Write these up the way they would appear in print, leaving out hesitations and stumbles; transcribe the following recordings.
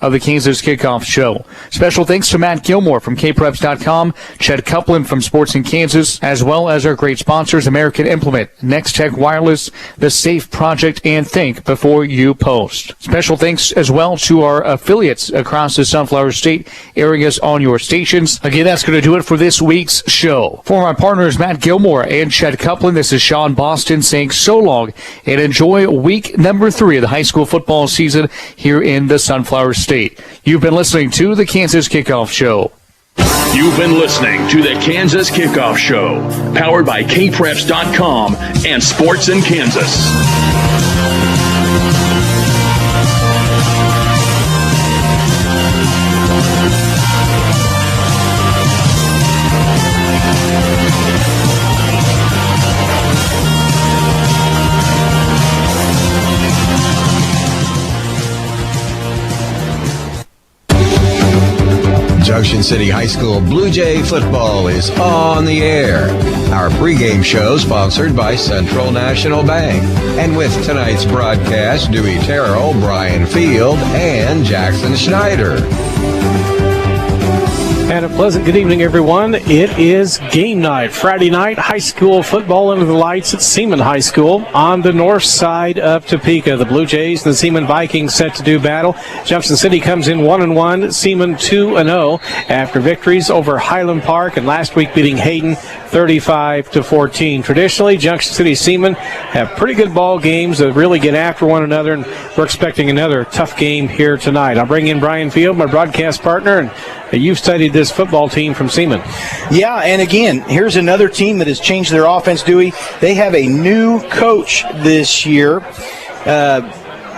of the Kansas Kickoff Show. Special thanks to Matt Gilmore from kpreps.com, Chet Copeland from Sports in Kansas, as well as our great sponsors, American Implement, Next Tech Wireless, The Safe Project, and Think Before You Post. Special thanks as well to our affiliates across the Sunflower State areas on your stations. Again, that's going to do it for this week's show. For my partners, Matt Gilmore and Chet Copeland, this is Sean Boston saying so long and enjoy week number 3 of the high school football season here in the Sunflower State. You've been listening to the Kansas Kickoff Show. You've been listening to the Kansas Kickoff Show, powered by kpreps.com and Sports in Kansas. Junction City High School Blue Jay football is on the air. Our pregame show sponsored by Central National Bank. And with tonight's broadcast, Dewey Terrill, Brian Field, and Jackson Schneider. And a pleasant good evening, everyone. It is game night, Friday night, high school football under the lights at Seaman High School on the north side of Topeka. The Blue Jays and the Seaman Vikings set to do battle. Junction City comes in 1-1, Seaman 2-0 after victories over Highland Park and last week beating Hayden 35-14. Traditionally, Junction City Seaman have pretty good ball games that really get after one another, and we're expecting another tough game here tonight. I'll bring in Brian Field, my broadcast partner, and you've studied this football team from Seaman. Yeah, and again, here's another team that has changed their offense, Dewey. They have a new coach this year.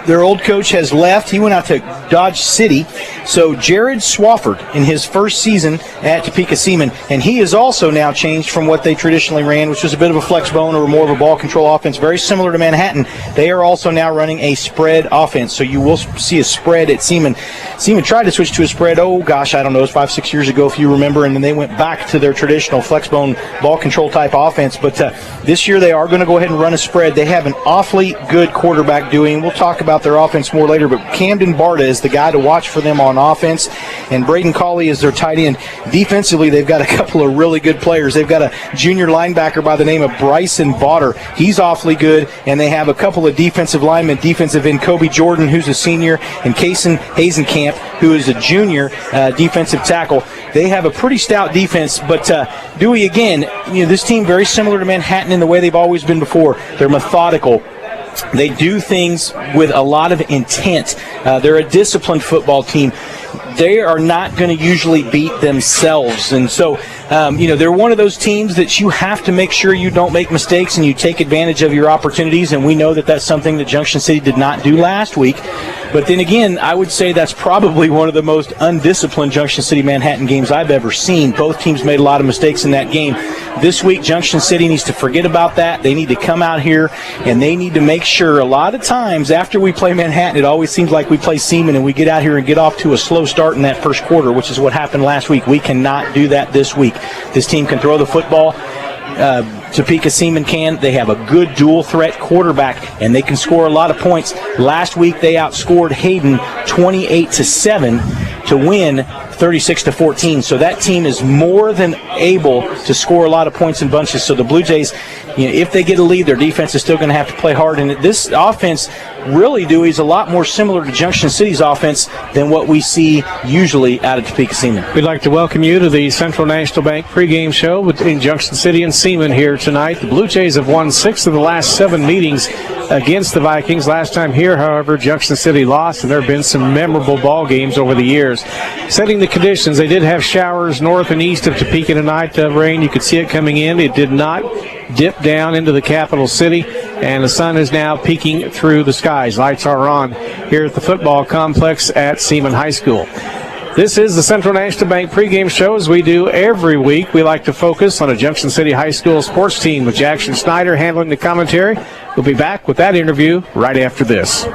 Their old coach has left. He went out to Dodge City. So Jared Swafford in his first season at Topeka Seaman, and he is also now changed from what they traditionally ran, which was a bit of a flex bone or more of a ball control offense, very similar to Manhattan. They are also now running a spread offense, so you will see a spread at Seaman. Seaman tried to switch to a spread, it was 5-6 years ago, if you remember, and then they went back to their traditional flex bone ball control type offense. But this year they are going to go ahead and run a spread. They have an awfully good quarterback, Dewey, and we'll talk about their offense more later, but Camden Barta is the guy to watch for them on offense, and Braden Cawley is their tight end. Defensively, they've got a couple of really good players. They've got a junior linebacker by the name of Bryson Botter. He's awfully good, and they have a couple of defensive linemen, defensive end Kobe Jordan, who's a senior, and Kason Hazenkamp, who is a junior defensive tackle. They have a pretty stout defense, but Dewey, again, this team very similar to Manhattan in the way they've always been before. They're methodical. They do things with a lot of intent. They're a disciplined football team. They are not going to usually beat themselves. And so, they're one of those teams that you have to make sure you don't make mistakes and you take advantage of your opportunities. And we know that that's something that Junction City did not do last week. But then again, I would say that's probably one of the most undisciplined Junction City Manhattan games I've ever seen. Both teams made a lot of mistakes in that game. This week, Junction City needs to forget about that. They need to come out here and they need to make sure. A lot of times after we play Manhattan, it always seems like we play Seaman and we get out here and get off to a slow start in that first quarter, which is what happened last week. We cannot do that this week. This team can throw the football. Topeka Seaman can. They have a good dual threat quarterback, and they can score a lot of points. Last week they outscored Hayden 28-7 to win 36-14. So that team is more than able to score a lot of points in bunches. So the Blue Jays, if they get a lead, their defense is still going to have to play hard. And this offense really, Dewey, is a lot more similar to Junction City's offense than what we see usually out of Topeka Seaman. We'd like to welcome you to the Central National Bank pregame show between Junction City and Seaman here tonight. The Blue Jays have won 6 of the last 7 meetings against the Vikings. Last time here, however, Junction City lost, and there have been some memorable ball games over the years. Setting the conditions, they did have showers north and east of Topeka tonight. Rain, you could see it coming in. It did not dip down into the capital city, and the sun is now peeking through the skies. Lights are on here at the football complex at Seaman High School. This is the Central National Bank pregame show. As we do every week, we like to focus on a Junction City High School sports team with Jackson Schneider handling the commentary. We'll be back with that interview right after this.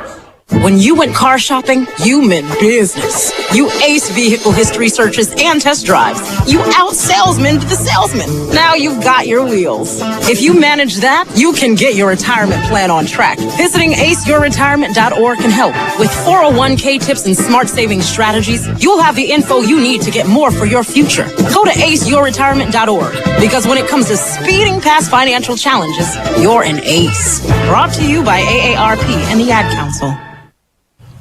When you went car shopping, you meant business. You aced vehicle history searches and test drives. You out-salesmaned the salesman. Now you've got your wheels. If you manage that, you can get your retirement plan on track. Visiting aceyourretirement.org can help. With 401k tips and smart saving strategies, you'll have the info you need to get more for your future. Go to aceyourretirement.org, because when it comes to speeding past financial challenges, you're an ace. Brought to you by AARP and the Ad Council.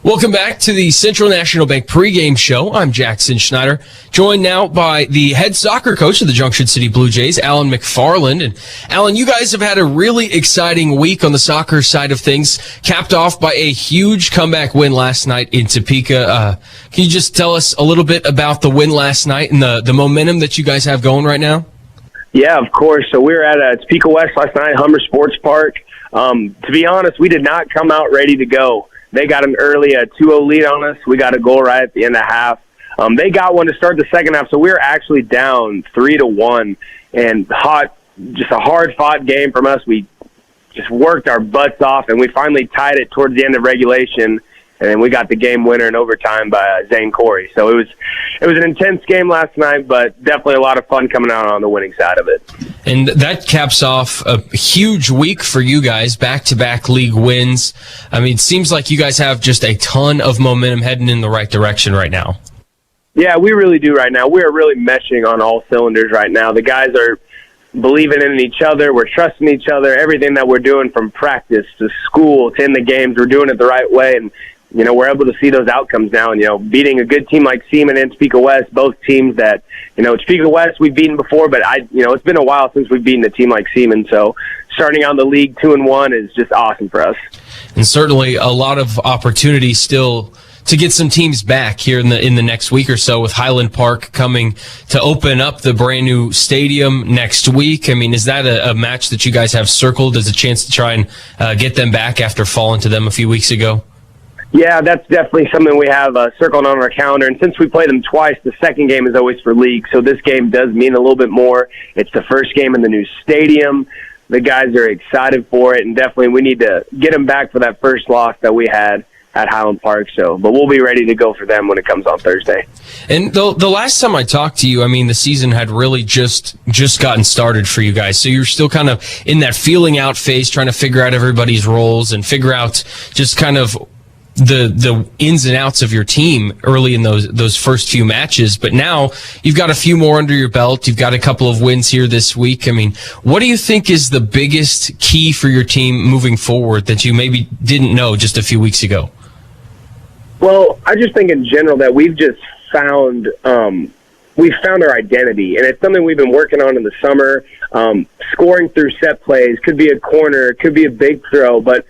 Welcome back to the Central National Bank pregame show. I'm Jackson Schneider, joined now by the head soccer coach of the Junction City Blue Jays, Alan McFarland. And Alan, you guys have had a really exciting week on the soccer side of things, capped off by a huge comeback win last night in Topeka. Can you just tell us a little bit about the win last night and the momentum that you guys have going right now? Yeah, of course. So we were at Topeka West last night, Humber Sports Park. To be honest, we did not come out ready to go. They got an early 2-0 lead on us. We got a goal right at the end of half. They got one to start the second half, so we were actually down 3-1, and just a hard-fought game from us. We just worked our butts off, and we finally tied it towards the end of regulation, and then we got the game winner in overtime by Zane Corey. So it was an intense game last night, but definitely a lot of fun coming out on the winning side of it. And that caps off a huge week for you guys, back-to-back league wins. I mean, it seems like you guys have just a ton of momentum heading in the right direction right now. Yeah, we really do right now. We are really meshing on all cylinders right now. The guys are believing in each other. We're trusting each other. Everything that we're doing from practice to school to in the games, we're doing it the right way. And we're able to see those outcomes now. And, beating a good team like Seaman and Topeka West, both teams that, Topeka West we've beaten before, but it's been a while since we've beaten a team like Seaman. So starting out the league 2-1 is just awesome for us. And certainly a lot of opportunity still to get some teams back here in the next week or so, with Highland Park coming to open up the brand new stadium next week. I mean, is that a match that you guys have circled as a chance to try and get them back after falling to them a few weeks ago? Yeah, that's definitely something we have circled on our calendar. And since we play them twice, the second game is always for league. So this game does mean a little bit more. It's the first game in the new stadium. The guys are excited for it, and definitely we need to get them back for that first loss that we had at Highland Park. But we'll be ready to go for them when it comes on Thursday. And the last time I talked to you, I mean, the season had really just gotten started for you guys. So you're still kind of in that feeling out phase, trying to figure out everybody's roles and figure out just kind of the ins and outs of your team early in those first few matches. But now you've got a few more under your belt. You've got a couple of wins here this week. I mean, what do you think is the biggest key for your team moving forward that you maybe didn't know just a few weeks ago? Well, I just think in general that we've just found our identity, and it's something we've been working on in the summer. Scoring through set plays, could be a corner, could be a big throw, but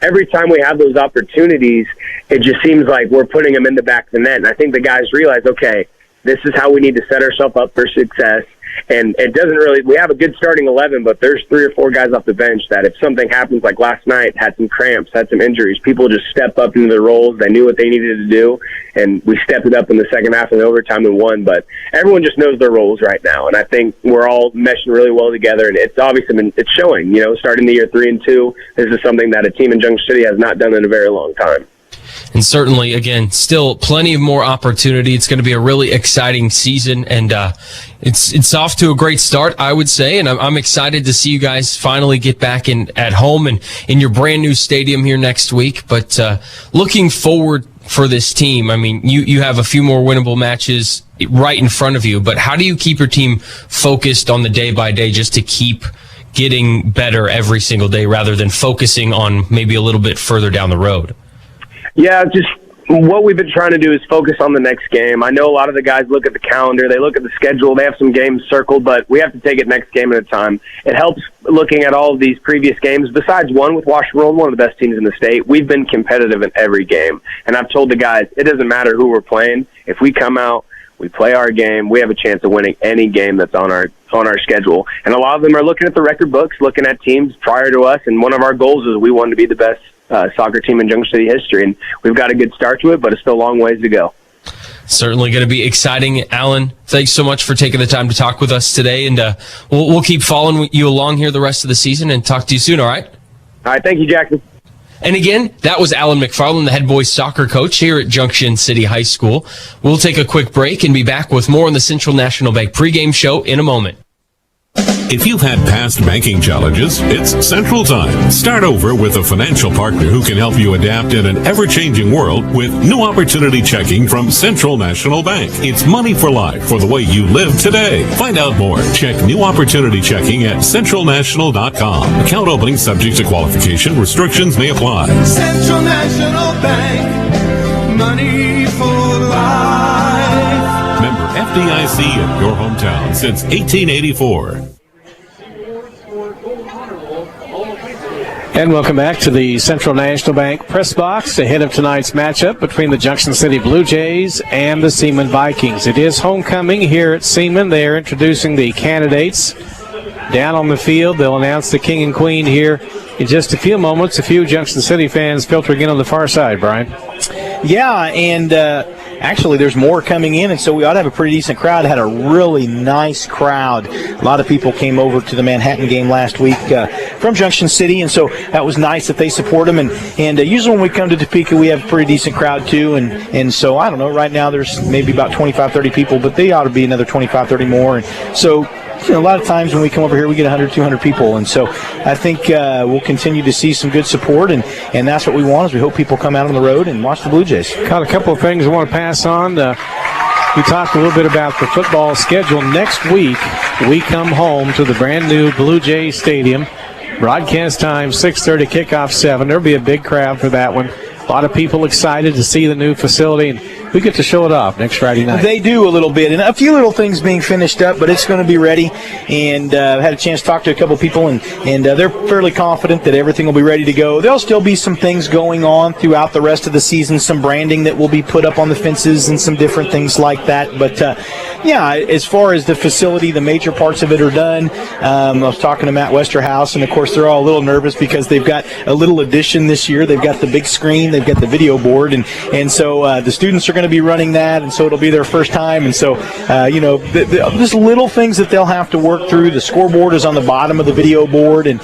every time we have those opportunities, it just seems like we're putting them in the back of the net. And I think the guys realize, okay, this is how we need to set ourselves up for success. And it doesn't really, we have a good starting 11, but there's 3 or 4 guys off the bench that if something happens, like last night, had some cramps, had some injuries, people just step up into their roles. They knew what they needed to do, and we stepped it up in the second half and overtime and won. But everyone just knows their roles right now, and I think we're all meshing really well together, and it's obviously it's showing. Starting the year 3-2, this is something that a team in Junction City has not done in a very long time. And certainly, again, still plenty of more opportunity. It's going to be a really exciting season, and it's off to a great start, I would say. And I'm excited to see you guys finally get back at home and in your brand new stadium here next week. But looking forward for this team, I mean, you have a few more winnable matches right in front of you. But how do you keep your team focused on the day by day just to keep getting better every single day rather than focusing on maybe a little bit further down the road? Yeah, just what we've been trying to do is focus on the next game. I know a lot of the guys look at the calendar, they look at the schedule, they have some games circled, but we have to take it next game at a time. It helps looking at all of these previous games. Besides one with Washington, one of the best teams in the state, we've been competitive in every game. And I've told the guys, it doesn't matter who we're playing. If we come out, we play our game, we have a chance of winning any game that's on our schedule. And a lot of them are looking at the record books, looking at teams prior to us, and one of our goals is we want to be the best soccer team in Junction City history, and we've got a good start to it, but it's still a long ways to go. Certainly going to be exciting. Alan, thanks so much for taking the time to talk with us today, and we'll keep following you along here the rest of the season and talk to you soon, all right? All right, thank you, Jackson. And again, that was Alan McFarland, the head boys soccer coach here at Junction City High School. We'll take a quick break and be back with more on the Central National Bank pregame show in a moment. If you've had past banking challenges, it's Central Time. Start over with a financial partner who can help you adapt in an ever-changing world with New Opportunity Checking from Central National Bank. It's money for life for the way you live today. Find out more. Check New Opportunity Checking at centralnational.com. Account opening subject to qualification. Restrictions may apply. Central National Bank. Money for life. Member FDIC in your hometown since 1884. And welcome back to the Central National Bank press box ahead of tonight's matchup between the Junction City Blue Jays and the Seaman Vikings. It is homecoming here at Seaman. They are introducing the candidates down on the field. They'll announce the king and queen here in just a few moments. A few Junction City fans filtering in on the far side, Brian. Yeah, and actually there's more coming in, and so we ought to have a pretty decent crowd. Had a really nice crowd. A lot of people came over to the Manhattan game last week from Junction City, and so that was nice that they support them. And usually when we come to Topeka, we have a pretty decent crowd too, and so I don't know, right now there's maybe about 25, 30 people, but they ought to be another 25, 30 more. And so a lot of times when we come over here, we get 100, 200 people, and so I think we'll continue to see some good support, and that's what we want. Is we hope people come out on the road and watch the Blue Jays. Got a couple of things I want to pass on. We talked a little bit about the football schedule. Next week, we come home to the brand-new Blue Jay Stadium. Broadcast time, 6:30, kickoff 7. There'll be a big crowd for that one. A lot of people excited to see the new facility, and we get to show it off next Friday night. They do a little bit, and a few little things being finished up, but it's going to be ready. And I've had a chance to talk to a couple people, and they're fairly confident that everything will be ready to go. There'll still be some things going on throughout the rest of the season, some branding that will be put up on the fences and some different things like that. But, yeah, as far as the facility, the major parts of it are done. I was talking to Matt Westerhouse, and, of course, they're all a little nervous because they've got a little addition this year. They've got the big screen. They've got the video board, and so the students are going to be running that, and so it'll be their first time. And so, just little things that they'll have to work through. The scoreboard is on the bottom of the video board, and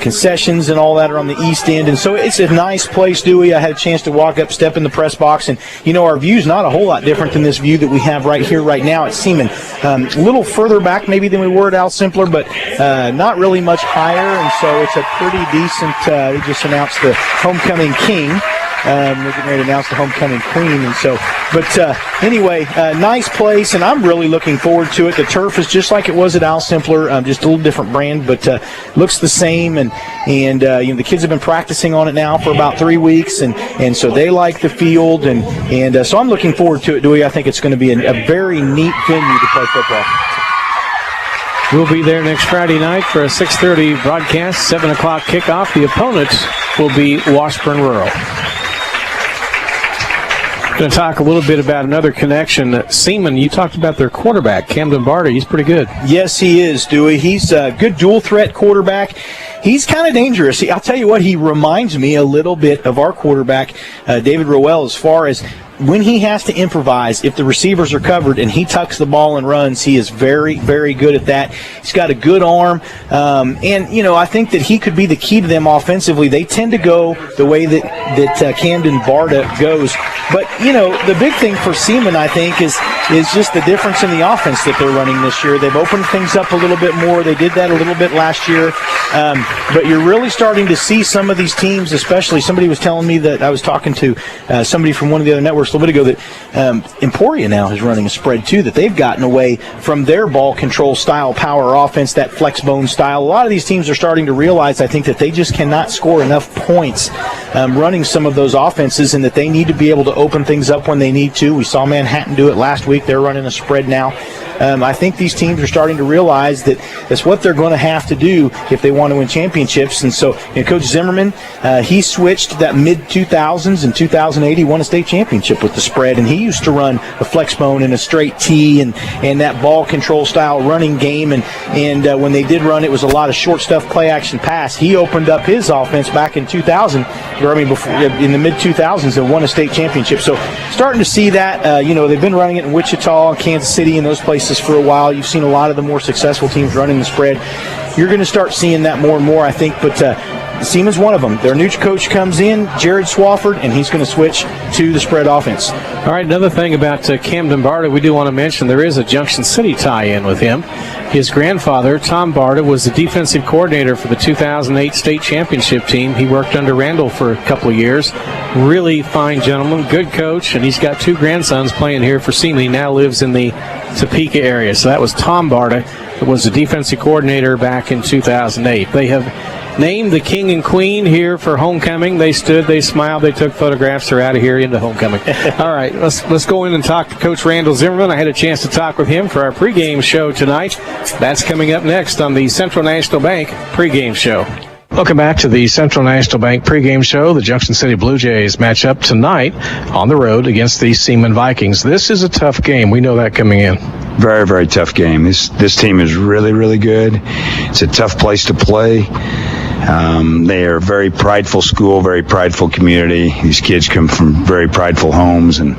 concessions and all that are on the east end. And so it's a nice place, Dewey. I had a chance to walk up, step in the press box, and, our view's not a whole lot different than this view that we have right here, right now at Seaman. A little further back maybe than we were at Al Simpler, but not really much higher, and so it's a pretty decent, we just announced the homecoming king. We're getting ready to announce the homecoming queen, and so, but anyway, nice place, and I'm really looking forward to it. The turf is just like it was at Al Simpler, just a little different brand, but looks the same, and the kids have been practicing on it now for about 3 weeks, and so they like the field, and so I'm looking forward to it, Dewey. I think it's going to be a very neat venue to play football. We'll be there next Friday night for a 6:30 broadcast, 7 o'clock kickoff. The opponents will be Washburn Rural. Going to talk a little bit about another connection. Seaman, you talked about their quarterback, Camden Barter. He's pretty good. Yes, he is, Dewey. He's a good dual-threat quarterback. He's kind of dangerous. I'll tell you what, he reminds me a little bit of our quarterback, David Rowell, as far as when he has to improvise, if the receivers are covered and he tucks the ball and runs, he is very, very good at that. He's got a good arm. And I think that he could be the key to them offensively. They tend to go the way that Camden Barta goes. But, the big thing for Seaman, I think, is just the difference in the offense that they're running this year. They've opened things up a little bit more. They did that a little bit last year. But you're really starting to see some of these teams, especially somebody was telling me that I was talking to somebody from one of the other networks a little bit ago that Emporia now is running a spread too, that they've gotten away from their ball control style power offense, that flex bone style. A lot of these teams are starting to realize, I think, that they just cannot score enough points running some of those offenses, and that they need to be able to open things up when they need to. We saw Manhattan do it last week. They're running a spread now. I think these teams are starting to realize that that's what they're going to have to do if they want to win championships. And so, Coach Zimmerman, he switched that mid-2000s. In 2008, he won a state championship with the spread, and he used to run a flex bone and a straight T and that ball control style running game. And when they did run, it was a lot of short stuff, play action pass. He opened up his offense back in 2000, before, in the mid-2000s, and won a state championship. So starting to see that. They've been running it in Wichita, Kansas City, and those places for a while. You've seen a lot of the more successful teams running the spread. You're going to start seeing that more and more, I think. But Seaman's one of them. Their new coach comes in, Jared Swafford, and he's going to switch to the spread offense. All right, another thing about Camden Barta, we do want to mention there is a Junction City tie-in with him. His grandfather, Tom Barta, was the defensive coordinator for the 2008 state championship team. He worked under Randall for a couple of years. Really fine gentleman, good coach, and he's got 2 grandsons playing here for Seaman. He now lives in the Topeka area. So that was Tom Barta, who was the defensive coordinator back in 2008. They have named the king and queen here for homecoming. They stood, they smiled, they took photographs. They're out of here into homecoming. All right, let's go in and talk to Coach Randall Zimmerman. I had a chance to talk with him for our pregame show tonight. That's coming up next on the Central National Bank pregame show. Welcome back to the Central National Bank pregame show. The Junction City Blue Jays match up tonight on the road against the Seaman Vikings. This is a tough game. We know that coming in. Very, very tough game. This team is really, really good. It's a tough place to play. They are a very prideful school, very prideful community. These kids come from very prideful homes, and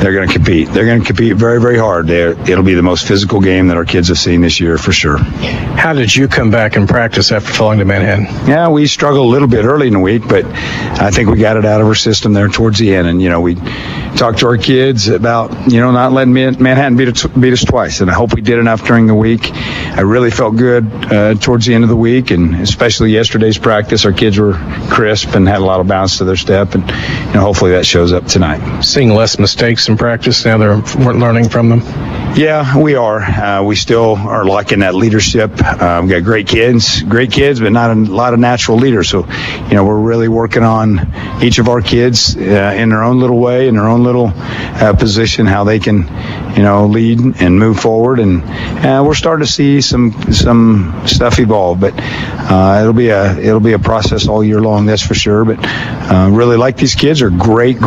they're going to compete. They're going to compete very, very hard. It'll be the most physical game that our kids have seen this year for sure. How did you come back and practice after falling to Manhattan? Yeah, we struggled a little bit early in the week, but I think we got it out of our system there towards the end. And, we talked to our kids about, not letting Manhattan beat us twice. And I hope we did enough during the week. I really felt good towards the end of the week, and especially yesterday's practice. Our kids were crisp and had a lot of bounce to their step, and hopefully that shows up tonight. Seeing less mistakes in practice now, they're learning from them. Yeah, we are. We still are lacking that leadership. We've got great kids, but not a lot of natural leaders. So, we're really working on each of our kids in their own little way, in their own little position, how they can, lead and move forward. And we're starting to see some stuff evolve. But it'll be a process all year long, that's for sure. But really like these kids. Are great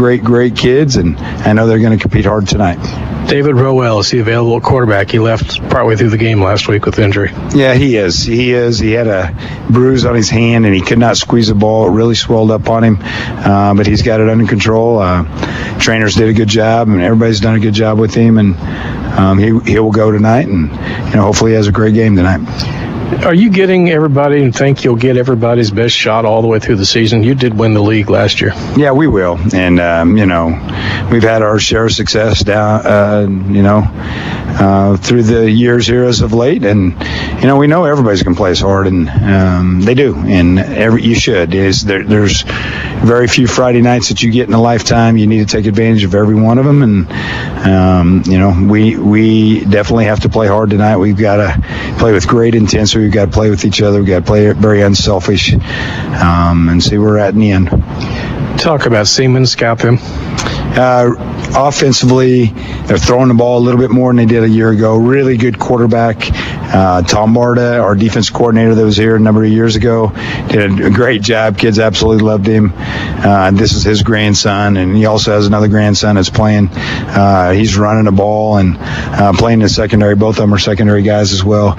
kids, and I know they're going to compete hard tonight. David Rowell, is he available at quarterback? He left partway through the game last week with injury. Yeah, he is. He had a bruise on his hand, and he could not squeeze the ball. It really swelled up on him, but he's got it under control. Trainers did a good job, and everybody's done a good job with him, and he will go tonight, and hopefully he has a great game tonight. Are you getting everybody and think you'll get everybody's best shot all the way through the season? You did win the league last year. Yeah, we will. And, we've had our share of success down, through the years here as of late. And, we know everybody's going to play as hard, and they do. And you should. There's very few Friday nights that you get in a lifetime. You need to take advantage of every one of them. And, we definitely have to play hard tonight. We've got to play with great intensity. We've got to play with each other. We've got to play very unselfish and see where we're at in the end. Talk about Seaman, scout them. Offensively, they're throwing the ball a little bit more than they did a year ago. Really good quarterback. Tom Barta, our defense coordinator that was here a number of years ago, did a great job. Kids absolutely loved him. This is his grandson, and he also has another grandson that's playing. He's running the ball and playing in the secondary. Both of them are secondary guys as well.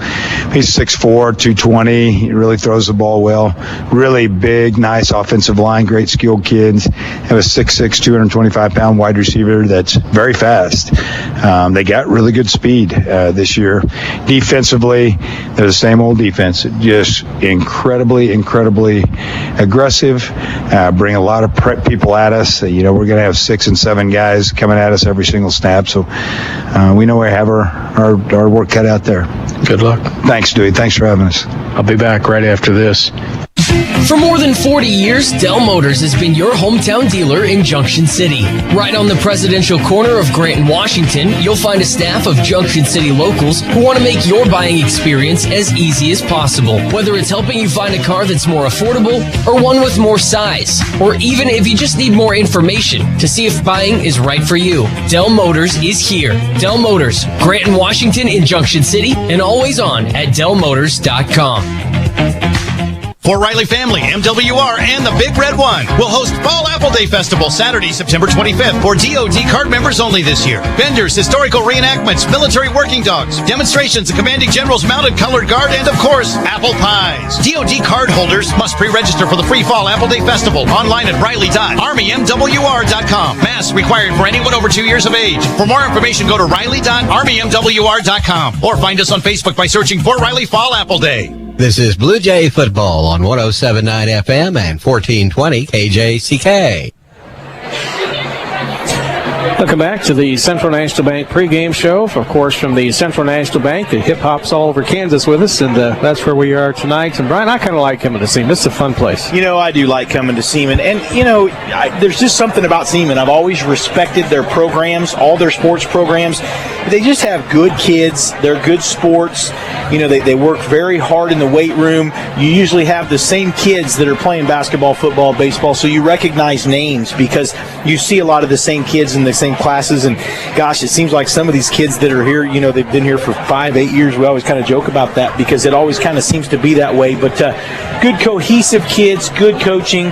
He's 6'4", 220. He really throws the ball well. Really big, nice offensive line, great skilled kids. Have a 6'6", 225-pound wide receiver that's very fast. They got really good speed this year. Defensively, they're the same old defense, just incredibly aggressive, bring a lot of people at us. We're going to have 6 and 7 guys coming at us every single snap, so we know we have our work cut out there. Good luck. Thanks, Dewey. Thanks for having us. I'll be back right after this. For more than 40 years, Dell Motors has been your hometown dealer in Junction City. Right on the presidential corner of Grant and Washington, you'll find a staff of Junction City locals who want to make your buying experience as easy as possible. Whether it's helping you find a car that's more affordable or one with more size, or even if you just need more information to see if buying is right for you, Dell Motors is here. Dell Motors, Grant and Washington in Junction City, and always on at DellMotors.com. For Riley Family, MWR, and the Big Red One will host Fall Apple Day Festival Saturday, September 25th for DOD card members only this year. Vendors, historical reenactments, military working dogs, demonstrations, a commanding general's mounted colored guard, and of course, apple pies. DOD card holders must pre-register for the free Fall Apple Day Festival online at riley.armymwr.com. Masks required for anyone over 2 years of age. For more information, go to riley.armymwr.com or find us on Facebook by searching for Riley Fall Apple Day. This is Blue Jay football on 107.9 FM and 1420 KJCK. Welcome back to the Central National Bank pregame show. Of course, from the Central National Bank, the hip-hop's all over Kansas with us, and that's where we are tonight. And, Brian, I kind of like coming to Seaman. This is a fun place. I do like coming to Seaman. And, there's just something about Seaman. I've always respected their programs, all their sports programs. They just have good kids. They're good sports. They work very hard in the weight room. You usually have the same kids that are playing basketball, football, baseball, so you recognize names because you see a lot of the same kids in the same classes. And, gosh, it seems like some of these kids that are here, they've been here for 5-8 years. We always kind of joke about that because it always kind of seems to be that way. But good cohesive kids, good coaching.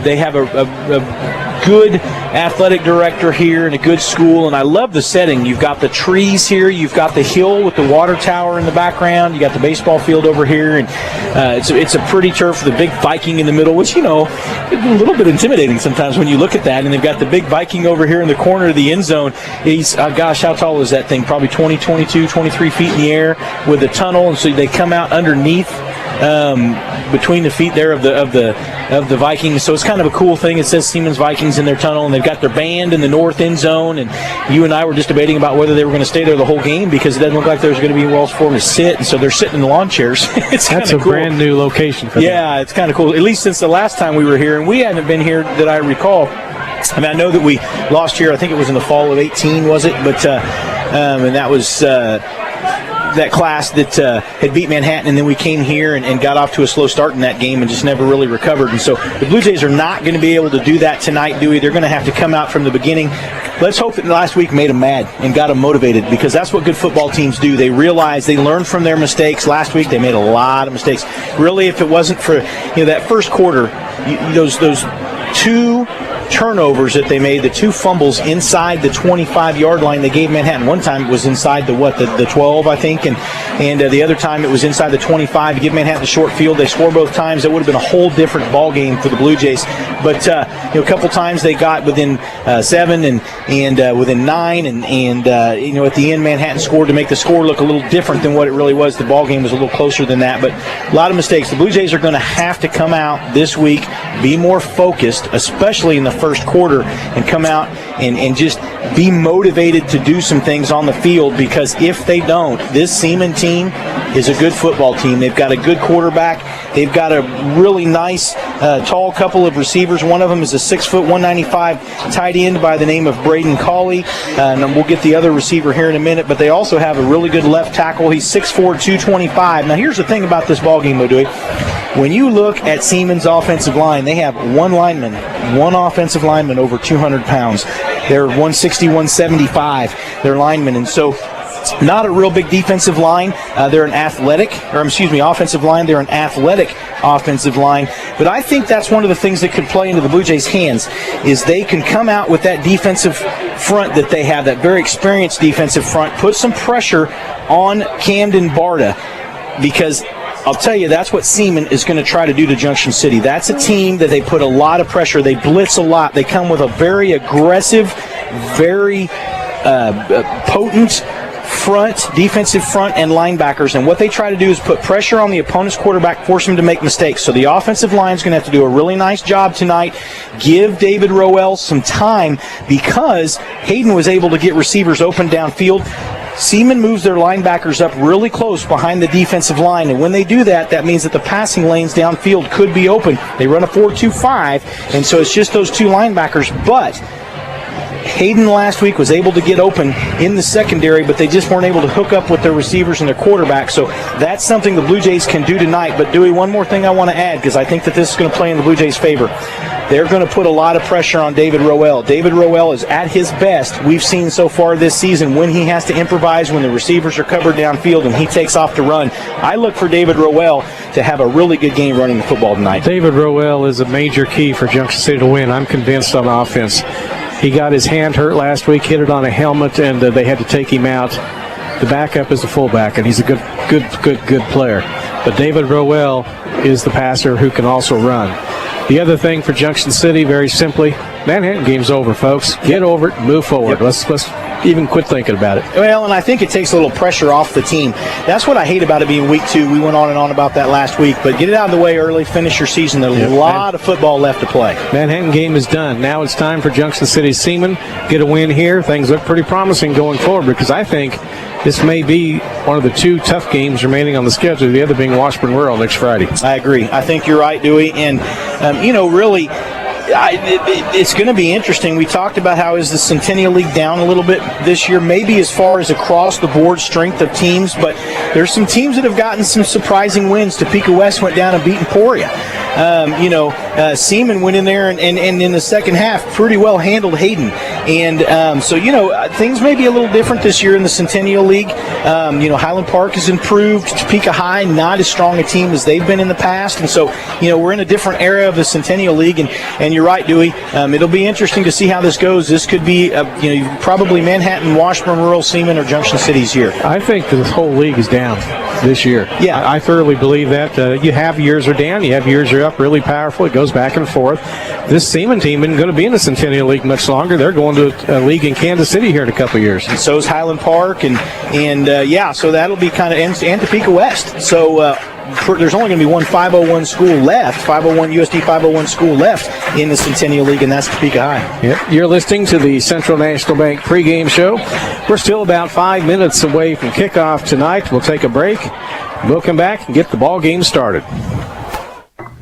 They have a good athletic director here and a good school, and I love the setting. You've got the trees here, you've got the hill with the water tower in the background, you got the baseball field over here, and it's a pretty turf with a big Viking in the middle, which, is a little bit intimidating sometimes when you look at that. And they've got the big Viking over here in the corner of the end zone. He's, how tall is that thing? Probably 20, 22, 23 feet in the air with a tunnel, and so they come out underneath between the feet there of the Vikings. So it's kind of a cool thing. It says Seaman's Vikings in their tunnel, and they've got their band in the north end zone. And you and I were just debating about whether they were going to stay there the whole game because it doesn't look like there's going to be anywhere else for them to sit, and so they're sitting in the lawn chairs. That's a cool. brand new location for them. Yeah, it's kind of cool. At least since the last time we were here, and we haven't been here that I recall. I know that we lost here. I think it was in the fall of 2018, was it? But and that was that class that had beat Manhattan, and then we came here and got off to a slow start in that game and just never really recovered. And so the Blue Jays are not going to be able to do that tonight, Dewey. They're going to have to come out from the beginning. Let's hope that last week made them mad and got them motivated, because that's what good football teams do. They realize, they learn from their mistakes. Last week they made a lot of mistakes. Really, if it wasn't for that first quarter, those two turnovers that they made, the two fumbles inside the 25-yard line they gave Manhattan. One time it was inside the 12, I think, and the other time it was inside the 25 to give Manhattan the short field. They scored both times. That would have been a whole different ball game for the Blue Jays. But a couple times they got within 7 and within 9, and at the end Manhattan scored to make the score look a little different than what it really was. The ball game was a little closer than that, but a lot of mistakes. The Blue Jays are going to have to come out this week, be more focused, especially in the first quarter, and come out and just be motivated to do some things on the field, because if they don't, this Seaman team is a good football team. They've got a good quarterback. They've got a really nice, tall couple of receivers. One of them is a 6', 195 tight end by the name of Braden Cawley, and we'll get the other receiver here in a minute, but they also have a really good left tackle. He's 6'4", 225. Now, here's the thing about this ballgame, though, Dewey. When you look at Seaman's offensive line, they have one offensive lineman over 200 pounds. They're 160, 175, they're linemen. And so not a real big defensive line. They're an offensive line. They're an athletic offensive line. But I think that's one of the things that could play into the Blue Jays' hands, is they can come out with that defensive front that they have, that very experienced defensive front, put some pressure on Camden Barta, because I'll tell you, that's what Seaman is going to try to do to Junction City. That's a team that they put a lot of pressure. They blitz a lot. They come with a very aggressive, very potent defensive front and linebackers. And what they try to do is put pressure on the opponent's quarterback, force him to make mistakes. So the offensive line is going to have to do a really nice job tonight. Give David Rowell some time, because Hayden was able to get receivers open downfield. Seaman moves their linebackers up really close behind the defensive line, and when they do that, that means that the passing lanes downfield could be open. They run a 4-2-5, and so it's just those two linebackers. But Hayden last week was able to get open in the secondary, but they just weren't able to hook up with their receivers and their quarterback. So that's something the Blue Jays can do tonight. But, Dewey, one more thing I want to add, because I think that this is going to play in the Blue Jays' favor. They're going to put a lot of pressure on David Rowell. David Rowell is at his best, we've seen so far this season, when he has to improvise, when the receivers are covered downfield and he takes off to run. I look for David Rowell to have a really good game running the football tonight. David Rowell is a major key for Junction City to win. I'm convinced on offense. He got his hand hurt last week, hit it on a helmet, and they had to take him out. The backup is the fullback, and he's a good player. But David Rowell is the passer who can also run. The other thing for Junction City, very simply, Manhattan game's over, folks. Get over it, move forward. Let's even quit thinking about it. Well, and I think it takes a little pressure off the team. That's what I hate about it being week 2. We went on and on about that last week, but get it out of the way early, finish your season. There's a lot of football left to play. Manhattan game is done. Now it's time for Junction City Seaman. Get a win here. Things look pretty promising going forward because I think this may be one of the 2 tough games remaining on the schedule, the other being Washburn Rural next Friday. I agree. I think you're right, Dewey. And, really, it's going to be interesting. We talked about how is the Centennial League down a little bit this year, maybe as far as across the board strength of teams, but there's some teams that have gotten some surprising wins. Topeka West went down and beat Emporia. Seaman went in there and in the second half pretty well handled Hayden. And things may be a little different this year in the Centennial League. Highland Park has improved. Topeka High, not as strong a team as they've been in the past. And so, we're in a different era of the Centennial League. And you're right, Dewey. It'll be interesting to see how this goes. This could be, probably Manhattan, Washburn, Rural, Seaman, or Junction City's year. I think the whole league is down this year. Yeah. I thoroughly believe that. You have years are down, you have years are up, really powerful. It goes back and forth. This Seaman team isn't going to be in the Centennial League much longer. They're going to a league in Kansas City here in a couple of years. And so is Highland Park, so that'll be kind of, and Topeka West. So there's only going to be one 501 school left, USD 501 school left in the Centennial League, and that's Topeka High. Yep. You're listening to the Central National Bank pregame show. We're still about 5 minutes away from kickoff tonight. We'll take a break. We'll come back and get the ball game started.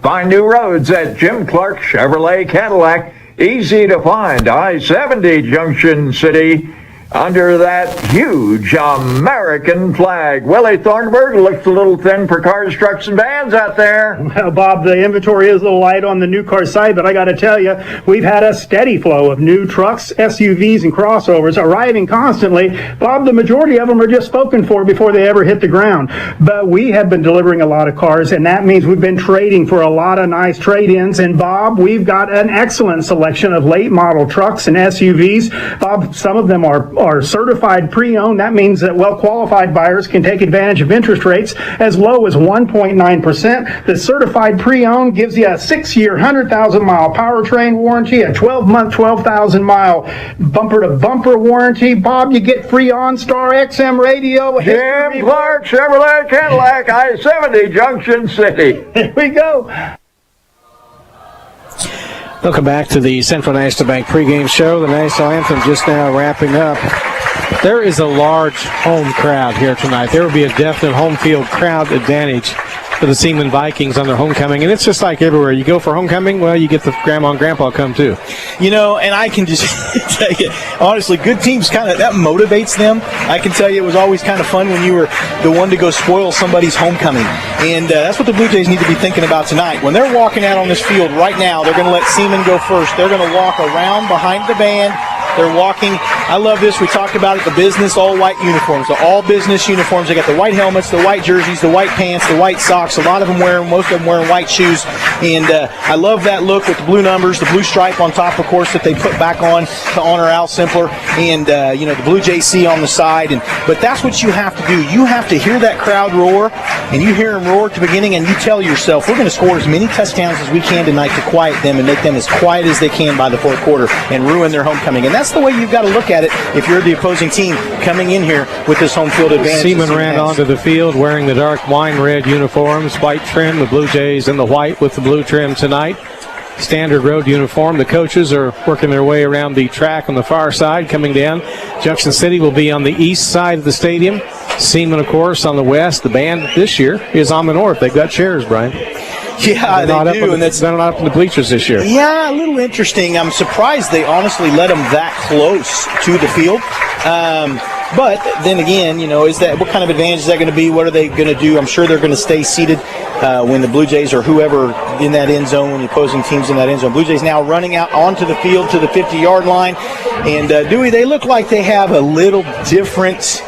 Find new roads at Jim Clark Chevrolet Cadillac. Easy to find. I-70 Junction City under that huge American flag. Willie Thornburg looks a little thin for cars, trucks, and vans out there. Well, Bob, the inventory is a little light on the new car side, but I got to tell you, we've had a steady flow of new trucks, SUVs, and crossovers arriving constantly. Bob, the majority of them are just spoken for before they ever hit the ground. But we have been delivering a lot of cars, and that means we've been trading for a lot of nice trade-ins. And, Bob, we've got an excellent selection of late-model trucks and SUVs. Bob, some of them are certified pre-owned. That means that well-qualified buyers can take advantage of interest rates as low as 1.9%. The certified pre-owned gives you a 6-year, 100,000-mile powertrain warranty, a 12-month, 12,000-mile bumper-to-bumper warranty. Bob, you get free OnStar XM radio. Jim Clark Chevrolet Cadillac, I-70 Junction City. Here we go. Welcome back to the Central National Bank pregame show. The national anthem just now wrapping up. There is a large home crowd here tonight. There will be a definite home field crowd advantage for the Seaman Vikings on their homecoming. And it's just like everywhere. You go for homecoming, well, you get the grandma and grandpa come too. And I can just tell you, honestly, good teams that motivates them. I can tell you it was always kind of fun when you were the one to go spoil somebody's homecoming. And that's what the Blue Jays need to be thinking about tonight. When they're walking out on this field right now, they're going to let Seaman go first. They're going to walk around behind the band. They're walking. I love this. We talked about it, the business all-white uniforms, the all-business uniforms. They got the white helmets, the white jerseys, the white pants, the white socks. A lot of them most of them wearing white shoes. And I love that look with the blue numbers, the blue stripe on top, of course, that they put back on to honor Al Simpler. And, the Blue Jay C on the side. But that's what you have to do. You have to hear that crowd roar, and you hear them roar at the beginning, and you tell yourself, we're going to score as many touchdowns as we can tonight to quiet them and make them as quiet as they can by the fourth quarter and ruin their homecoming. And that's the way you've got to look at it if you're the opposing team coming in here with this home field advantage. Seaman ran onto the field wearing the dark wine red uniforms, white trim, the Blue Jays in the white with the blue trim tonight. Standard road uniform. The coaches are working their way around the track on the far side, coming down. Junction City will be on the east side of the stadium. Seaman, of course, on the west. The band this year is on the north. They've got chairs, Brian. Yeah, they do. And they're not up in the bleachers this year. Yeah, a little interesting. I'm surprised they honestly let them that close to the field. But then again, what kind of advantage is that going to be? What are they going to do? I'm sure they're going to stay seated when the Blue Jays or whoever in that end zone, when the opposing team's in that end zone. Blue Jays now running out onto the field to the 50-yard line. And, Dewey, they look like they have a little different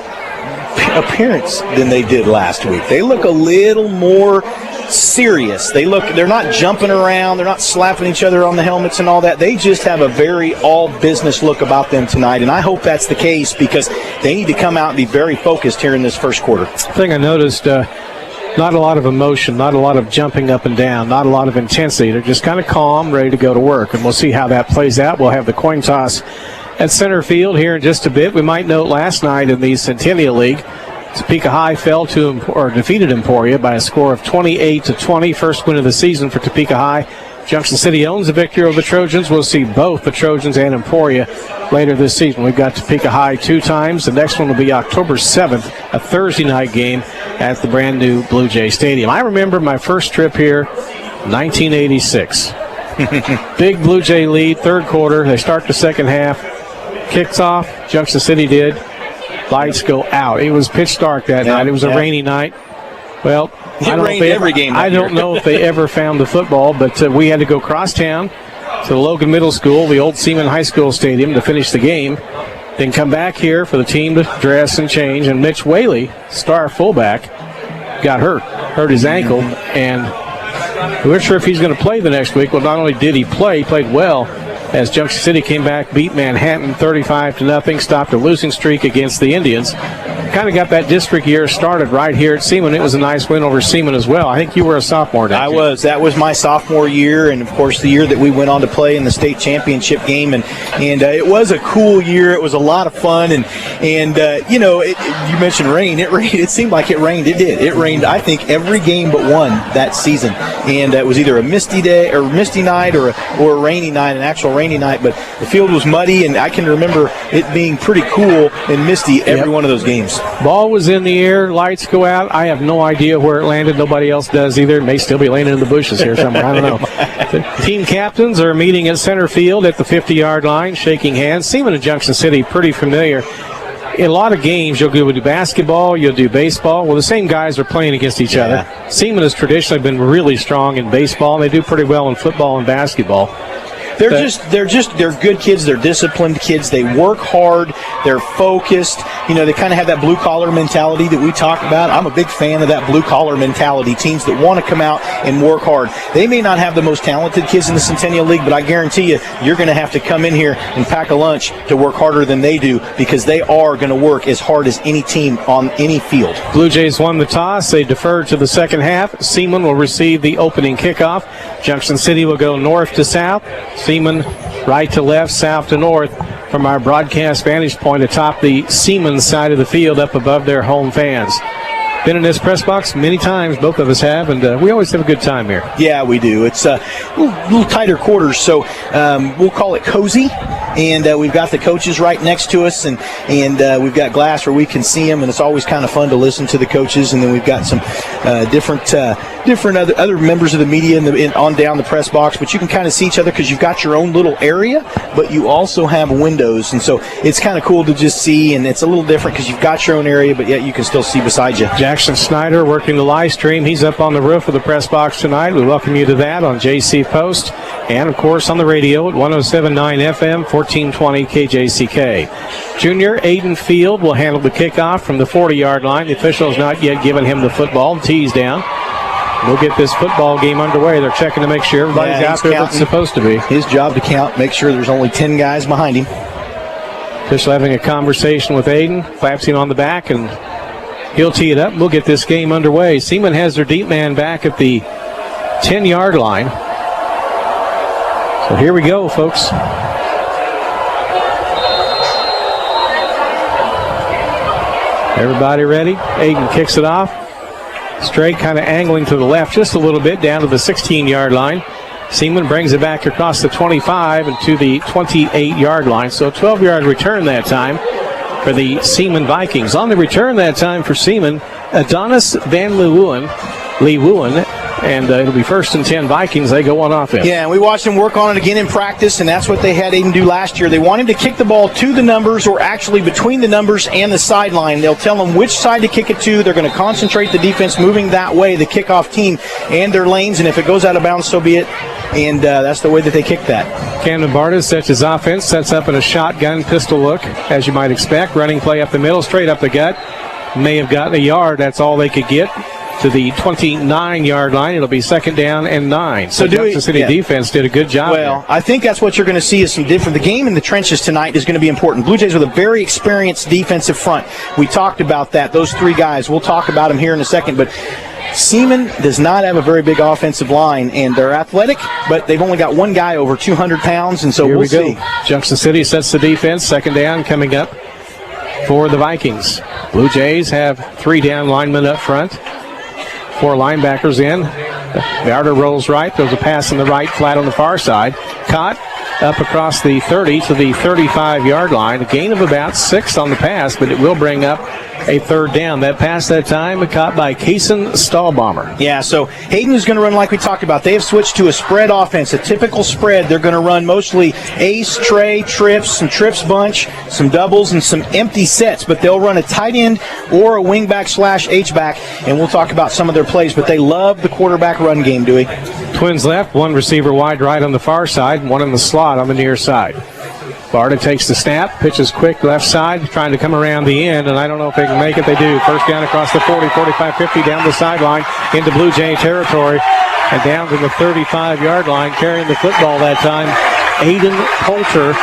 appearance than they did last week. They look a little more serious. They're not jumping around, they're not slapping each other on the helmets and all that. They just have a very all business look about them tonight, and I hope that's the case because they need to come out and be very focused here in this first quarter. The thing I noticed, not a lot of emotion, not a lot of jumping up and down, not a lot of intensity. They're just kind of calm, ready to go to work, and we'll see how that plays out. We'll have the coin toss at center field here in just a bit. We might note last night in the Centennial League, Topeka High fell to or defeated Emporia by a score of 28-20. First win of the season for Topeka High. Junction City owns the victory over the Trojans. We'll see both the Trojans and Emporia later this season. We've got Topeka High 2 times. The next one will be October 7th, a Thursday night game at the brand new Blue Jay Stadium. I remember my first trip here, 1986. Big Blue Jay lead, third quarter. They start the second half. Kicks off. Junction City did. Lights go out. It was pitch dark that night. It was a rainy night. Well, I don't know if they ever found the football, but we had to go cross town to the Logan Middle School, the old Seaman High School stadium, to finish the game. Then come back here for the team to dress and change. And Mitch Whaley, star fullback, got hurt his ankle, and we're not sure if he's going to play the next week. Well, not only did he play, he played well, as Junction City came back, beat Manhattan 35-0, stopped a losing streak against the Indians. Kind of got that district year started right here at Seaman. It was a nice win over Seaman as well. I think you were a sophomore, didn't you? I was. That was my sophomore year, and, of course, the year that we went on to play in the state championship game. And it was a cool year. It was a lot of fun. And you mentioned rain. It rained. It seemed like it rained. It did. It rained, I think, every game but one that season. And it was either a misty day or misty night or a rainy night, an actual rainy night. But the field was muddy, and I can remember it being pretty cool and misty every one of those games. Ball was in the air, lights go out. I have no idea where it landed. Nobody else does either. It may still be landing in the bushes here somewhere. I don't know. The team captains are meeting at center field at the 50-yard line, shaking hands. Seaman and Junction City, pretty familiar. In a lot of games, you'll do basketball, you'll do baseball. Well, the same guys are playing against each other. Seaman has traditionally been really strong in baseball, and they do pretty well in football and basketball. They're good kids. They're disciplined kids. They work hard. They're focused. They kind of have that blue-collar mentality that we talk about. I'm a big fan of that blue-collar mentality, teams that want to come out and work hard. They may not have the most talented kids in the Centennial League, but I guarantee you're going to have to come in here and pack a lunch to work harder than they do, because they are going to work as hard as any team on any field. Blue Jays won the toss. They deferred to the second half. Seaman will receive the opening kickoff. Junction City will go north to south. Seaman right to left, south to north from our broadcast vantage point atop the Seaman side of the field up above their home fans. Been in this press box many times, both of us have, and we always have a good time here. Yeah, we do. It's a little tighter quarters, so we'll call it cozy. And we've got the coaches right next to us, and we've got glass where we can see them, and it's always kind of fun to listen to the coaches. And then we've got some different other members of the media on down the press box, but you can kind of see each other because you've got your own little area, but you also have windows, and so it's kind of cool to just see, and it's a little different because you've got your own area, but yet you can still see beside you. Jackson Snyder working the live stream. He's up on the roof of the press box tonight. We welcome you to that on JC Post and, of course, on the radio at 107.9 FM, 1420 KJCK. Junior Aiden Field will handle the kickoff from the 40-yard line. The official has not yet given him the football. Tees down. We'll get this football game underway. They're checking to make sure everybody's out there that's supposed to be. His job to count, make sure there's only 10 guys behind him. Official having a conversation with Aiden, claps him on the back, and he'll tee it up. We'll get this game underway. Seaman has their deep man back at the 10-yard line. So here we go, folks. Everybody ready? Aiden kicks it off. Straight, kind of angling to the left just a little bit down to the 16-yard line. Seaman brings it back across the 25 and to the 28-yard line. So a 12-yard return that time for the Seaman Vikings. On the return that time for Seaman, Adonis Van Leeuwen, and it'll be 1st and 10 Vikings. They go on offense. Yeah, and we watched him work on it again in practice, and that's what they had Aiden do last year. They want him to kick the ball to the numbers, or actually between the numbers and the sideline. They'll tell him which side to kick it to. They're going to concentrate the defense moving that way, the kickoff team, and their lanes, and if it goes out of bounds, so be it. And that's the way that they kick that. Camden Bartas sets his offense, sets up in a shotgun pistol look, as you might expect. Running play up the middle, straight up the gut. May have gotten a yard. That's all they could get. To the 29-yard line. It'll be 2nd down and 9. So Junction City defense did a good job. Well, I think that's what you're going to see is some different. The game in the trenches tonight is going to be important. Blue Jays with a very experienced defensive front. We talked about that. Those 3 guys. We'll talk about them here in a second. But Seaman does not have a very big offensive line, and they're athletic, but they've only got one guy over 200 pounds, and so we'll see. Junction City sets the defense. Second down coming up for the Vikings. Blue Jays have 3 down linemen up front. 4 linebackers in. Barter rolls right. Throws a pass on the right, flat on the far side. Caught up across the 30 to the 35-yard line. A gain of about 6 on the pass, but it will bring up a third down. That pass that time caught by Kaysen Stahlbomber. Yeah, so Hayden is going to run like we talked about. They have switched to a spread offense, a typical spread. They're going to run mostly ace, tray, trips, some trips bunch, some doubles, and some empty sets. But they'll run a tight end or a wingback / H-back, and we'll talk about some of their plays. But they love the quarterback run game, Dewey. Twins left, 1 receiver wide right on the far side, 1 in the slot on the near side. Barta takes the snap, pitches quick left side, trying to come around the end, and I don't know if they can make it. They do. First down across the 40, 45, 50, down the sideline into Blue Jay territory, and down to the 35-yard line, carrying the football that time. Aiden Poulter,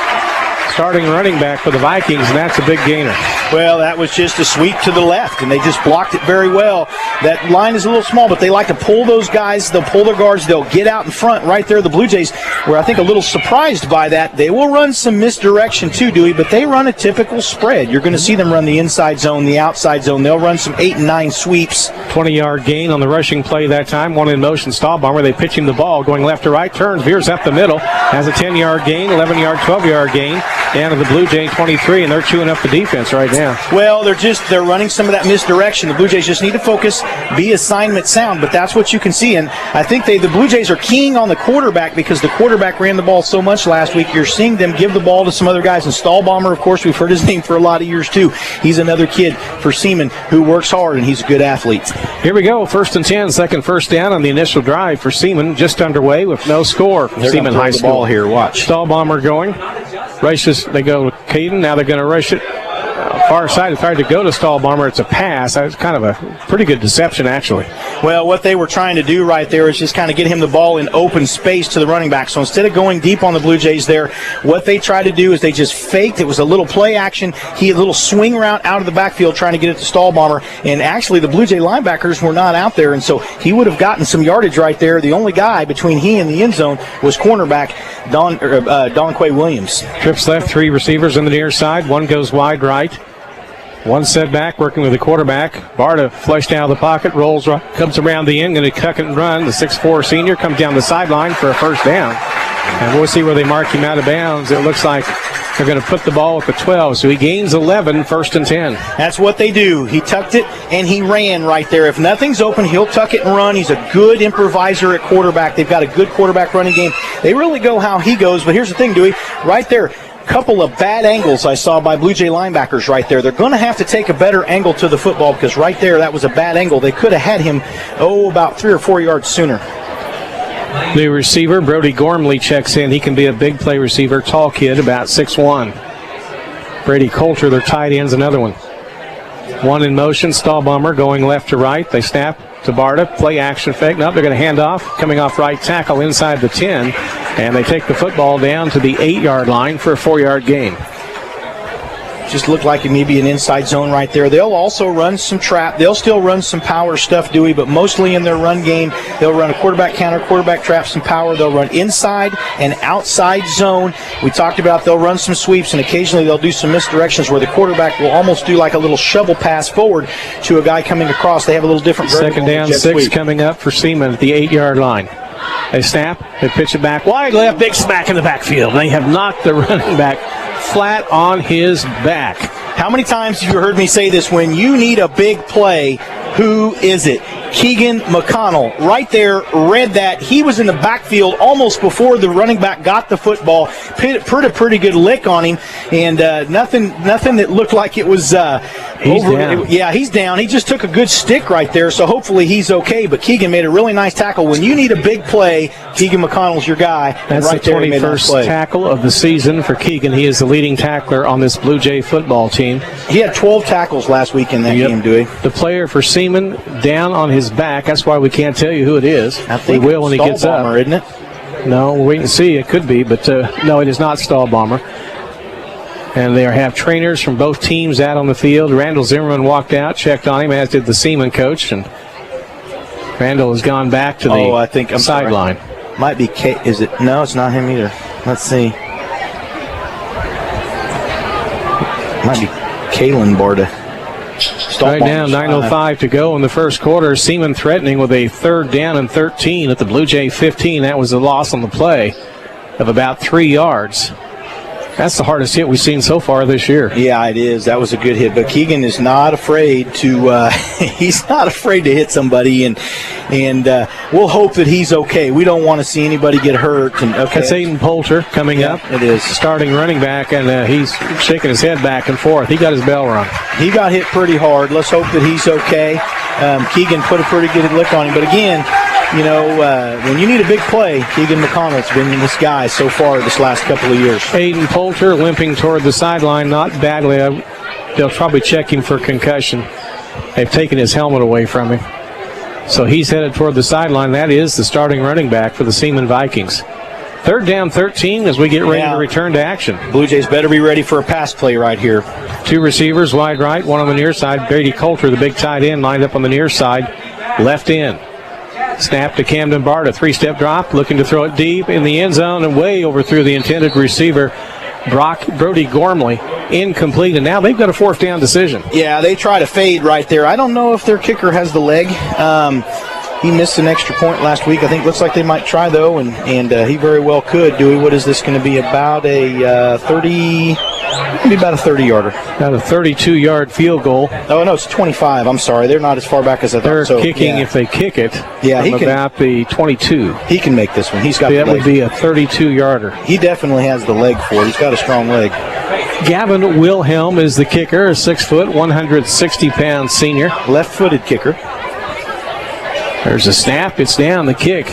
starting running back for the Vikings, and that's a big gainer. Well, that was just a sweep to the left, and they just blocked it very well. That line is a little small, but they like to pull those guys. They'll pull their guards. They'll get out in front right there. The Blue Jays were, I think, a little surprised by that. They will run some misdirection too, Dewey, but they run a typical spread. You're going to see them run the inside zone, the outside zone. They'll run some 8 and 9 sweeps. 20-yard gain on the rushing play that time. 1 in motion. Stahlbomber, they pitch him the ball, going left to right, turns, veers up the middle, has a 10-yard gain, 11-yard, 12-yard gain, down to the Blue Jay 23, and they're chewing up the defense right now. Well, they're running some of that misdirection. The Blue Jays just need to focus, be assignment sound, but that's what you can see. And I think the Blue Jays are keying on the quarterback because the quarterback ran the ball so much last week. You're seeing them give the ball to some other guys. And Stahlbomber, of course, we've heard his name for a lot of years too. He's another kid for Seaman who works hard, and he's a good athlete. Here we go. 1st and 10, second first down on the initial drive for Seaman, just underway with no score from Seaman High School. Ball here, watch. Stahlbomber going. Rushes, they go to Caden. Now they're going to rush it. Far side, tried to go to Stahlbomber. It's a pass. That was kind of a pretty good deception, actually. Well, what they were trying to do right there is just kind of get him the ball in open space to the running back. So instead of going deep on the Blue Jays there, what they tried to do is they just faked. It was a little play action. He had a little swing route out of the backfield trying to get it to Stahlbomber. And actually, the Blue Jay linebackers were not out there, and so he would have gotten some yardage right there. The only guy between he and the end zone was cornerback Don Quay Williams. Trips left, 3 receivers on the near side. 1 goes wide right. 1 set back, working with the quarterback. Barta flushed out of the pocket, rolls, comes around the end, going to tuck it and run. The 6'4 senior comes down the sideline for a first down. And we'll see where they mark him out of bounds. It looks like they're going to put the ball at the 12. So he gains 11, 1st and 10. That's what they do. He tucked it and he ran right there. If nothing's open, he'll tuck it and run. He's a good improviser at quarterback. They've got a good quarterback running game. They really go how he goes. But here's the thing, Dewey. Right there, couple of bad angles I saw by Blue Jay linebackers right there. They're going to have to take a better angle to the football because right there, that was a bad angle. They could have had him, about 3 or 4 yards sooner. The receiver, Brody Gormley, checks in. He can be a big play receiver, tall kid, about 6'1". Brady Coulter, their tight end's another one. 1 in motion, Stahlbomber going left to right. They snap to Barta, play action fake. Nope, they're going to hand off, coming off right tackle inside the 10, and they take the football down to the 8-yard line for a 4-yard gain. Just looked like it may be an inside zone right there. They'll also run some trap. They'll still run some power stuff, Dewey, but mostly in their run game, they'll run a quarterback counter, quarterback trap, some power. They'll run inside and outside zone. We talked about they'll run some sweeps, and occasionally they'll do some misdirections where the quarterback will almost do like a little shovel pass forward to a guy coming across. They have a little different vertical. Second down, 6 sweep coming up for Seaman at the 8-yard line. They snap, they pitch it back wide left, big smack in the backfield. They have knocked the running back flat on his back. How many times have you heard me say this? When you need a big play, who is it? Keegan McConnell right there read that. He was in the backfield almost before the running back got the football. Put a pretty good lick on him, and nothing that looked like it was over. Down. Yeah, he's down. He just took a good stick right there, so hopefully he's okay. But Keegan made a really nice tackle. When you need a big play, Keegan McConnell's your guy. That's right the 21st tackle of the season for Keegan. He is the leading tackler on this Blue Jay football team. He had 12 tackles last week in that game, Dewey. The player for Seaman down on his back. That's why we can't tell you who it is. I think we will when he gets up. Isn't it? No, we'll wait and see. It could be, but no, it is not Stahlbomber. And they have trainers from both teams out on the field. Randall Zimmerman walked out, checked on him, as did the Seaman coach. And Randall has gone back to the I think I'm sideline. Might be is it? No, it's not him either. Let's see. Might be Kalen Barta. Right now, 9:05 to go in the first quarter. Seaman threatening with a 3rd down and 13 at the Blue Jay 15. That was a loss on the play of about 3 yards. That's the hardest hit we've seen so far this year. Yeah, it is. That was a good hit. But Keegan is not afraid to he's not afraid to hit somebody, and we'll hope that he's okay. We don't want to see anybody get hurt. And That's Aiden Poulter coming up. It is. Starting running back, and he's shaking his head back and forth. He got his bell rung. He got hit pretty hard. Let's hope that he's okay. Keegan put a pretty good lick on him. But again, when you need a big play, Keegan McConnell's been this guy so far this last couple of years. Aiden Poulter limping toward the sideline, not badly. They'll probably check him for concussion. They've taken his helmet away from him. So he's headed toward the sideline. That is the starting running back for the Seaman Vikings. 3rd down, 13 as we get ready to return to action. Blue Jays better be ready for a pass play right here. 2 receivers wide right, one on the near side. Brady Coulter, the big tight end, lined up on the near side, left end. Snap to Camden Bart, a 3-step drop, looking to throw it deep in the end zone and way overthrew the intended receiver, Brody Gormley. Incomplete, and now they've got a 4th down decision. Yeah, they try to fade right there. I don't know if their kicker has the leg. He missed an extra point last week. I think looks like they might try, though, and he very well could. Dewey, what is this going to be? About a 30... Maybe about a 30-yarder. About a 32-yard field goal. Oh, no, it's 25. I'm sorry. They're not as far back as I thought. They're kicking if they kick it. Yeah, from about the 22. He can make this one. He's got that the leg. Would be a 32-yarder. He definitely has the leg for it. He's got a strong leg. Gavin Wilhelm is the kicker, a 6-foot, 160-pound senior. Left-footed kicker. There's a snap. It's down. The kick.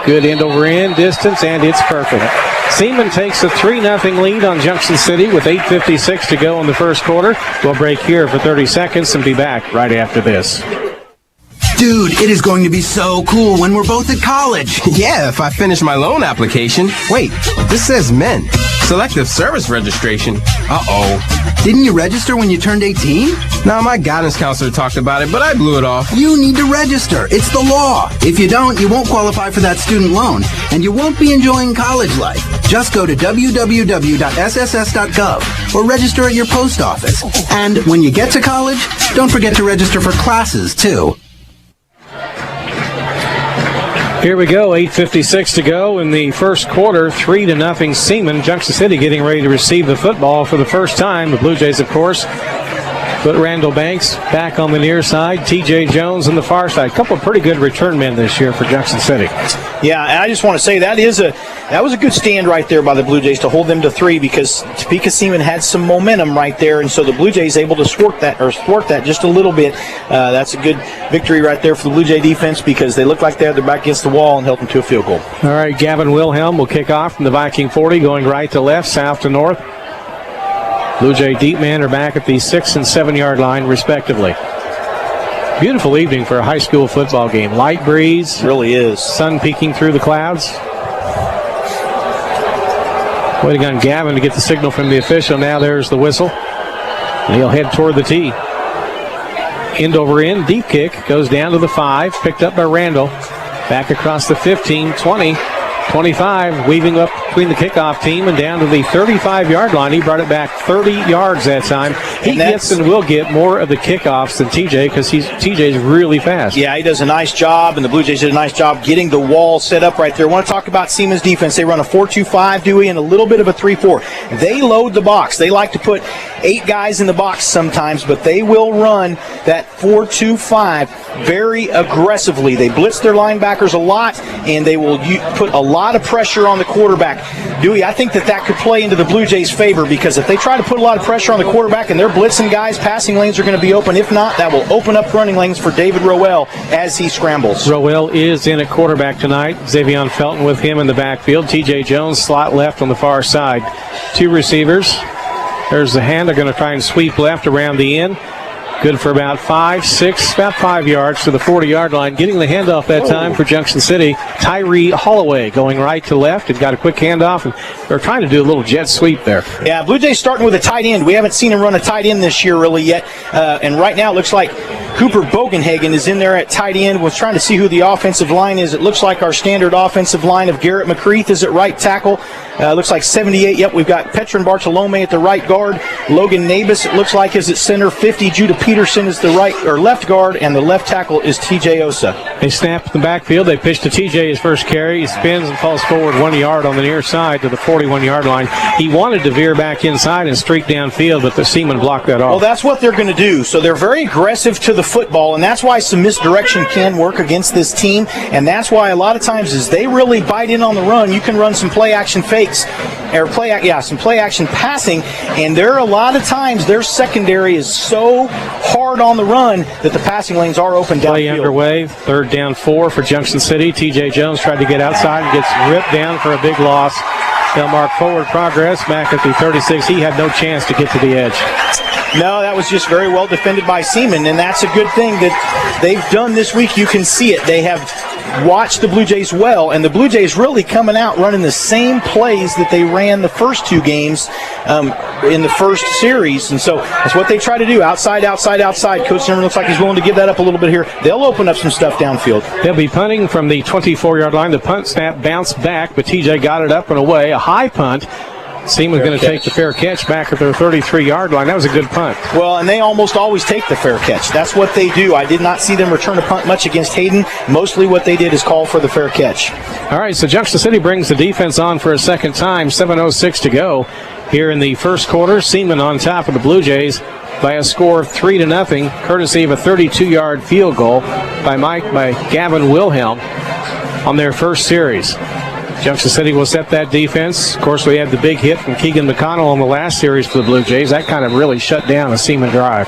Good end-over-end distance, and it's perfect. Seaman takes a 3-0 lead on Junction City with 8:56 to go in the first quarter. We'll break here for 30 seconds and be back right after this. Dude, it is going to be so cool when we're both at college. Yeah, if I finish my loan application. Wait, this says men. Selective service registration. Uh-oh. Didn't you register when you turned 18? No, my guidance counselor talked about it, but I blew it off. You need to register. It's the law. If you don't, you won't qualify for that student loan, and you won't be enjoying college life. Just go to www.sss.gov or register at your post office. And when you get to college, don't forget to register for classes, too. Here we go, 8:56 to go in the first quarter, 3-0 Seaman. Junction City getting ready to receive the football for the first time. The Blue Jays, of course, put Randall Banks back on the near side, T.J. Jones on the far side. A couple of pretty good return men this year for Junction City. Yeah, and I just want to say that was a good stand right there by the Blue Jays to hold them to 3 because Topeka Seaman had some momentum right there, and so the Blue Jays able to thwart that just a little bit. That's a good victory right there for the Blue Jay defense because they look like they had their back against the wall and helped them to a field goal. All right, Gavin Wilhelm will kick off from the Viking 40, going right to left, south to north. Blue Jay deep men are back at the 6- and 7-yard line, respectively. Beautiful evening for a high school football game. Light breeze. Really is. Sun peeking through the clouds. Waiting on Gavin to get the signal from the official. Now there's the whistle. And he'll head toward the tee. End over end, deep kick. Goes down to the 5. Picked up by Randall. Back across the 15, 20. 25, weaving up between the kickoff team and down to the 35-yard line. He brought it back 30 yards that time. He gets and will get more of the kickoffs than TJ because TJ's really fast. Yeah, he does a nice job, and the Blue Jays did a nice job getting the wall set up right there. I want to talk about Seaman's defense. They run a 4-2-5, Dewey, and a little bit of a 3-4. They load the box. They like to put 8 guys in the box sometimes, but they will run that 4-2-5 very aggressively. They blitz their linebackers a lot, and they will put a lot of pressure on the quarterback. Dewey, I think that could play into the Blue Jays' favor because if they try to put a lot of pressure on the quarterback and they're blitzing guys, passing lanes are going to be open. If not, that will open up running lanes for David Rowell as he scrambles. Rowell is in at quarterback tonight. Xavion Felton with him in the backfield. T.J. Jones, slot left on the far side. 2 receivers. There's the hand. They're going to try and sweep left around the end. Good for about 5 yards to the 40-yard line. Getting the handoff that time for Junction City. Tyree Holloway going right to left and got a quick handoff, and they're trying to do a little jet sweep there. Yeah, Blue Jays starting with a tight end. We haven't seen him run a tight end this year really yet, and right now it looks like Cooper Bogenhagen is in there at tight end. Was trying to see who the offensive line is. It looks like our standard offensive line of Garrett McCreath is at right tackle. Looks like 78. Yep, we've got Petron Bartolome at the right guard. Logan Nabis, it looks like, is at center. 50. Judah Peterson is the right or left guard, and the left tackle is TJ Osa. They snap in the backfield. They pitch to TJ his first carry. He spins and falls forward 1 yard on the near side to the 41-yard line. He wanted to veer back inside and streak downfield, but the Seaman blocked that off. Well, that's what they're going to do. So they're very aggressive to the football, and that's why some misdirection can work against this team, and that's why a lot of times as they really bite in on the run, you can run some play-action fakes, or some play-action passing, and there are a lot of times their secondary is so hard on the run that the passing lanes are open downfield. Play underway, 3rd down 4 for Junction City. TJ Jones tried to get outside and gets ripped down for a big loss. They'll mark forward progress back at the 36. He had no chance to get to the edge. No, that was just very well defended by Seaman, and that's a good thing that they've done this week. You can see it. They have watched the Blue Jays well, and the Blue Jays really coming out running the same plays that they ran the first 2 games in the first series, and so that's what they try to do. Outside, outside, outside. Coach Zimmerman looks like he's willing to give that up a little bit here. They'll open up some stuff downfield. They'll be punting from the 24-yard line. The punt snap bounced back, but TJ got it up and away. A high punt. Seaman's going to take the fair catch back at their 33-yard line. That was a good punt. Well, and they almost always take the fair catch. That's what they do. I did not see them return a punt much against Hayden. Mostly what they did is call for the fair catch. All right, so Junction City brings the defense on for a second time. 7:06 to go here in the first quarter. Seaman on top of the Blue Jays by a score of 3-0, courtesy of a 32-yard field goal by Gavin Wilhelm on their first series. Junction City will set that defense. Of course, we had the big hit from Keegan McConnell on the last series for the Blue Jays. That kind of really shut down a Seaman drive.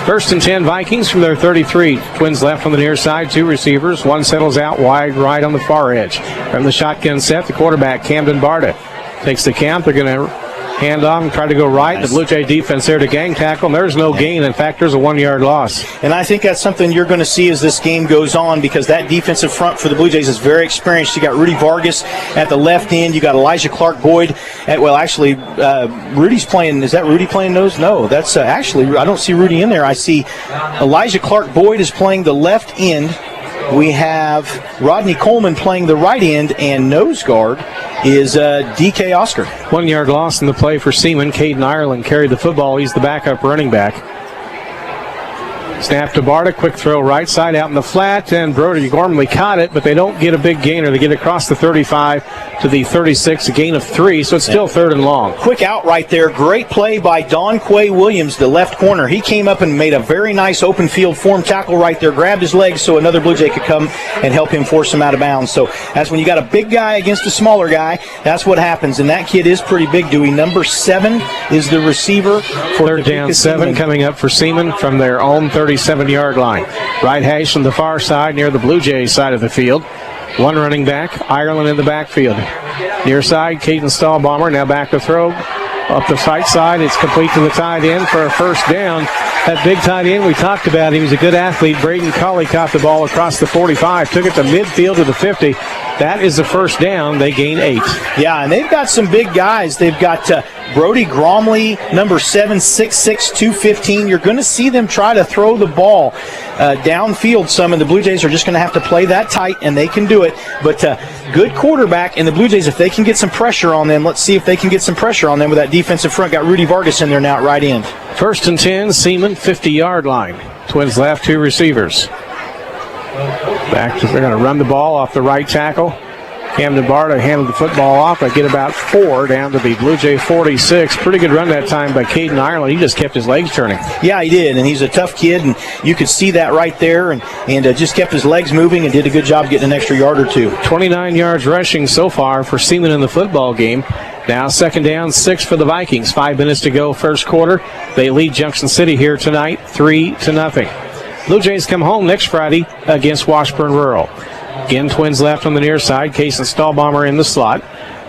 1st and 10 Vikings from their 33. Twins left on the near side, 2 receivers. One settles out wide right on the far edge. From the shotgun set, the quarterback, Camden Barta, takes the count. They're going to hand off and try to go right. The Blue Jay defense there to gang tackle. And there's no gain. In fact, there's a 1-yard loss. And I think that's something you're going to see as this game goes on, because that defensive front for the Blue Jays is very experienced. You got Rudy Vargas at the left end. You got Elijah Clark Boyd Rudy's playing. Is that Rudy playing those? No, that's actually, I don't see Rudy in there. I see Elijah Clark Boyd is playing the left end. We have Rodney Coleman playing the right end, and nose guard is DK Oscar. 1-yard loss in the play for Seaman. Caden Ireland carried the football. He's the backup running back. Snap to Barta, quick throw right side out in the flat, and Brody Gormley caught it, but they don't get a big gainer. They get across the 35 to the 36, a gain of 3, so it's still 3rd and long. Quick out right there. Great play by Don Quay Williams, the left corner. He came up and made a very nice open field form tackle right there, grabbed his legs so another Blue Jay could come and help him force him out of bounds. So that's when you got a big guy against a smaller guy, that's what happens, and that kid is pretty big, Dewey. Number 7 is the receiver for 3rd down 7 coming up for Seaman from their own 37-yard line. Right hash on the far side near the Blue Jays side of the field. One running back, Ireland in the backfield. Near side, Caden Stahlbomber now back to throw. Up the right side, it's complete to the tight end for a first down. That big tight end we talked about, he was a good athlete. Braden Colley caught the ball across the 45, took it to midfield to the 50. That is the first down. They gain 8. Yeah, and they've got some big guys. They've got Brody Gromley, number 7, 6'6", 215. You're going to see them try to throw the ball downfield some, and the Blue Jays are just going to have to play that tight, and they can do it. But good quarterback, and the Blue Jays, if they can get some pressure on them, let's see if they can get some pressure on them with that defensive front. Got Rudy Vargas in there now at right end. 1st and 10, Seaman, 50-yard line. Twins left, 2 receivers. They're going to run the ball off the right tackle. Camden Barta handled the football off. They get about 4 down to the Blue Jay 46. Pretty good run that time by Caden Ireland. He just kept his legs turning. Yeah, he did, and he's a tough kid, and you could see that right there, and just kept his legs moving and did a good job getting an extra yard or 2. 29 yards rushing so far for Seaman in the football game. Now 2nd down, 6 for the Vikings. 5 minutes to go first quarter. They lead Junction City here tonight 3-0. Blue Jays come home next Friday against Washburn Rural. Again, Twins left on the near side. Case and Stahlbomber in the slot.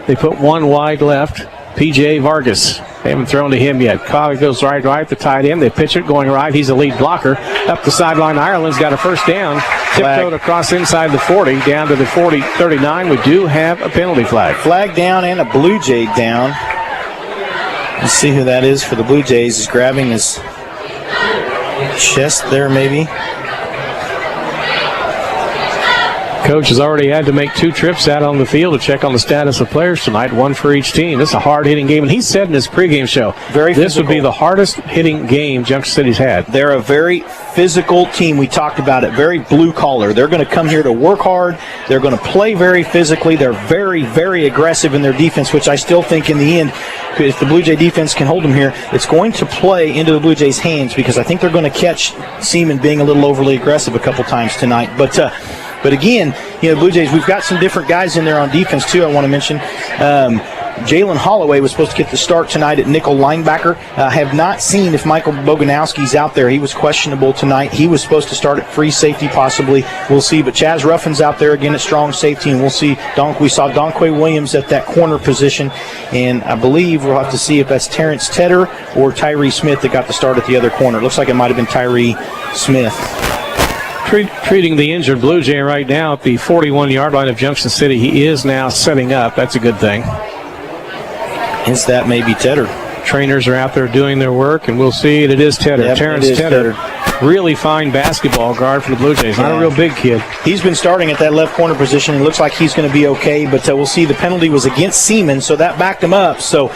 They put one wide left. P.J. Vargas. They haven't thrown to him yet. Colley goes right, the tight end. They pitch it going right. He's a lead blocker. Up the sideline, Ireland's got a first down. Tiptoed across inside the 40, down to the 40-39. We do have a penalty flag. Flag down and a Blue Jay down. Let's see who that is for the Blue Jays. He's grabbing his chest there, maybe. Coach has already had to make 2 trips out on the field to check on the status of players tonight, 1 for each team. This is a hard-hitting game, and he said in his pregame show, this would be the hardest-hitting game Junction City's had. They're a very physical team. We talked about it, very blue-collar. They're going to come here to work hard. They're going to play very physically. They're very, very aggressive in their defense, which I still think in the end, if the Blue Jay defense can hold them here, it's going to play into the Blue Jays' hands because I think they're going to catch Seaman being a little overly aggressive a couple times tonight. But again, Blue Jays, we've got some different guys in there on defense, too, I want to mention. Jalen Holloway was supposed to get the start tonight at nickel linebacker. Have not seen if Michael Boganowski's out there. He was questionable tonight. He was supposed to start at free safety possibly. We'll see. But Chaz Ruffin's out there again at strong safety, and we'll see. We saw Donquay Williams at that corner position, and I believe we'll have to see if that's Terrence Tedder or Tyree Smith that got the start at the other corner. It looks like it might have been Tyree Smith. Treating the injured Blue Jay right now at the 41-yard line of Junction City. He is now setting up. That's a good thing. Hence that may be Tedder. Trainers are out there doing their work, and we'll see it is Tedder. Yep, Terrence Tedder. Really fine basketball guard for the Blue Jays. Not a real big kid. He's been starting at that left corner position. It looks like he's going to be okay, but we'll see. The penalty was against Seaman, so that backed him up. So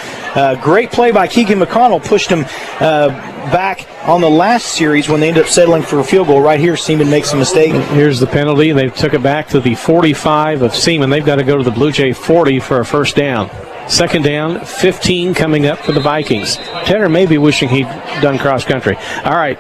great play by Keegan McConnell. Pushed him back on the last series when they ended up settling for a field goal. Right here, Seaman makes a mistake. Here's the penalty. They took it back to the 45 of Seaman. They've got to go to the Blue Jay 40 for a first down. Second down, 15 coming up for the Vikings. Tedder may be wishing he'd done cross country. All right.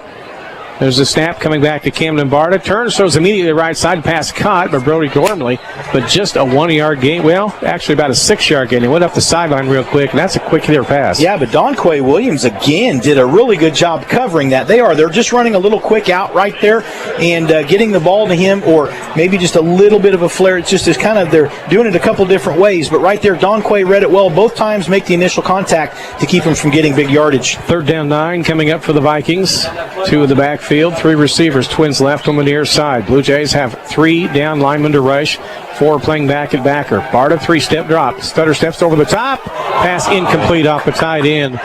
There's a snap coming back to Camden Barta. Turns, throws immediately right side. Pass caught by Brody Gormley, but just a 1-yard gain. Well, actually about a 6-yard gain. He went up the sideline real quick, and that's a quick hitter pass. Yeah, but Donquay Williams, again, did a really good job covering that. They're just running a little quick out right there and getting the ball to him, or maybe just a little bit of a flare. It's just they're doing it a couple different ways, but right there, Donquay read it well. Both times make the initial contact to keep him from getting big yardage. Third down 9 coming up for the Vikings. 2 in the backfield, 3 receivers, twins left on the near side. Blue Jays have 3 down linemen to rush, 4 playing back at backer. Barta 3-step drop. Stutter steps over the top. Pass incomplete off the tight end.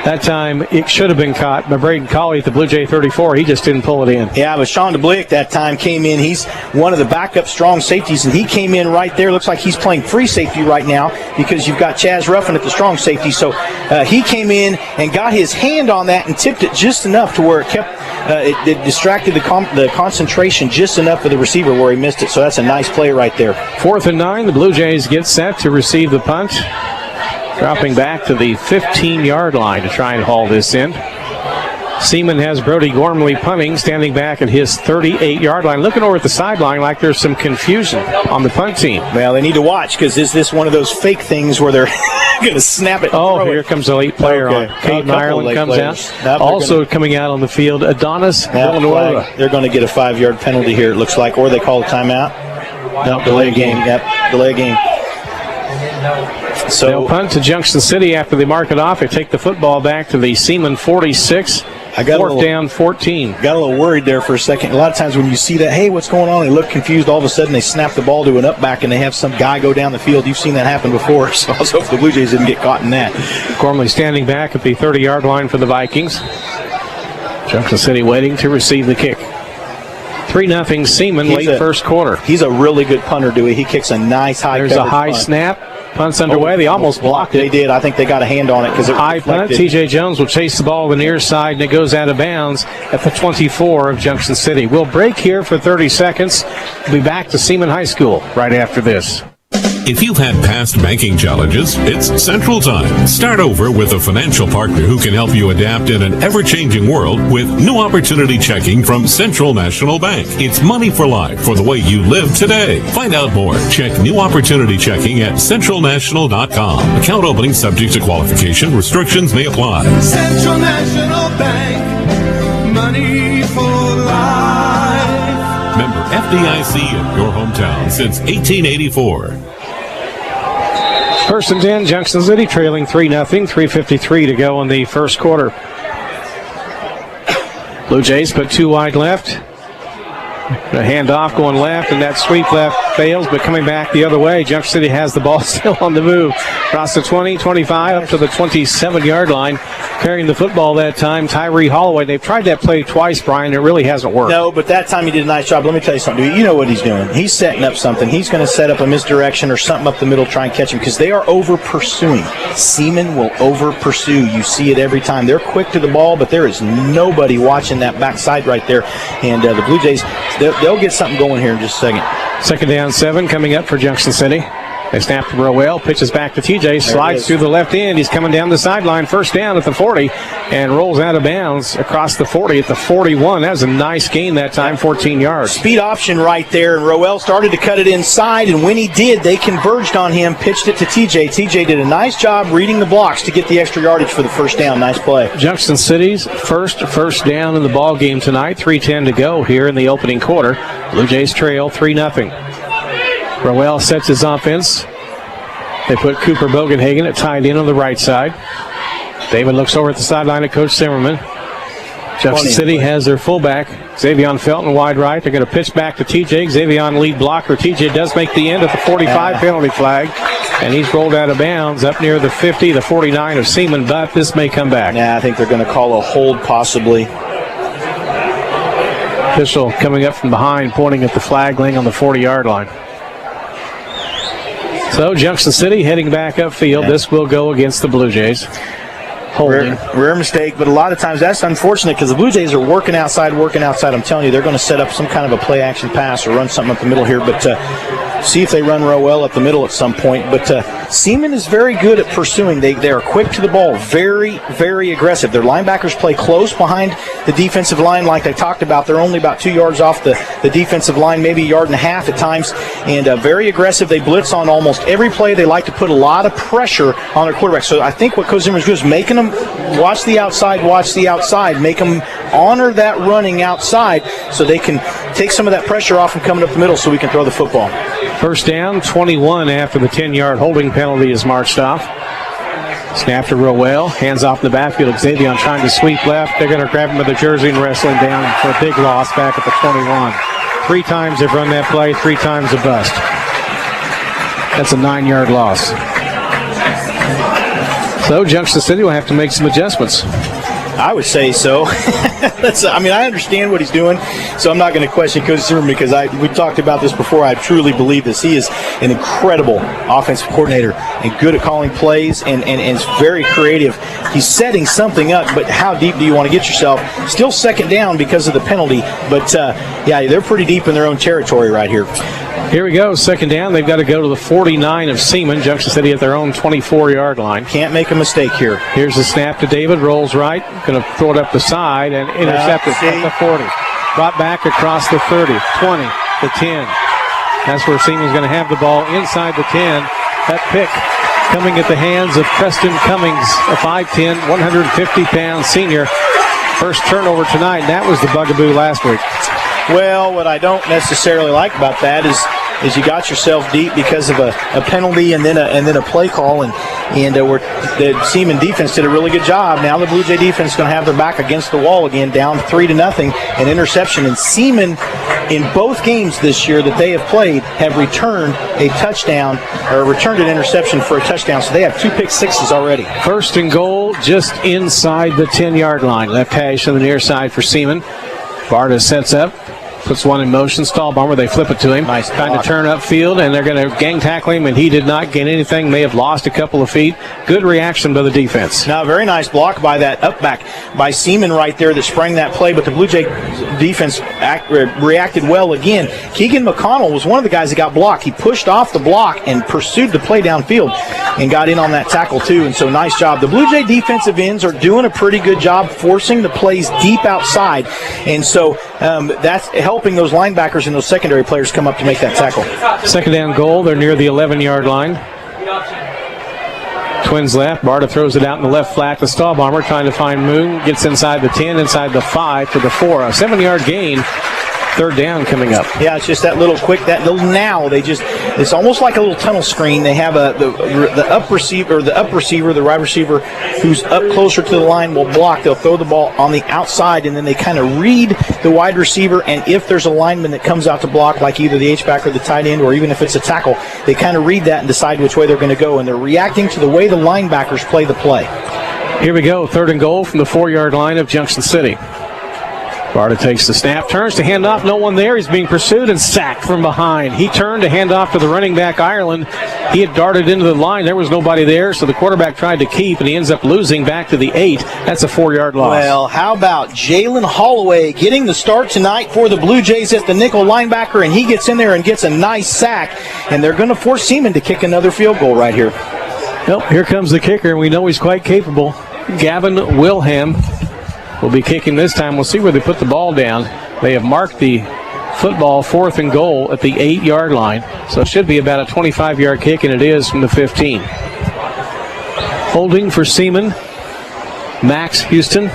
That time it should have been caught by Braden Colley at the Blue Jay 34. He just didn't pull it in. Yeah, but Sean DeBlick that time came in. He's one of the backup strong safeties, and he came in right there. Looks like he's playing free safety right now because you've got Chaz Ruffin at the strong safety. So he came in and got his hand on that and tipped it just enough to where it kept it distracted the concentration just enough for the receiver where he missed it. So that's a nice play right there. 4th and 9. The Blue Jays get set to receive the punt. Dropping back to the 15-yard line to try and haul this in. Seaman has Brody Gormley punting, standing back at his 38-yard line. Looking over at the sideline like there's some confusion on the punt team. Well, they need to watch because is this one of those fake things where they're going to snap it? Oh, here comes a late player on. Caden Ireland comes out. Also coming out on the field, Adonis Villanueva. They're going to get a 5-yard penalty here, it looks like, or they call a timeout. No, delay a game. Yep, delay a game. So they'll punt to Junction City after they mark it off. They take the football back to the Seaman 46. Fourth down, 14. Got a little worried there for a second. A lot of times when you see that, hey, what's going on? They look confused. All of a sudden, they snap the ball to an up back, and they have some guy go down the field. You've seen that happen before, so I was hoping the Blue Jays didn't get caught in that. Gormley standing back at the 30-yard line for the Vikings. Junction City waiting to receive the kick. 3-0 Seaman, late first quarter. He's a really good punter, Dewey. He kicks a nice high There's a high punt. Snap. Punt's underway. They almost blocked it. They did. I think they got a hand on it because it was high punt. TJ Jones will chase the ball to the near side, and it goes out of bounds at the 24 of Junction City. We'll break here for 30 seconds. We'll be back to Seaman High School right after this. If you've had past banking challenges, it's Central Time. Start over with a financial partner who can help you adapt in an ever-changing world with New Opportunity Checking from Central National Bank. It's money for life for the way you live today. Find out more. Check New Opportunity Checking at centralnational.com. Account opening subject to qualification. Restrictions may apply. Central National Bank, money for life. Member FDIC in your hometown since 1884. First and 10, Junction City trailing 3-0, 3:53 to go in the first quarter. Blue Jays put 2 wide left. The handoff going left, and that sweep left fails, but coming back the other way. Junction City has the ball still on the move. Across the 20, 25, up to the 27-yard line. Carrying the football that time, Tyree Holloway. They've tried that play twice, Brian. It really hasn't worked. No, but that time he did a nice job. Let me tell you something. You know what he's doing. He's setting up something. He's going to set up a misdirection or something up the middle, try and catch him, because they are over-pursuing. Seaman will over-pursue. You see it every time. They're quick to the ball, but there is nobody watching that backside right there. And the Blue Jays, they'll get something going here in just a second. Second down 7 coming up for Junction City. They snap to Rowell, pitches back to TJ, slides through the left end. He's coming down the sideline, first down at the 40, and rolls out of bounds across the 40 at the 41. That was a nice gain that time, 14 yards. Speed option right there, and Rowell started to cut it inside, and when he did, they converged on him, pitched it to TJ. TJ did a nice job reading the blocks to get the extra yardage for the first down. Nice play. Junction City's first down in the ball game tonight, 3:10 to go here in the opening quarter. Blue Jays trail 3-0. Rowell sets his offense. They put Cooper Bogenhagen at tight end on the right side. David looks over at the sideline at Coach Zimmerman. Junction City has their fullback, Xavion Felton, wide right. They're going to pitch back to TJ. Xavion lead blocker. TJ does make the end at the 45 penalty flag, and he's rolled out of bounds up near the 50, the 49 of Seaman, but this may come back. Yeah, I think they're going to call a hold possibly. Official coming up from behind, pointing at the flag laying on the 40-yard line. So Junction City heading back upfield. This will go against the Blue Jays. Holding. Rare mistake, but a lot of times that's unfortunate because the Blue Jays are working outside. I'm telling you, they're going to set up some kind of a play-action pass or run something up the middle here, but see if they run Rowell up the middle at some point. But Seaman is very good at pursuing. They are quick to the ball, very, very aggressive. Their linebackers play close behind the defensive line like I talked about. They're only about 2 yards off the defensive line, maybe a yard and a half at times, and very aggressive. They blitz on almost every play. They like to put a lot of pressure on their quarterback. So I think what Coach Zimmerman's doing is making them watch the outside, make them honor that running outside so they can take some of that pressure off and coming up the middle so we can throw the football. First down, 21 after the 10-yard holding penalty is marched off. Snap to Rowell, hands off in the backfield. Xavion trying to sweep left. They're going to grab him with the jersey and wrestle him down for a big loss back at the 21. 3 times they've run that play, 3 times a bust. That's a 9-yard loss. So Junction City will have to make some adjustments. I would say so. I understand what he's doing, so I'm not going to question Coach Zimmerman because we talked about this before. I truly believe this. He is an incredible offensive coordinator and good at calling plays and is very creative. He's setting something up, but how deep do you want to get yourself? Still second down because of the penalty, but they're pretty deep in their own territory right here. Here we go, second down. They've got to go to the 49 of Seaman. Junction City at their own 24-yard line. Can't make a mistake here. Here's the snap to David, rolls right, going to throw it up the side and intercepted at the 40. Brought back across the 30, 20, the 10. That's where Seaman's going to have the ball inside the 10. That pick coming at the hands of Preston Cummings, a 5'10", 150-pound senior. First turnover tonight, and that was the bugaboo last week. Well, what I don't necessarily like about that is you got yourself deep because of a penalty and then a play call, and the Seaman defense did a really good job. Now the Blue Jay defense is going to have their back against the wall again, down 3-0, an interception. And Seaman, in both games this year that they have played, have returned a touchdown or returned an interception for a touchdown. So they have 2 pick sixes already. First and goal, just inside the 10-yard line. Left hash on the near side for Seaman. Barta sets up. Puts one in motion. Stahlbomber, they flip it to him. Nice trying to turn upfield, and they're going to gang tackle him, and he did not gain anything. May have lost a couple of feet. Good reaction by the defense. Now, very nice block by that up back by Seaman right there that sprang that play, but the Blue Jay defense reacted well again. Keegan McConnell was one of the guys that got blocked. He pushed off the block and pursued the play downfield and got in on that tackle too, and so nice job. The Blue Jay defensive ends are doing a pretty good job forcing the plays deep outside, and so that's helping those linebackers and those secondary players come up to make that tackle. Second down goal. They're near the 11-yard line. Twins left. Barta throws it out in the left flat to Stahlbomber, trying to find Moon. Gets inside the 10, inside the 5 for the 4. A 7-yard gain third down coming up. Yeah, it's just that little now it's almost like a little tunnel screen. They have the up receiver, the wide receiver who's up closer to the line will block. They'll throw the ball on the outside, and then they kind of read the wide receiver, and if there's a lineman that comes out to block, like either the H-back or the tight end, or even if it's a tackle, they kind of read that and decide which way they're going to go, and they're reacting to the way the linebackers play the play. Here we go, 3rd and goal from the 4-yard line of Junction City. Barta takes the snap, turns to hand off, no one there. He's being pursued and sacked from behind. He turned to hand off to the running back, Ireland. He had darted into the line. There was nobody there, so the quarterback tried to keep, and he ends up losing back to the 8. That's a 4-yard loss. Well, how about Jalen Holloway getting the start tonight for the Blue Jays at the nickel linebacker, and he gets in there and gets a nice sack, and they're going to force Seaman to kick another field goal right here. Well, here comes the kicker, and we know he's quite capable. Gavin Wilhelm will be kicking this time. We'll see where they put the ball down. They have marked the football 4th and goal at the 8-yard line, so it should be about a 25-yard kick, and it is from the 15. Holding for Seaman, Max Houston.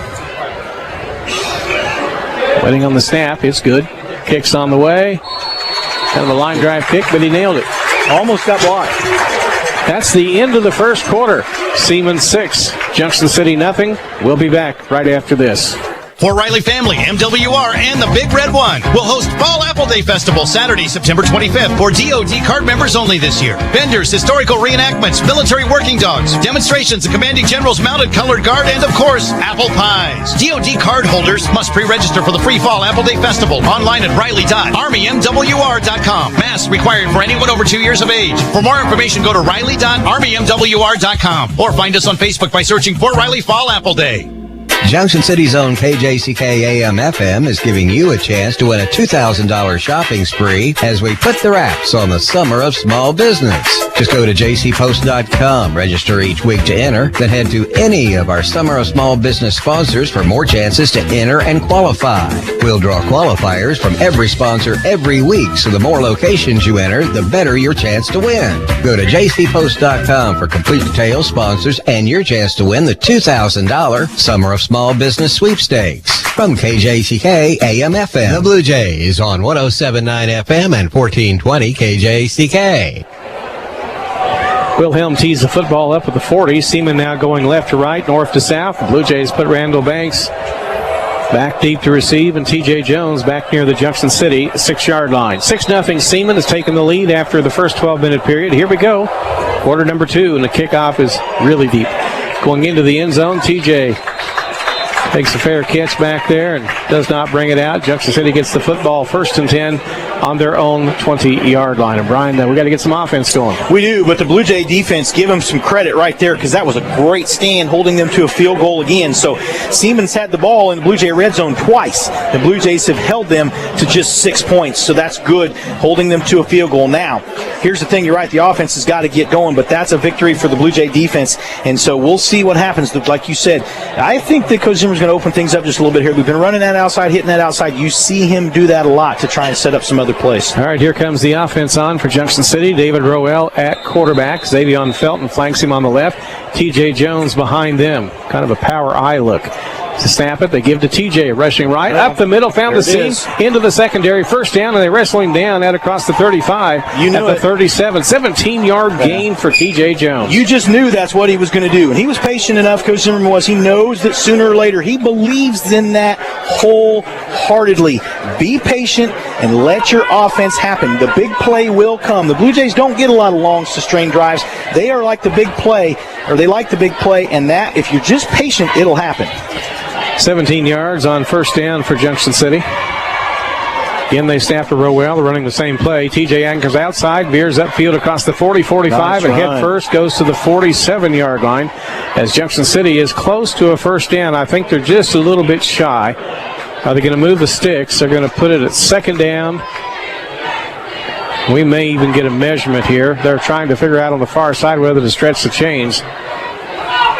Waiting on the snap. It's good. Kick's on the way. Kind of a line drive kick, but he nailed it. Almost got blocked. That's the end of the first quarter. Seaman 6, Junction City nothing. We'll be back right after this. For Riley Family, MWR, and the Big Red One will host Fall Apple Day Festival Saturday, September 25th for DOD card members only this year. Vendors, historical reenactments, military working dogs, demonstrations, a commanding general's mounted colored guard, and, of course, apple pies. DOD card holders must pre-register for the free Fall Apple Day Festival online at riley.armymwr.com. Masks required for anyone over 2 years of age. For more information, go to riley.armymwr.com or find us on Facebook by searching for Riley Fall Apple Day. Junction City's own KJCK AM FM is giving you a chance to win a $2,000 shopping spree as we put the wraps on the summer of small business. Just go to jcpost.com, register each week to enter, then head to any of our Summer of Small Business sponsors for more chances to enter and qualify. We'll draw qualifiers from every sponsor every week, so the more locations you enter, the better your chance to win. Go to jcpost.com for complete details, sponsors, and your chance to win the $2,000 Summer of Small Business Sweepstakes. From KJCK AM FM, the Blue Jays on 107.9 FM and 1420 KJCK. Wilhelm tees the football up at the 40. Seaman now going left to right, north to south. The Blue Jays put Randall Banks back deep to receive, and T.J. Jones back near the Junction City 6-yard line. 6-0. Seaman has taken the lead after the first 12-minute period. Here we go. Quarter number 2, and the kickoff is really deep. Going into the end zone, T.J. takes a fair catch back there and does not bring it out. Junction City gets the football 1st and 10 on their own 20-yard line. And Brian, we got to get some offense going. We do, but the Blue Jay defense, give them some credit right there, because that was a great stand holding them to a field goal again. So Seaman's had the ball in the Blue Jay red zone twice. The Blue Jays have held them to just 6 points, so that's good, holding them to a field goal. Now, here's the thing, you're right, the offense has got to get going, but that's a victory for the Blue Jay defense, and so we'll see what happens. Like you said, I think that Coach Zimmer's going to open things up just a little bit here. We've been running that outside, hitting that outside. You see him do that a lot to try and set up some other plays. All right, here comes the offense on for Junction City. David Roel at quarterback. Xavion Felton flanks him on the left. T.J. Jones behind them. Kind of a power eye look. To snap it, they give to T.J. rushing right up the middle, found the seam into the secondary. First down, and they wrestle him down out across the 35 at the 37. 17-yard gain for T.J. Jones. You just knew that's what he was going to do, and he was patient enough. Coach Zimmerman was. He knows that sooner or later, he believes in that wholeheartedly. Be patient and let your offense happen. The big play will come. The Blue Jays don't get a lot of long, sustained drives. They are like the big play, or they like the big play, and that, if you're just patient, it'll happen. 17 yards on first down for Junction City. Again, they snap to Rowell. They're running the same play. TJ anchors outside, veers upfield across the 40, 45, and head first goes to the 47-yard line as Junction City is close to a first down. I think they're just a little bit shy. Are they going to move the sticks? They're going to put it at second down. We may even get a measurement here. They're trying to figure out on the far side whether to stretch the chains.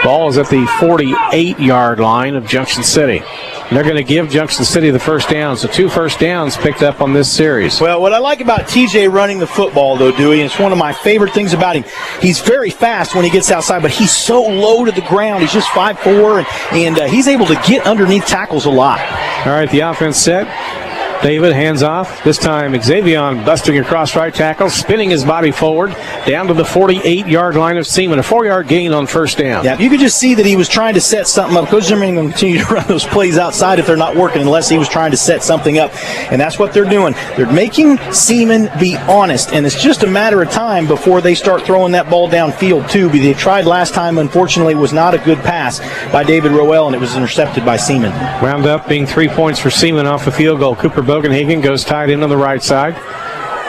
Ball is at the 48-yard line of Junction City. And they're going to give Junction City the first down. So 2 first downs picked up on this series. Well, what I like about TJ running the football, though, Dewey, and it's one of my favorite things about him, he's very fast when he gets outside, but he's so low to the ground. He's just 5'4", and he's able to get underneath tackles a lot. All right, the offense set. David hands off. This time Xavier busting across right tackle, spinning his body forward down to the 48-yard line of Seaman. A 4-yard gain on first down. Yeah, you could just see that he was trying to set something up. Coach Zimmerman going to continue to run those plays outside if they're not working unless he was trying to set something up. And that's what they're doing. They're making Seaman be honest. And it's just a matter of time before they start throwing that ball downfield, too. They tried last time. Unfortunately, it was not a good pass by David Rowell, and it was intercepted by Seaman. Wound up being 3 points for Seaman off the field goal. Cooper Bogenhagen goes tight end on the right side.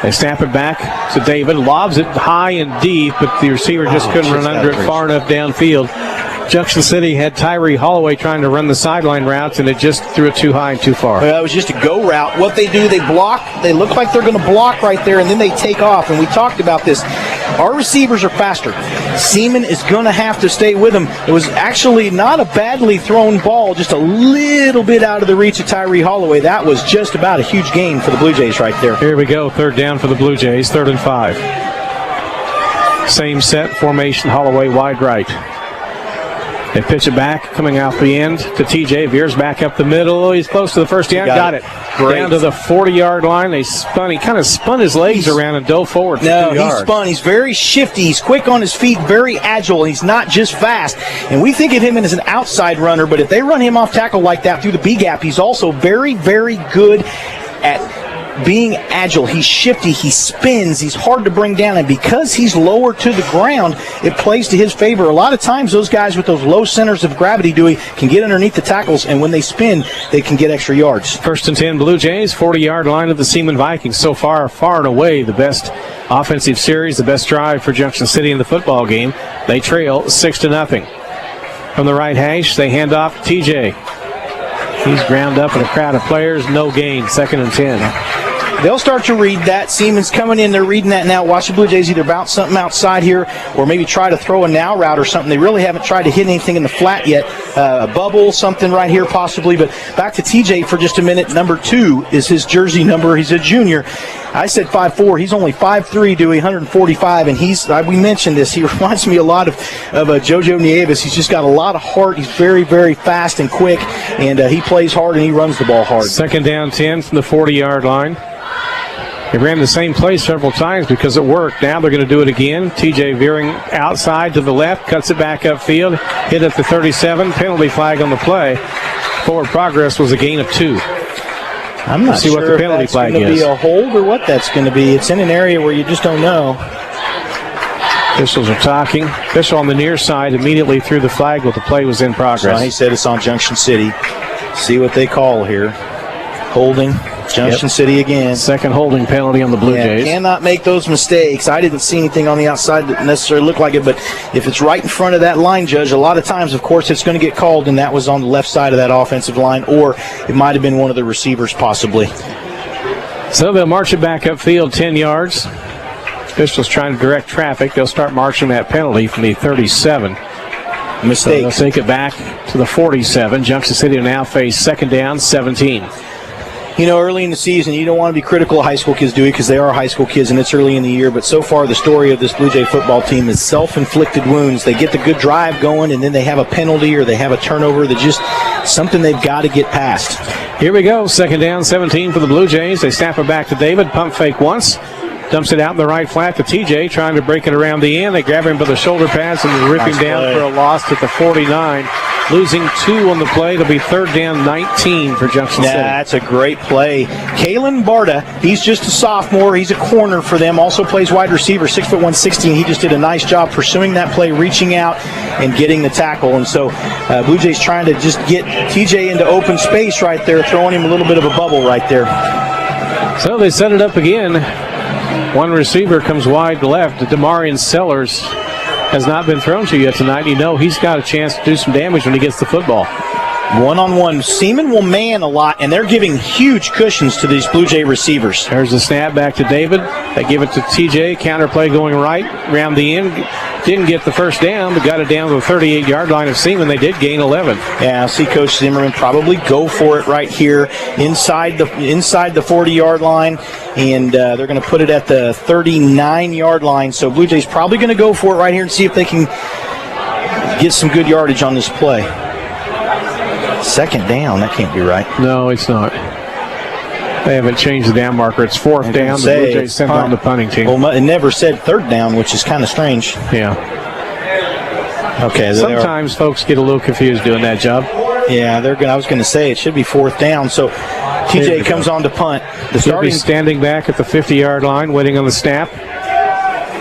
They snap it back to David, lobs it high and deep, but the receiver just couldn't run under it far enough downfield. Junction City had Tyree Holloway trying to run the sideline routes, and it just threw it too high and too far. Well, it was just a go route. What they do, they block. They look like they're going to block right there, and then they take off. And we talked about this. Our receivers are faster. Seaman is going to have to stay with him. It was actually not a badly thrown ball, just a little bit out of the reach of Tyree Holloway. That was just about a huge gain for the Blue Jays right there. Here we go, third down for the Blue Jays, 3rd and 5. Same set, formation, Holloway wide right. They pitch it back, coming out the end to TJ. Veers back up the middle. He's close to the first down. Got it. Great. Down to the 40-yard line. They spun. He kind of spun his legs around and dove forward for 2 yards. No, he spun. He's very shifty. He's quick on his feet, very agile. He's not just fast. And we think of him as an outside runner, but if they run him off tackle like that through the B gap, he's also very, very good at being agile. He's shifty. He spins. He's hard to bring down. And because he's lower to the ground, it plays to his favor. A lot of times those guys with those low centers of gravity, Dewey, can get underneath the tackles, and when they spin, they can get extra yards. 1st and 10 Blue Jays, 40-yard line of the Seaman Vikings. So far and away, the best offensive series, the best drive for Junction City in the football game. They trail 6-0. From the right hash, they hand off to TJ. He's ground up in a crowd of players. No gain. 2nd and 10. They'll start to read that. Seaman's coming in. They're reading that now. Watch the Blue Jays either bounce something outside here or maybe try to throw a now route or something. They really haven't tried to hit anything in the flat yet. A bubble, something right here possibly. But back to TJ for just a minute. Number 2 is his jersey number. He's a junior. I said 5'4". He's only 5'3", Dewey, 145. And we mentioned this. He reminds me a lot of JoJo Nieves. He's just got a lot of heart. He's very, very fast and quick. And he plays hard and he runs the ball hard. 2nd down 10 from the 40-yard line. They ran the same play several times because it worked. Now they're going to do it again. TJ veering outside to the left, cuts it back upfield, hit at the 37, penalty flag on the play. Forward progress was a gain of 2. I'm not sure what the penalty if that's going to be a hold or what that's going to be. It's in an area where you just don't know. Officials are talking. Official on the near side immediately threw the flag while the play was in progress. So he said it's on Junction City. See what they call here. Holding. Junction City again. 2nd holding penalty on the Blue Jays. Cannot make those mistakes. I didn't see anything on the outside that necessarily looked like it, but if it's right in front of that line judge, a lot of times, of course, it's going to get called, and that was on the left side of that offensive line, or it might have been one of the receivers possibly. So they'll march it back upfield 10 yards. Officials trying to direct traffic. They'll start marching that penalty from the 37. Mistakes. So they'll take it back to the 47. Junction City will now face 2nd down, 17. You know, early in the season, you don't want to be critical of high school kids, Dewey, because they are high school kids, and it's early in the year. But so far, the story of this Blue Jay football team is self-inflicted wounds. They get the good drive going, and then they have a penalty or they have a turnover that just something they've got to get past. Here we go. 2nd down, 17 for the Blue Jays. They snap it back to David. Pump fake once. Dumps it out in the right flat to TJ, trying to break it around the end. They grab him by the shoulder pads and rip him down for a loss at the 49. Losing 2 on the play. It'll be 3rd down, 19 for Junction City. That's a great play. Kalen Barta, he's just a sophomore. He's a corner for them. Also plays wide receiver, 6'1", 116. He just did a nice job pursuing that play, reaching out and getting the tackle. And so Blue Jays trying to just get TJ into open space right there, throwing him a little bit of a bubble right there. So they set it up again. One receiver comes wide left. Demarion Sellers has not been thrown to yet tonight. You know he's got a chance to do some damage when he gets the football. One-on-one. Seaman will man a lot, and they're giving huge cushions to these Blue Jay receivers. There's the snap back to David. They give it to TJ. Counter play going right around the end. Didn't get the first down, but got it down to the 38-yard line of Seaman. They did gain 11. Yeah, I see Coach Zimmerman probably go for it right here inside the 40-yard line, and they're going to put it at the 39-yard line. So Blue Jays probably going to go for it right here and see if they can get some good yardage on this play. 2nd down, that can't be right. No, it's not. They haven't changed the down marker. It's fourth down. The Blue Jays sent on the punting team. Well, it never said third down, which is kind of strange. Yeah. Okay. Sometimes folks get a little confused doing that job. Yeah, I was going to say it should be fourth down. So TJ comes on to punt. He'll be standing back at the 50-yard line, waiting on the snap.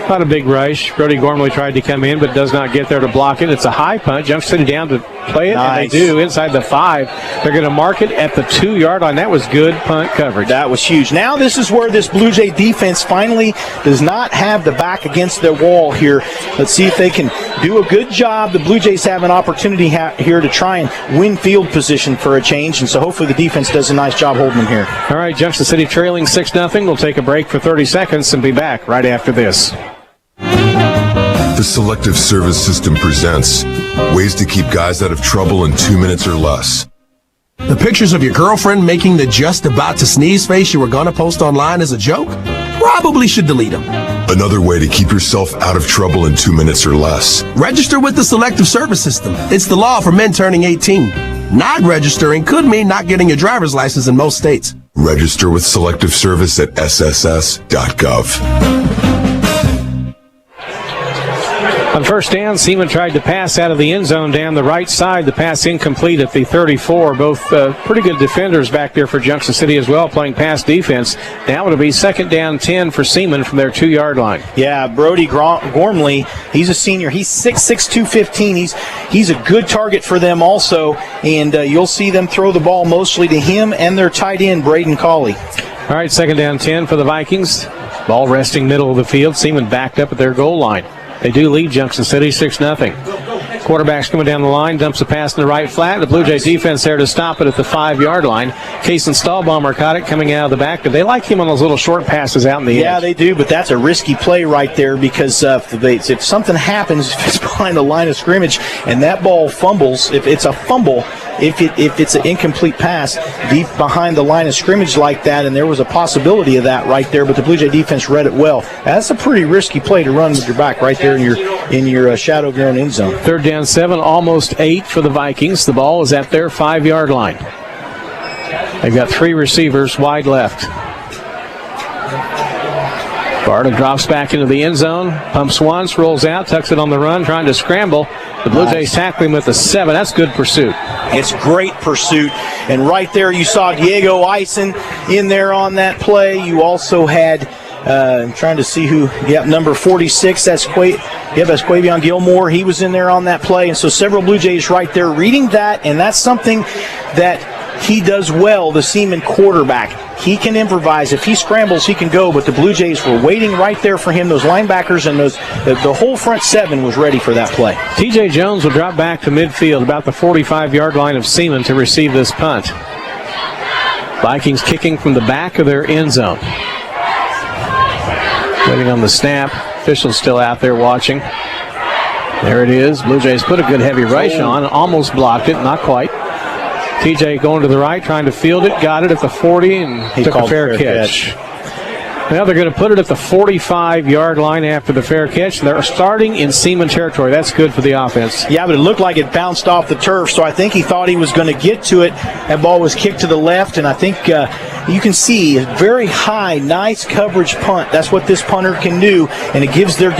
Not a big rush. Brody Gormley tried to come in, but does not get there to block it. It's a high punt. Junction City down to play it, nice. And they do inside the 5. They're going to mark it at the 2-yard line. That was good punt coverage. That was huge. Now this is where this Blue Jay defense finally does not have the back against their wall here. Let's see if they can do a good job. The Blue Jays have an opportunity here to try and win field position for a change, and so hopefully the defense does a nice job holding them here. All right, Junction City trailing 6-0. We'll take a break for 30 seconds and be back right after this. The Selective Service System presents ways to keep guys out of trouble in 2 minutes or less. The pictures of your girlfriend making the just about to sneeze face you were going to post online as a joke? Probably should delete them. Another way to keep yourself out of trouble in 2 minutes or less. Register with the Selective Service System. It's the law for men turning 18. Not registering could mean not getting your driver's license in most states. Register with Selective Service at sss.gov. On first down, Seaman tried to pass out of the end zone down the right side. The pass incomplete at the 34. Both pretty good defenders back there for Junction City as well, playing pass defense. Now it'll be second down 10 for Seaman from their 2-yard line. Yeah, Brody Gormley, he's a senior. He's 6'6", 215. He's a good target for them also, and you'll see them throw the ball mostly to him and their tight end, Braden Cawley. All right, second down 10 for the Vikings. Ball resting middle of the field. Seaman backed up at their goal line. They do lead Junction City 6-0. Quarterback's coming down the line, dumps a pass in the right flat. The Blue Jay defense there to stop it at the 5-yard line. Kaysen Stahlbaumer caught it coming out of the back, but they like him on those little short passes out in the edge. Yeah, they do, but that's a risky play right there because if something happens, if it's behind the line of scrimmage and that ball fumbles, if it's a fumble, if it's an incomplete pass deep behind the line of scrimmage like that, and there was a possibility of that right there, but the Blue Jay defense read it well. That's a pretty risky play to run with your back right there in your shadow of your own end zone. Third down 7, almost 8 for the Vikings. The ball is at their 5-yard line. They've got 3 receivers wide left. Barta drops back into the end zone, pumps once, rolls out, tucks it on the run, trying to scramble. The Blue Jays tackle him with the 7. That's good pursuit. It's great pursuit. And right there you saw Diego Eisen in there on that play. You had I'm trying to see who. Number 46. That's Quavion Gilmore. He was in there on that play. And so several Blue Jays right there reading that, and that's something that he does well, the Seaman quarterback. He can improvise. If he scrambles, he can go. But the Blue Jays were waiting right there for him. Those linebackers and the whole front 7 was ready for that play. TJ Jones will drop back to midfield, about the 45-yard line of Seaman, to receive this punt. Vikings kicking from the back of their end zone. Waiting on the snap. Officials still out there watching. There it is. Blue Jays put a good heavy rush on. Almost blocked it. Not quite. TJ going to the right, trying to field it. Got it at the 40 and took a fair catch. Now they're going to put it at the 45-yard line after the fair catch. They're starting in Seaman territory. That's good for the offense. Yeah, but it looked like it bounced off the turf, so I think he thought he was going to get to it. That ball was kicked to the left, and I think you can see a very high, nice coverage punt. That's what this punter can do, and it gives their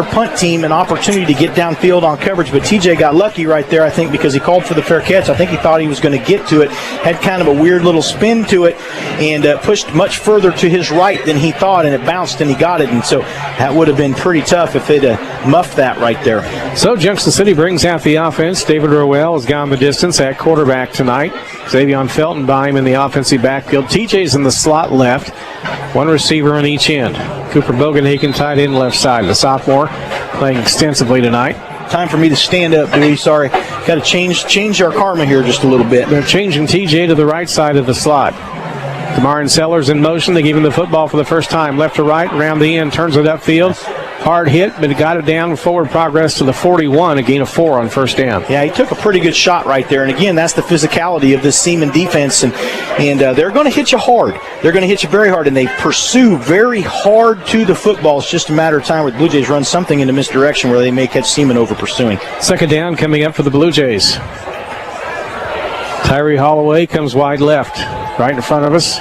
punt team an opportunity to get downfield on coverage. But TJ got lucky right there, I think, because he called for the fair catch. I think he thought he was going to get to it, had kind of a weird little spin to it, and pushed much further to his right than he thought, and it bounced and he got it. And so that would have been pretty tough if they'd muffed that right there. So Junction City brings out the offense. David Rowell has gone the distance at quarterback tonight. Xavion Felton by him in the offensive backfield. TJ's in the slot left. One receiver on each end. Cooper Bogenhagen tight end left side. The sophomore playing extensively tonight. Time for me to stand up, Dewey. Sorry. Got to change our karma here just a little bit. They're changing TJ to the right side of the slot. Demarin Sellers in motion. They gave him the football for the first time. Left to right, around the end, turns it upfield. Hard hit, but got it down, forward progress to the 41, a gain of 4 on first down. Yeah, he took a pretty good shot right there. And again, that's the physicality of this Seaman defense. And they're going to hit you hard. They're going to hit you very hard. And they pursue very hard to the football. It's just a matter of time where the Blue Jays run something into misdirection where they may catch Seaman over pursuing. Second down coming up for the Blue Jays. Tyree Holloway comes wide left, right in front of us.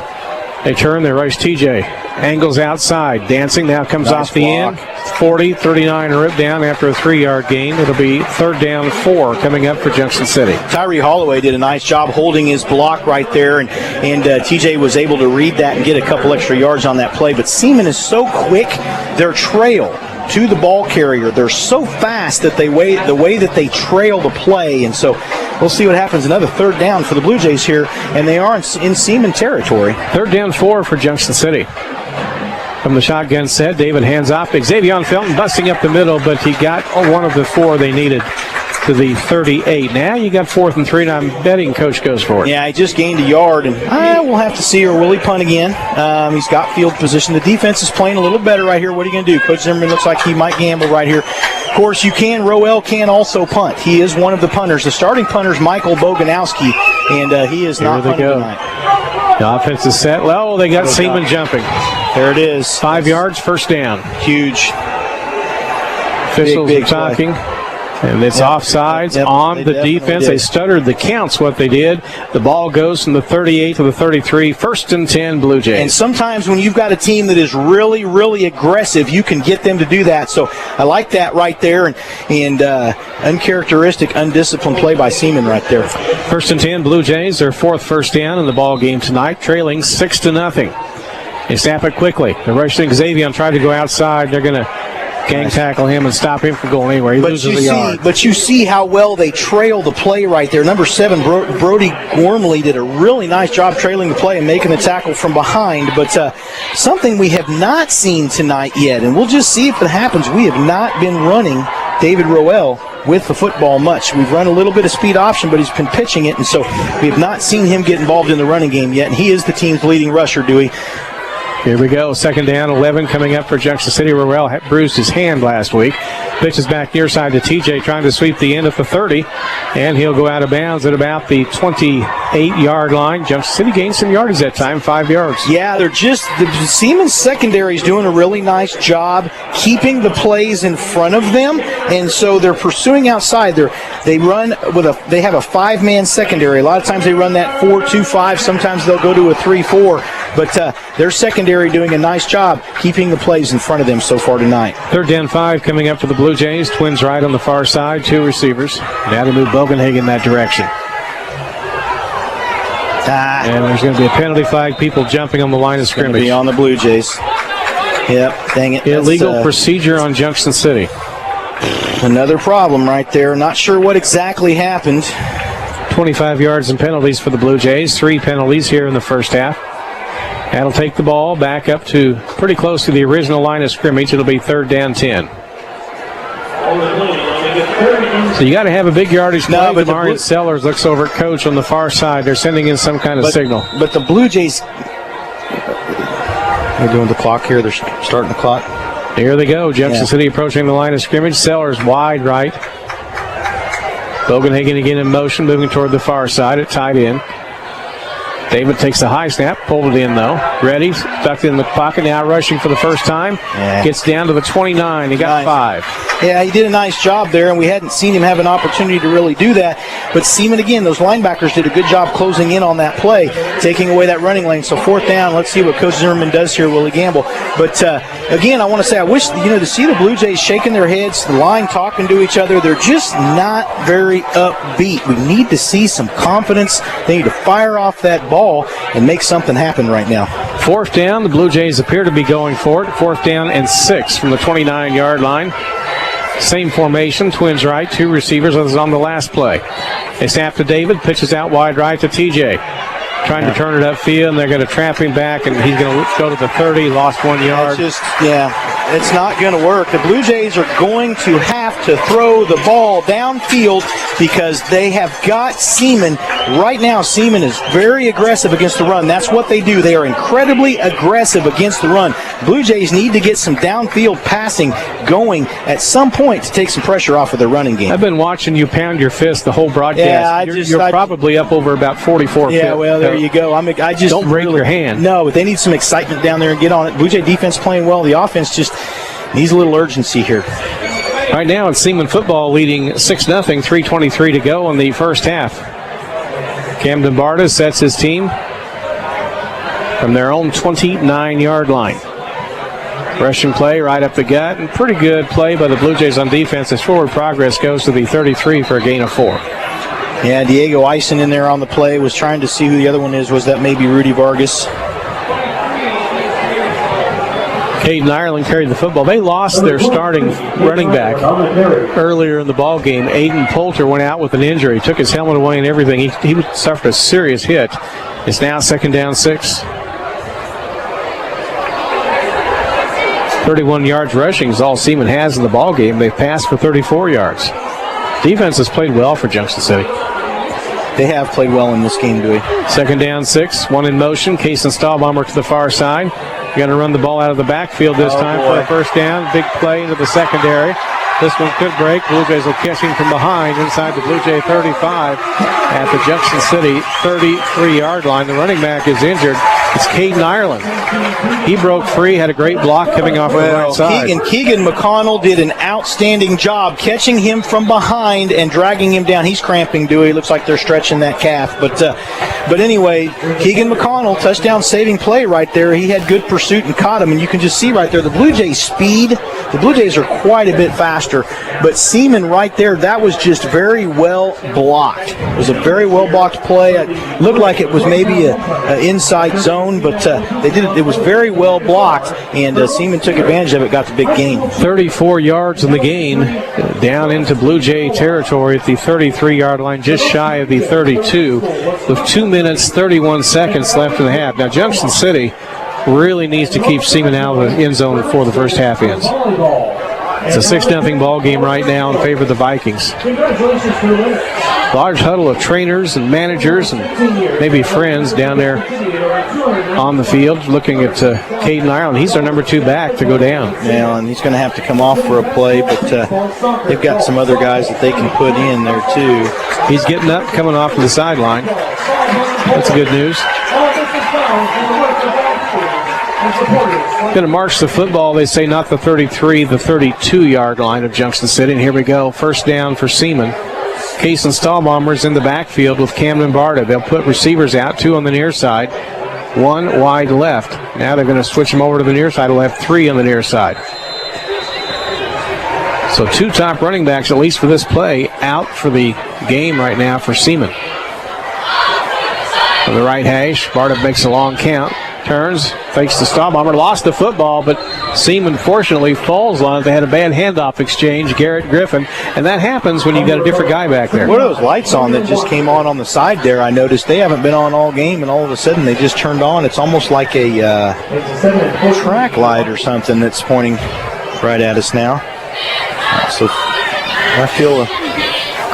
They turn, they rush TJ. Angles outside, dancing, now comes Nice off the block. end. 40, 39, a rip down after a 3-yard gain. It'll be 3rd down 4 coming up for Junction City. Tyree Holloway did a nice job holding his block right there, and TJ was able to read that and get a couple extra yards on that play. But Seaman is so quick, their trail to the ball carrier, they're so fast that the way that they trail the play, and so we'll see what happens. Another 3rd down for the Blue Jays here, and they are in Seaman territory. 3rd down 4 for Junction City. From the shotgun set, David hands off. Xavier Felton busting up the middle, but he got one of the 4 they needed to the 38. Now you got 4th and 3, and I'm betting Coach goes for it. Yeah, he just gained a yard, and we'll have to see, or will he punt again? He's got field position. The defense is playing a little better right here. What are you going to do? Coach Zimmerman looks like he might gamble right here. Of course, Roel can also punt. He is one of the punters. The starting punter is Michael Boganowski, and he is not punting tonight. The offense is set. Well, they got Seaman jumping. There it is. 5 yards, 1st down. Huge. Officials big are talking. Play. And it's offsides on the defense. Did. They stuttered the counts, what they did. The ball goes from the 38 to the 33. 1st and 10, Blue Jays. And sometimes when you've got a team that is really, really aggressive, you can get them to do that. So I like that right there. And uncharacteristic, undisciplined play by Seaman right there. 1st and 10, Blue Jays. Their 4th first down in the ball game tonight, trailing 6-0. They snap it quickly. The rushing Xavier tried to go outside. They're going to gang tackle him and stop him from going anywhere. He loses a yard. But you see how well they trail the play right there. Number 7, Brody Gormley, did a really nice job trailing the play and making the tackle from behind. But something we have not seen tonight yet, and we'll just see if it happens. We have not been running David Roel with the football much. We've run a little bit of speed option, but he's been pitching it, and so we have not seen him get involved in the running game yet. And he is the team's leading rusher, Dewey. Here we go. 2nd down, 11 coming up for Junction City. Roel bruised his hand last week. Pitches back near side to TJ, trying to sweep the end at the 30. And he'll go out of bounds at about the 28-yard line. Junction City gained some yardage that time, 5 yards. Yeah, the Seaman secondary is doing a really nice job keeping the plays in front of them. And so they're pursuing outside. They have a 5-man secondary. A lot of times they run that 4-2-5. Sometimes they'll go to a 3-4. But their secondary doing a nice job keeping the plays in front of them so far tonight. 3rd down 5 coming up for the Blue Jays. Twins right on the far side, 2 receivers. Now to move Bogenhagen in that direction. And there's going to be a penalty flag. People jumping on the line of scrimmage. Be on the Blue Jays. Yep, dang it. Illegal procedure on Junction City. Another problem right there. Not sure what exactly happened. 25 yards and penalties for the Blue Jays. 3 penalties here in the first half. That'll take the ball back up to pretty close to the original line of scrimmage. It'll be 3rd down 10. So you got to have a big yardage play. But Marion Sellers looks over at Coach on the far side. They're sending in some kind of signal. But the Blue Jays, they're doing the clock here. They're starting the clock. Here they go. Junction City approaching the line of scrimmage. Sellers wide right. Bogenhagen again in motion, moving toward the far side at tight end. David takes the high snap, pulled it in though. Ready, stuck in the pocket, now rushing for the first time. Gets down to the 29. He got 5. Yeah, he did a nice job there, and we hadn't seen him have an opportunity to really do that. But Seaman, again, those linebackers did a good job closing in on that play, taking away that running lane. So 4th down, let's see what Coach Zimmerman does here. Will he gamble? But, again, I want to say I wish, to see the Blue Jays shaking their heads, the line talking to each other, they're just not very upbeat. We need to see some confidence. They need to fire off that ball and make something happen right now. 4th down, the Blue Jays appear to be going for it. 4th down and 6 from the 29-yard line. Same formation, Twins right, 2 receivers as on the last play. They snap to David, pitches out wide right to TJ. Trying to turn it upfield, and they're going to trap him back, and he's going to go to the 30, lost 1 yard. It's not going to work. The Blue Jays are going to have to throw the ball downfield because they have got Seaman. Right now, Seaman is very aggressive against the run. That's what they do. They are incredibly aggressive against the run. Blue Jays need to get some downfield passing going at some point to take some pressure off of their running game. I've been watching you pound your fist the whole broadcast. You're probably up over about 44. Yeah, well, there you go. I just don't break your hand. No, but they need some excitement down there and get on it. Blue Jay defense playing well. The offense just needs a little urgency here. Right now, it's Seaman football leading 6-0, 3:23 to go in the first half. Camden Barta sets his team. from their own 29-yard line. Rushing play right up the gut, and pretty good play by the Blue Jays on defense as forward progress goes to the 33 for a gain of 4. Yeah, Diego Eisen in there on the play, was trying to see who the other one is. Was that maybe Rudy Vargas? Caden Ireland carried the football. They lost their starting running back earlier in the ball game. Aiden Poulter went out with an injury, took his helmet away and everything. He suffered a serious hit. It's now 2nd down 6. 31 yards rushing is all Seaman has in the ball game. They've passed for 34 yards. Defense has played well for Junction City. They have played well in this game, Dewey. 2nd down 6, one in motion. Kason Stahlbomber to the far side. Going to run the ball out of the backfield this time for a first down. Big play into the secondary. This one could break. Blue Jays will catch him from behind inside the Blue Jay 35 at the Junction City 33-yard line. The running back is injured. It's Caden Ireland. He broke free, had a great block coming off the right side. Keegan McConnell did an outstanding job catching him from behind and dragging him down. He's cramping, Dewey. Looks like they're stretching that calf. But anyway, Keegan McConnell, touchdown saving play right there. He had good pursuit and caught him, and you can just see right there the Blue Jays' speed. The Blue Jays are quite a bit faster, but Seaman right there, that was just very well blocked. It was a very well blocked play. It looked like it was maybe an inside zone, but they did it. It was very well blocked, and Seaman took advantage of it, got the big gain. 34 yards in the gain, down into Blue Jay territory at the 33-yard line, just shy of the 32, with 2 minutes, 31 seconds left in the half. Now, Junction City really needs to keep Seaman out of the end zone before the first half ends. It's a 6-0 ball game right now in favor of the Vikings. Large huddle of trainers and managers and maybe friends down there on the field looking at Caden Ireland. He's our number 2 back to go down. Yeah, and he's going to have to come off for a play, but they've got some other guys that they can put in there too. He's getting up, coming off to the sideline. That's good news. Going to march the football, they say, not the 33, the 32-yard line of Junction City. And here we go, first down for Seaman. Kason Stahlbomber's in the backfield with Camden Barta. They'll put receivers out, 2 on the near side, 1 wide left. Now they're going to switch them over to the near side. They'll have 3 on the near side. So 2 top running backs, at least for this play, out for the game right now for Seaman. On the right hash, Barta makes a long count. Turns, fakes the Stahlbomber, lost the football, but Seaman fortunately falls on it. They had a bad handoff exchange, Garrett Griffin, and that happens when you've got a different guy back there. What are those lights on that just came on the side there? I noticed they haven't been on all game, and all of a sudden they just turned on. It's almost like a track light or something that's pointing right at us now. So I feel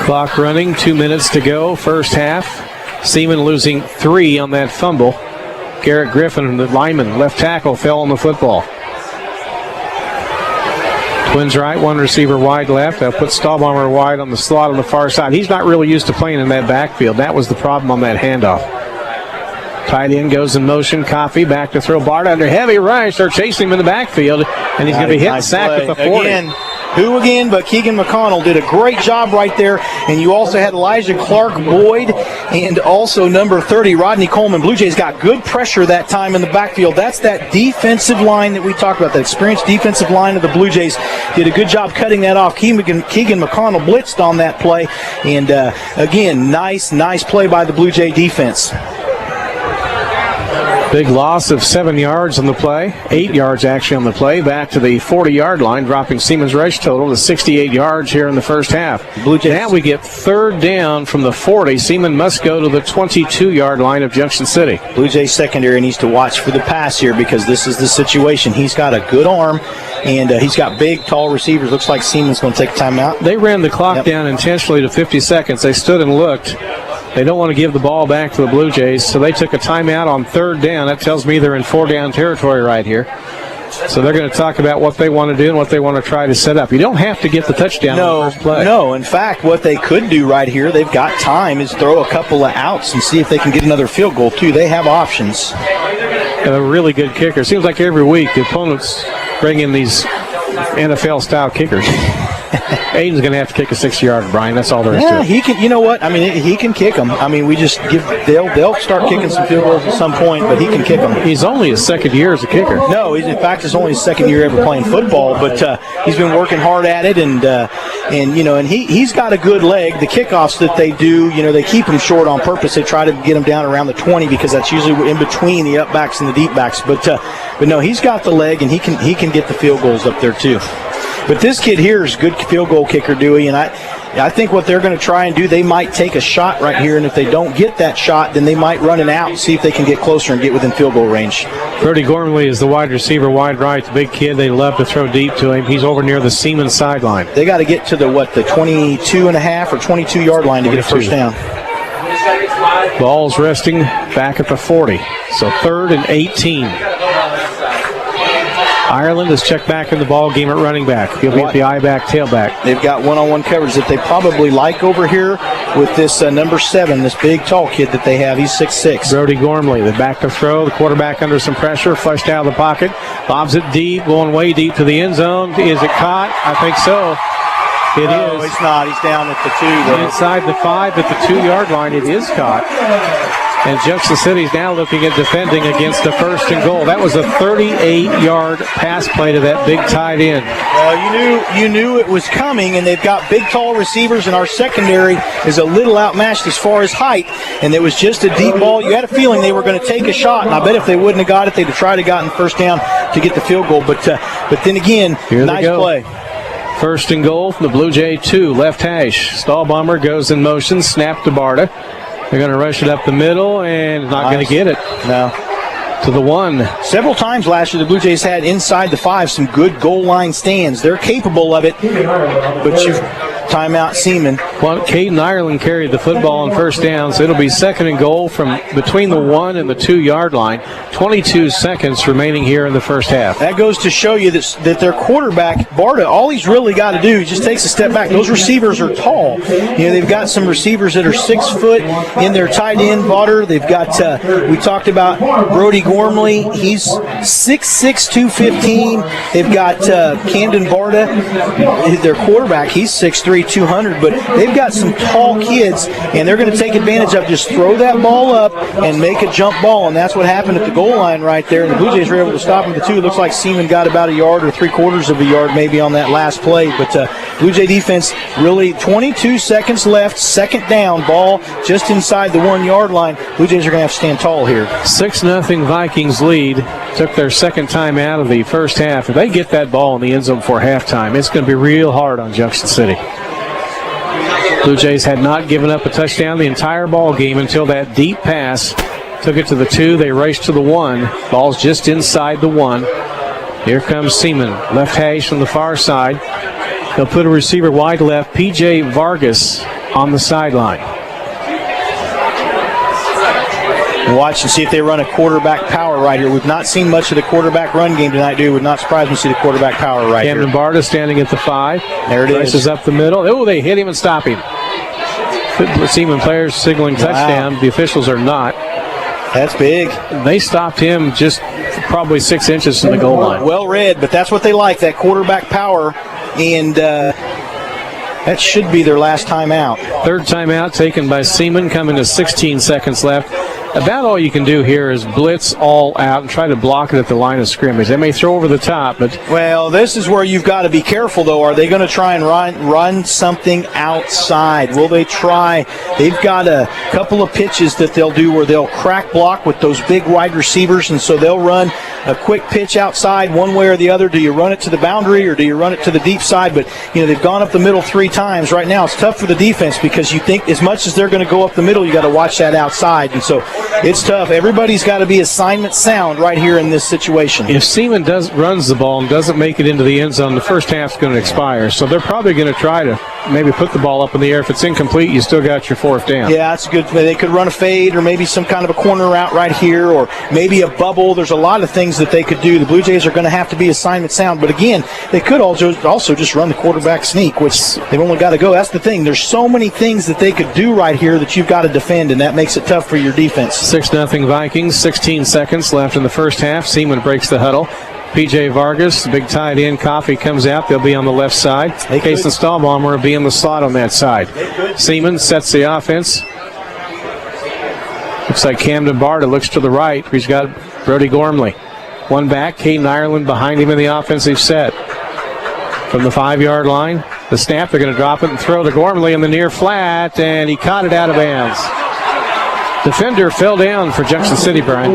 clock running, 2 minutes to go, first half. Seaman losing 3 on that fumble. Garrett Griffin, the lineman, left tackle, fell on the football. Twins right, 1 receiver wide left. They'll put Stahlbomber wide on the slot on the far side. He's not really used to playing in that backfield. That was the problem on that handoff. Tight end goes in motion. Coffee back to throw. Barta under heavy rush. They're chasing him in the backfield, and he's going to be hit and sacked at the 40. Who again but Keegan McConnell did a great job right there. And you also had Elijah Clark Boyd and also number 30, Rodney Coleman. Blue Jays got good pressure that time in the backfield. That's that defensive line that we talked about, that experienced defensive line of the Blue Jays. Did a good job cutting that off. Keegan McConnell blitzed on that play. And again, nice play by the Blue Jay defense. Big loss of 7 yards on the play, 8 yards actually on the play, back to the 40-yard line, dropping Seaman's rush total to 68 yards here in the first half. Blue Jays. Now we get 3rd down from the 40. Seaman must go to the 22-yard line of Junction City. Blue Jays secondary needs to watch for the pass here because this is the situation. He's got a good arm, and he's got big, tall receivers. Looks like Seaman's going to take a timeout. They ran the clock down intentionally to 50 seconds. They stood and looked. They don't want to give the ball back to the Blue Jays, so they took a timeout on 3rd down. That tells me they're in 4-down territory right here. So they're going to talk about what they want to do and what they want to try to set up. You don't have to get the touchdown on the first play. No, in fact, what they could do right here, they've got time, is throw a couple of outs and see if they can get another field goal, too. They have options. A really good kicker. Seems like every week the opponents bring in these NFL-style kickers. Aiden's going to have to kick a 6-yarder, Brian. That's all there is to it. He can. You know what? I mean, he can kick them. I mean, we just they'll start kicking some field goals at some point, but he can kick them. He's only his second year as a kicker. No, in fact, it's only his second year ever playing football, but he's been working hard at it, and he's got a good leg. The kickoffs that they do, they keep him short on purpose. They try to get him down around the 20 because that's usually in between the up backs and the deep backs. But no, he's got the leg, and he can get the field goals up there too. But this kid here is a good field goal kicker, Dewey, and I think what they're going to try and do, they might take a shot right here, and if they don't get that shot, then they might run it out and see if they can get closer and get within field goal range. Brody Gormley is the wide receiver, wide right, the big kid. They love to throw deep to him. He's over near the Seaman sideline. They got to get to the 22.5 or 22-yard line to get a first down. Ball's resting back at the 40, so 3rd and 18. Ireland is checked back in the ball game at running back. He'll be at the I-back, tailback. They've got one-on-one coverage that they probably like over here with this number 7, this big, tall kid that they have. He's 6'6". Brody Gormley, the back to throw. The quarterback under some pressure, flushed out of the pocket. Lobs it deep, going way deep to the end zone. Is it caught? I think so. It is. No, it's not. He's down at the 2. Though. Inside the 5 at the 2-yard line. It is caught. And Junction City's now looking at defending against a 1st and goal. That was a 38-yard pass play to that big tight end. Well, you knew it was coming, and they've got big, tall receivers, and our secondary is a little outmatched as far as height, and it was just a deep ball. You had a feeling they were going to take a shot, and I bet if they wouldn't have got it, they'd have tried to gotten first down to get the field goal. But then again, nice play. 1st and goal from the Blue Jay 2, left hash. Stahlbomber goes in motion, snap to Barta. They're going to rush it up the middle and not going to get it. No. To the 1. Several times last year, the Blue Jays had inside the 5 some good goal line stands. They're capable of it, but you've timeout Seaman. Well, Caden Ireland carried the football on first down, so it'll be 2nd and goal from between the 1 and the 2-yard line. 22 seconds remaining here in the first half. That goes to show you that their quarterback, Barta, all he's really got to do, he just takes a step back. Those receivers are tall. They've got some receivers that are 6 foot in their tight end, Barta. They've got, we talked about Brody Gormley. He's 6'6", 215. They've got Camden Barta, their quarterback. He's 6'3", 200. But they've got some tall kids, and they're going to take advantage of just throw that ball up and make a jump ball, and that's what happened at the goal line right there. And the Blue Jays were able to stop him at the 2. It looks like Seaman got about a yard or 3/4 of a yard maybe on that last play. But Blue Jay defense really 22 seconds left, 2nd down, ball just inside the 1-yard line. Blue Jays are going to have to stand tall here. 6-0 Vikings lead. Took their 2nd time out of the first half. If they get that ball in the end zone before halftime, it's going to be real hard on Junction City. Blue Jays had not given up a touchdown the entire ball game until that deep pass. Took it to the 2. They raced to the 1. Ball's just inside the 1. Here comes Seaman. Left hash on the far side. They'll put a receiver wide left. P.J. Vargas on the sideline. Watch and see if they run a quarterback power right here. We've not seen much of the quarterback run game tonight, dude. Would not surprise me to see the quarterback power right here. Camden Barta standing at the 5. There it is. Price is up the middle. Oh, they hit him and stop him. Seaman players signaling touchdown. The officials are not. That's big. They stopped him just probably 6 inches from the goal line. Well read, but that's what they like, that quarterback power. And that should be their last timeout. 3rd timeout taken by Seaman, coming to 16 seconds left. About all you can do here is blitz all out and try to block it at the line of scrimmage. They may throw over the top, but... Well, this is where you've got to be careful, though. Are they going to try and run something outside? Will they try? They've got a couple of pitches that they'll do where they'll crack block with those big wide receivers, and so they'll run a quick pitch outside one way or the other. Do you run it to the boundary or do you run it to the deep side? But, they've gone up the middle 3 times. Right now it's tough for the defense because you think as much as they're going to go up the middle, you got to watch that outside. And so it's tough. Everybody's got to be assignment sound right here in this situation. If Seaman runs the ball and doesn't make it into the end zone, the first half's going to expire. So they're probably going to try to maybe put the ball up in the air. If it's incomplete, you still got your 4th down. Yeah, that's good. They could run a fade or maybe some kind of a corner route right here or maybe a bubble. There's a lot of things that they could do. The Blue Jays are going to have to be assignment sound. But again, they could also just run the quarterback sneak, which they've only got to go. That's the thing. There's so many things that they could do right here that you've got to defend, and that makes it tough for your defense. 6-0 Vikings, 16 seconds left in the first half. Seaman breaks the huddle. P.J. Vargas, the big tight end. Coffee comes out. They'll be on the left side. Case and Stahlbaumer will be in the slot on that side. Seaman sets the offense. Looks like Camden Barta looks to the right. He's got Brody Gormley. One back. Caden Ireland behind him in the offensive set. From the 5-yard line, the snap, they're going to drop it and throw to Gormley in the near flat, and he caught it out of bounds. Defender fell down for Junction City, Brian.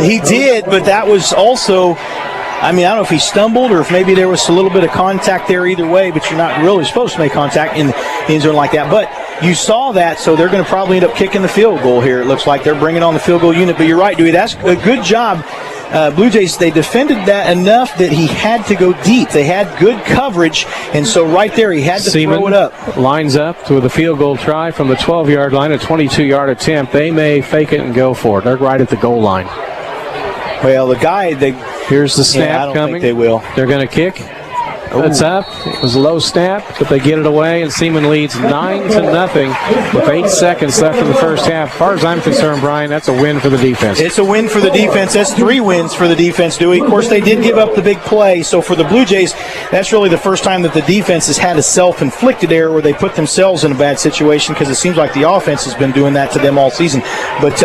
He did, but that was also, I don't know if he stumbled or if maybe there was a little bit of contact there either way, but you're not really supposed to make contact in the end zone like that. But you saw that, so they're going to probably end up kicking the field goal here. It looks like they're bringing on the field goal unit, but you're right, Dewey. That's a good job. Blue Jays, they defended that enough that he had to go deep. They had good coverage, and so right there he had to Seaman throw it up. Lines up with a field goal try from the 12-yard line, a 22-yard attempt. They may fake it and go for it. They're right at the goal line. Well, the guy, here's the snap I don't coming. think they will. They're going to kick. It's up. It was a low snap, but they get it away, and Seaman leads 9-0 with 8 seconds left in the first half. As far as I'm concerned, Brian, that's a win for the defense. It's a win for the defense. That's 3 wins for the defense, Dewey. Of course, they did give up the big play, so for the Blue Jays, that's really the first time that the defense has had a self-inflicted error where they put themselves in a bad situation, because it seems like the offense has been doing that to them all season. But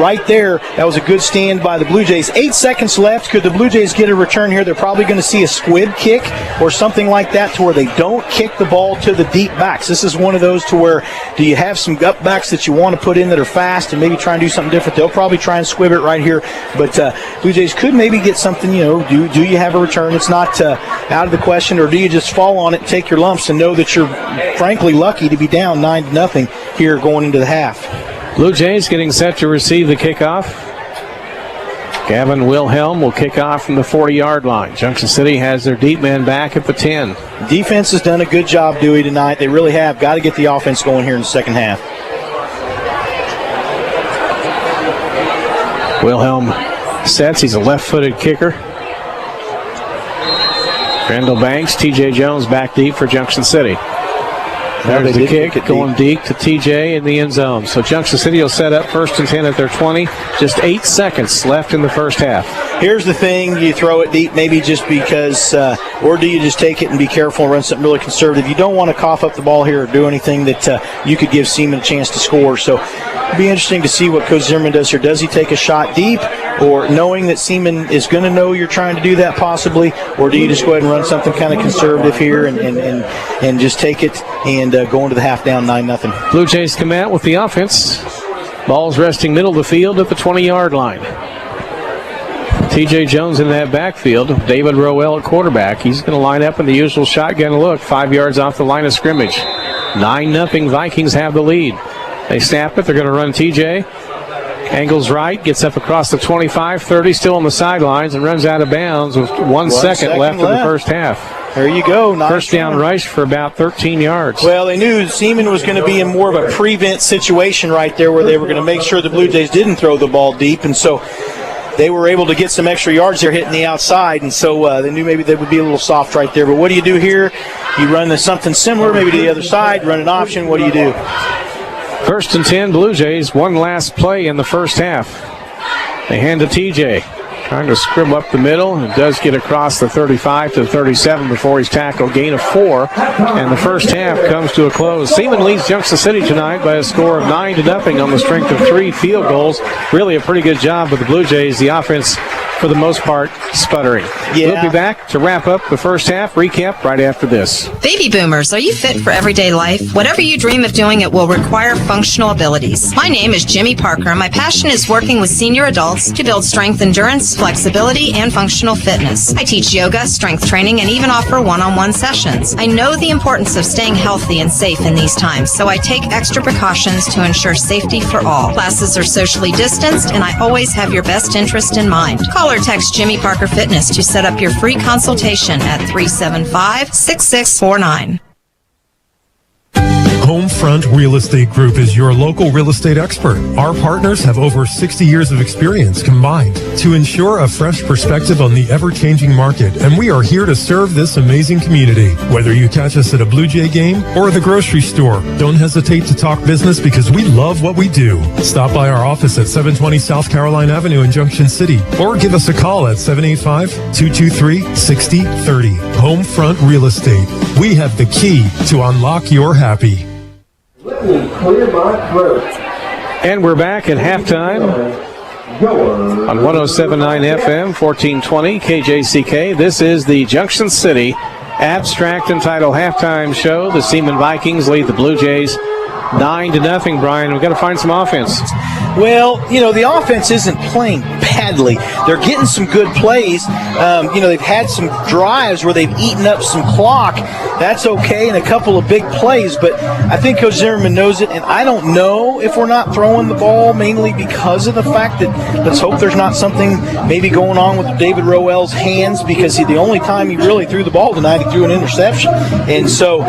right there, that was a good stand by the Blue Jays. 8 seconds left. Could the Blue Jays get a return here? They're probably going to see a squib kick or something like that to where they don't kick the ball to the deep backs. This is one of those to where, do you have some gut backs that you want to put in that are fast and maybe try and do something different? They'll probably try and squib it right here. But Blue Jays could maybe get something, do you have a return? It's not out of the question, or do you just fall on it and take your lumps and know that you're frankly lucky to be down 9-0 here going into the half? Blue Jays getting set to receive the kickoff. Gavin Wilhelm will kick off from the 40-yard line. Junction City has their deep man back at the 10. Defense has done a good job, Dewey, tonight. They really have. Got to get the offense going here in the second half. Wilhelm sets. He's a left-footed kicker. Randall Banks, T.J. Jones back deep for Junction City. There's the kick going deep to TJ in the end zone. So Junction City will set up 1st and 10 at their 20. Just 8 seconds left in the first half. Here's the thing. You throw it deep maybe just because, or do you just take it and be careful and run something really conservative? You don't want to cough up the ball here or do anything that you could give Seaman a chance to score. So it'll be interesting to see what Coach Zimmerman does here. Does he take a shot deep, or knowing that Seaman is going to know you're trying to do that possibly, or do you just go ahead and run something kind of conservative here and just take it and go into the half down 9-0? Blue Jays come out with the offense. Ball's resting middle of the field at the 20-yard line. T.J. Jones in that backfield. David Rowell at quarterback. He's going to line up in the usual shotgun look, 5 yards off the line of scrimmage. 9-0 Vikings have the lead. They snap it. They're going to run T.J. Angles right, gets up across the 25-30, still on the sidelines, and runs out of bounds with 1 second left in the first half. There you go. Nice first down rush for about 13 yards. Well, they knew Seaman was going to be in more of a prevent situation right there where they were going to make sure the Blue Jays didn't throw the ball deep, and so they were able to get some extra yards there hitting the outside, and so they knew maybe they would be a little soft right there. But what do you do here? You run something similar, maybe to the other side, run an option. What do you do? 1st and 10 Blue Jays, one last play in the first half. They hand to TJ, trying to scrim up the middle, and does get across the 35 to the 37 before he's tackled. Gain of 4, and the first half comes to a close. Seaman leads Junction City tonight by a score of 9-0 on the strength of 3 field goals. Really a pretty good job with the Blue Jays. The offense, for the most part, sputtering. Yeah. We'll be back to wrap up the first half. Recap right after this. Baby boomers, are you fit for everyday life? Whatever you dream of doing, it will require functional abilities. My name is Jimmy Parker, and my passion is working with senior adults to build strength, endurance, flexibility, and functional fitness. I teach yoga, strength training, and even offer one-on-one sessions. I know the importance of staying healthy and safe in these times, so I take extra precautions to ensure safety for all. Classes are socially distanced, and I always have your best interest in mind. Call or text Jimmy Parker Fitness to set up your free consultation at 375-6649. Homefront Real Estate Group is your local real estate expert. Our partners have over 60 years of experience combined to ensure a fresh perspective on the ever-changing market, and we are here to serve this amazing community. Whether you catch us at a Blue Jay game or the grocery store, don't hesitate to talk business because we love what we do. Stop by our office at 720 South Caroline Avenue in Junction City, or give us a call at 785-223-6030. Homefront Real Estate. We have the key to unlock your happy. Let me clear my throat. And we're back at halftime on 107.9 FM, 1420 KJCK. This is the Junction City Abstract and Title Halftime Show. The Seaman Vikings lead the Blue Jays 9-0, Brian. We've got to find some offense. Well, the offense isn't playing badly. They're getting some good plays. They've had some drives where they've eaten up some clock. That's okay, and a couple of big plays. But I think Coach Zimmerman knows it, and I don't know if we're not throwing the ball mainly because of the fact that let's hope there's not something maybe going on with David Rowell's hands, because the only time he really threw the ball tonight, he threw an interception. And so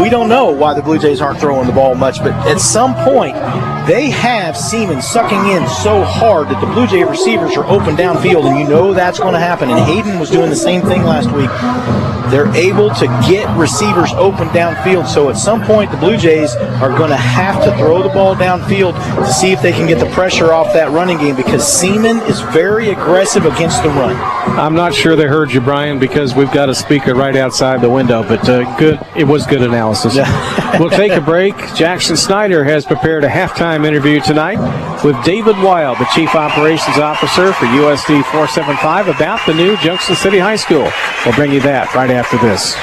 we don't know why the Blue Jays aren't throwing the ball much. But at some point, they have Seaman sucking in so hard that the Blue Jay receivers are open downfield, and that's going to happen. And Hayden was doing the same thing last week. They're able to get receivers open downfield. So at some point, the Blue Jays are going to have to throw the ball downfield to see if they can get the pressure off that running game, because Seaman is very aggressive against the run. I'm not sure they heard you, Brian, because we've got a speaker right outside the window, but good. It was good analysis. We'll take a break. Jackson Snyder has prepared a halftime interview tonight with David Wild, the Chief Operations Officer for USD 475, about the new Junction City High School. We'll bring you that right after this.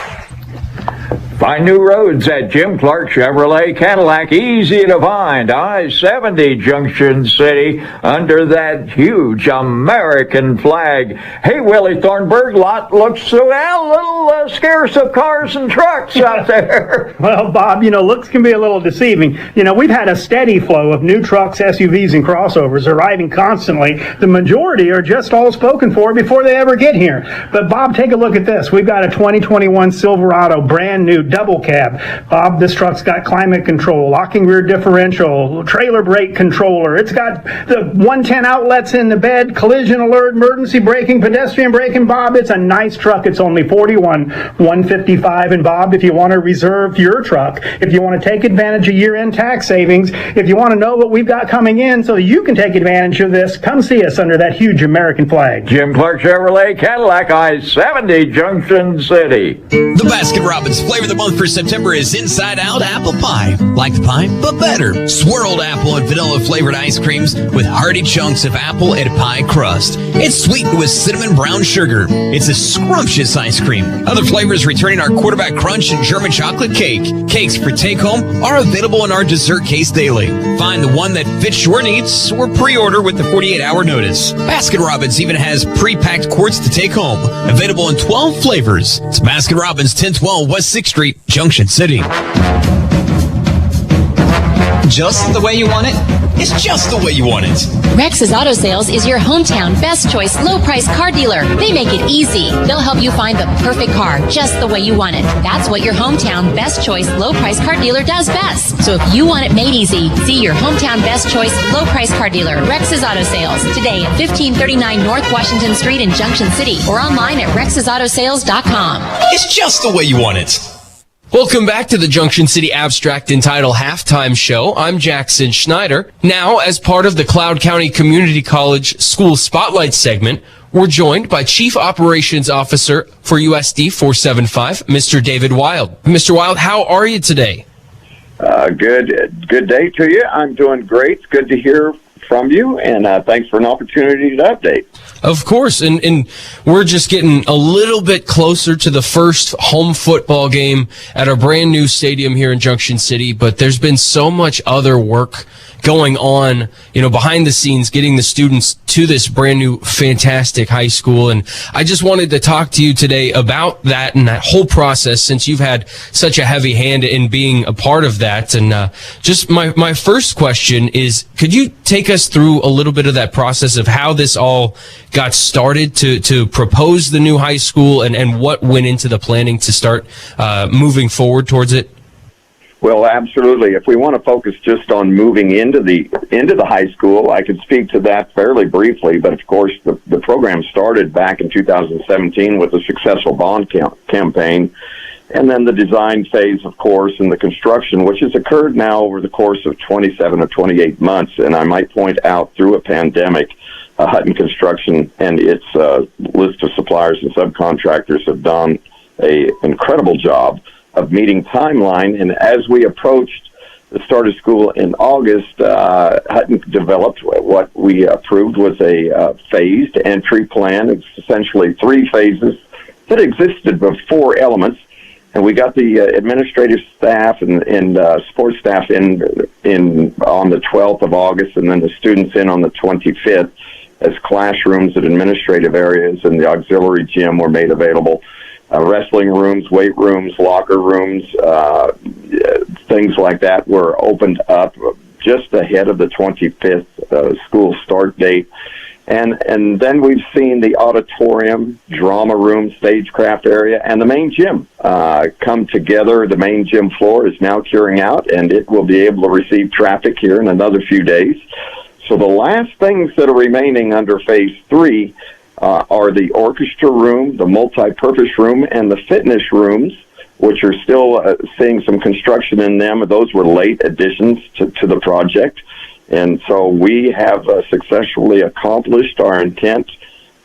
Find new roads at Jim Clark Chevrolet Cadillac. Easy to find. I-70 Junction City under that huge American flag. Hey, Willie Thornburg, lot looks a little scarce of cars and trucks out there. Well, Bob, looks can be a little deceiving. We've had a steady flow of new trucks, SUVs, and crossovers arriving constantly. The majority are just all spoken for before they ever get here. But, Bob, take a look at this. We've got a 2021 Silverado, brand new, double cab. Bob, this truck's got climate control, locking rear differential, trailer brake controller. It's got the 110 outlets in the bed, collision alert, emergency braking, pedestrian braking. Bob, it's a nice truck. It's only $41,155. And Bob, if you want to reserve your truck, if you want to take advantage of year-end tax savings, if you want to know what we've got coming in so you can take advantage of this, come see us under that huge American flag. Jim Clark Chevrolet Cadillac, I-70 Junction City. The Baskin-Robbins flavor of the month for September is Inside Out Apple Pie. Like the pie, but better. Swirled apple and vanilla flavored ice creams with hearty chunks of apple and pie crust. It's sweetened with cinnamon brown sugar. It's a scrumptious ice cream. Other flavors returning are quarterback crunch and German chocolate cake. Cakes for take home are available in our dessert case daily. Find the one that fits your needs or pre-order with the 48-hour notice. Baskin-Robbins even has pre-packed quarts to take home. Available in 12 flavors. It's Baskin-Robbins, 1012 West 6th Street, Junction City. Just the way you want it? It's just the way you want it. Rex's Auto Sales is your hometown best choice low price car dealer. They make it easy. They'll help you find the perfect car just the way you want it. That's what your hometown best choice low price car dealer does best. So if you want it made easy, see your hometown best choice low price car dealer, Rex's Auto Sales, today at 1539 North Washington Street in Junction City, or online at rexsautosales.com. It's just the way you want it. Welcome back to the Junction City Abstract and Title Halftime Show. I'm Jackson Schneider. Now, as part of the Cloud County Community College School Spotlight segment, we're joined by Chief Operations Officer for USD 475, Mr. David Wild. Mr. Wild, how are you today? Good day to you. I'm doing great. It's good to hear from you, and thanks for an opportunity to update. Of course, and we're just getting a little bit closer to the first home football game at our brand new stadium here in Junction City, but there's been so much other work going on, behind the scenes, getting the students to this brand new, fantastic high school. And I just wanted to talk to you today about that and that whole process, since you've had such a heavy hand in being a part of that. And just my first question is, could you take us through a little bit of that process of how this all got started to propose the new high school and what went into the planning to start moving forward towards it? Well, absolutely. If we want to focus just on moving into the high school, I could speak to that fairly briefly. But of course, the program started back in 2017 with a successful bond campaign, and then the design phase, of course, and the construction, which has occurred now over the course of 27 or 28 months. And I might point out, through a pandemic, Hutton Construction and its list of suppliers and subcontractors have done an incredible job of meeting timeline. And as we approached the start of school in August, Hutton developed what we approved was a phased entry plan. It's essentially 3 phases that existed with 4 elements. And we got the administrative staff and support staff in on the 12th of August, and then the students in on the 25th, as classrooms and administrative areas and the auxiliary gym were made available. Wrestling rooms, weight rooms, locker rooms, things like that were opened up just ahead of the 25th school start date. And then we've seen the auditorium, drama room, stagecraft area, and the main gym come together. The main gym floor is now curing out, and it will be able to receive traffic here in another few days. So the last things that are remaining under Phase 3 are the orchestra room, the multi-purpose room, and the fitness rooms, which are still seeing some construction in them. Those were late additions to the project. And so we have successfully accomplished our intent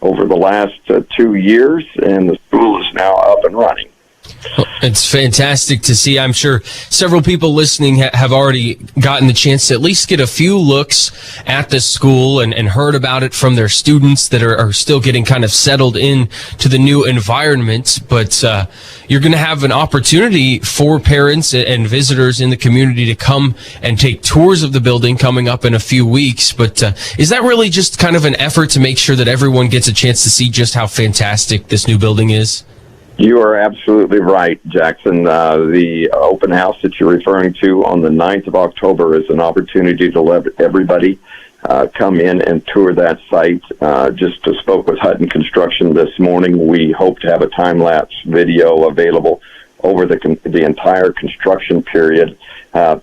over the last 2 years, and the school is now up and running. It's fantastic to see. I'm sure several people listening have already gotten the chance to at least get a few looks at the school and heard about it from their students that are still getting kind of settled in to the new environment. But you're going to have an opportunity for parents and visitors in the community to come and take tours of the building coming up in a few weeks. But is that really just kind of an effort to make sure that everyone gets a chance to see just how fantastic this new building is? You are absolutely right, Jackson. The open house that you're referring to on the 9th of October is an opportunity to let everybody come in and tour that site. Just spoke with Hutton Construction this morning. We hope to have a time-lapse video available over the entire construction period,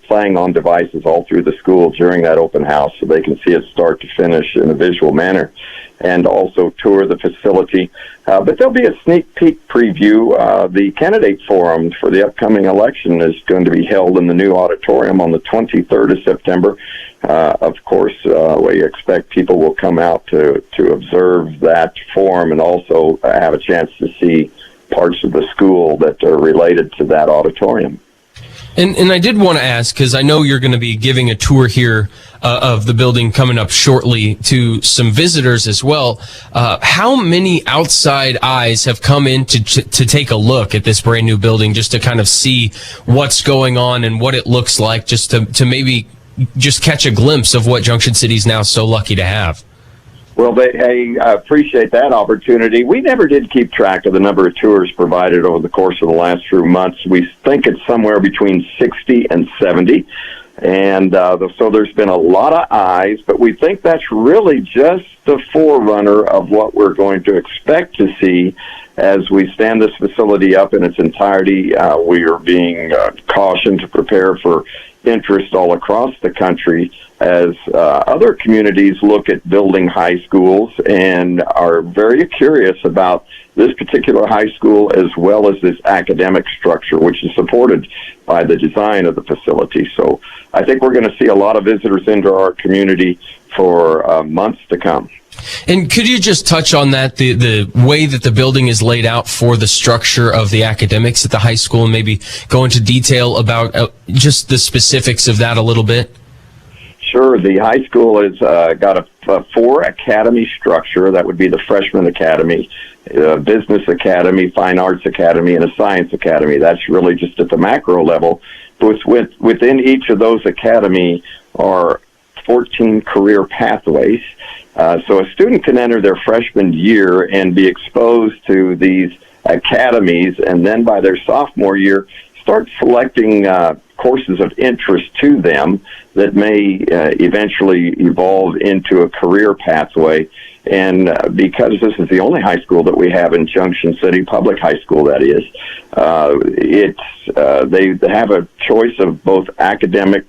playing on devices all through the school during that open house so they can see it start to finish in a visual manner, and also tour the facility. But there'll be a sneak peek preview. The candidate forum for the upcoming election is going to be held in the new auditorium on the 23rd of September. Of course, we expect people will come out to observe that forum and also have a chance to see parts of the school that are related to that auditorium. And I did want to ask, because I know you're going to be giving a tour here of the building coming up shortly to some visitors as well. How many outside eyes have come in to take a look at this brand new building, just to kind of see what's going on and what it looks like, just to maybe just catch a glimpse of what Junction City's now so lucky to have? Well, I appreciate that opportunity. We never did keep track of the number of tours provided over the course of the last few months. We think it's somewhere between 60 and 70. And so there's been a lot of eyes, but we think that's really just the forerunner of what we're going to expect to see as we stand this facility up in its entirety. We are being cautioned to prepare for interest all across the country as other communities look at building high schools and are very curious about this particular high school, as well as this academic structure, which is supported by the design of the facility. So I think we're going to see a lot of visitors into our community for months to come. And could you just touch on that, the way that the building is laid out for the structure of the academics at the high school, and maybe go into detail about just the specifics of that a little bit? Sure. The high school has got a 4-academy structure. That would be the freshman academy, business academy, fine arts academy, and a science academy. That's really just at the macro level. But within each of those academy are 14 career pathways. So a student can enter their freshman year and be exposed to these academies, and then by their sophomore year, start selecting courses of interest to them that may eventually evolve into a career pathway. And because this is the only high school that we have in Junction City, public high school that is, they have a choice of both academic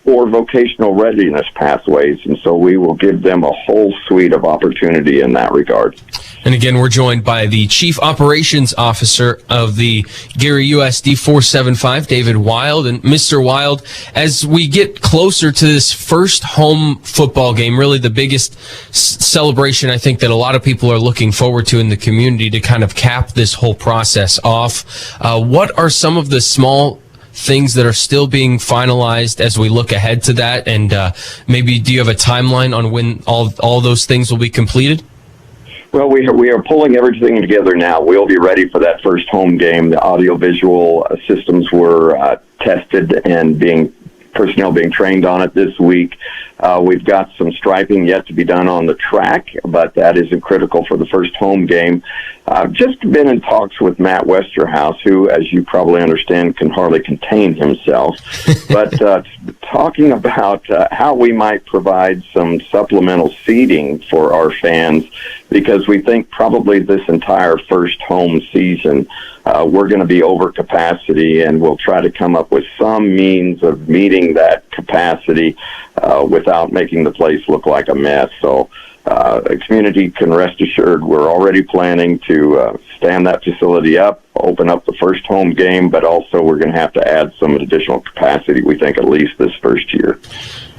or vocational readiness pathways, and so we will give them a whole suite of opportunity in that regard. And again, we're joined by the Chief Operations Officer of the Gary USD 475, David Wild. And Mr. Wild, as we get closer to this first home football game, really the biggest celebration I think that a lot of people are looking forward to in the community to kind of cap this whole process off, what are some of the small things that are still being finalized as we look ahead to that? And maybe do you have a timeline on when all those things will be completed? Well, we are pulling everything together now. We'll be ready for that first home game. The audiovisual systems were tested and personnel being trained on it this week. We've got some striping yet to be done on the track, but that isn't critical for the first home game. I've just been in talks with Matt Westerhouse, who, as you probably understand, can hardly contain himself, but talking about how we might provide some supplemental seating for our fans, because we think probably this entire first home season we're going to be over capacity, and we'll try to come up with some means of meeting that capacity without making the place look like a mess. So the community can rest assured we're already planning to stand that facility up, open up the first home game, but also we're going to have to add some additional capacity, we think, at least this first year.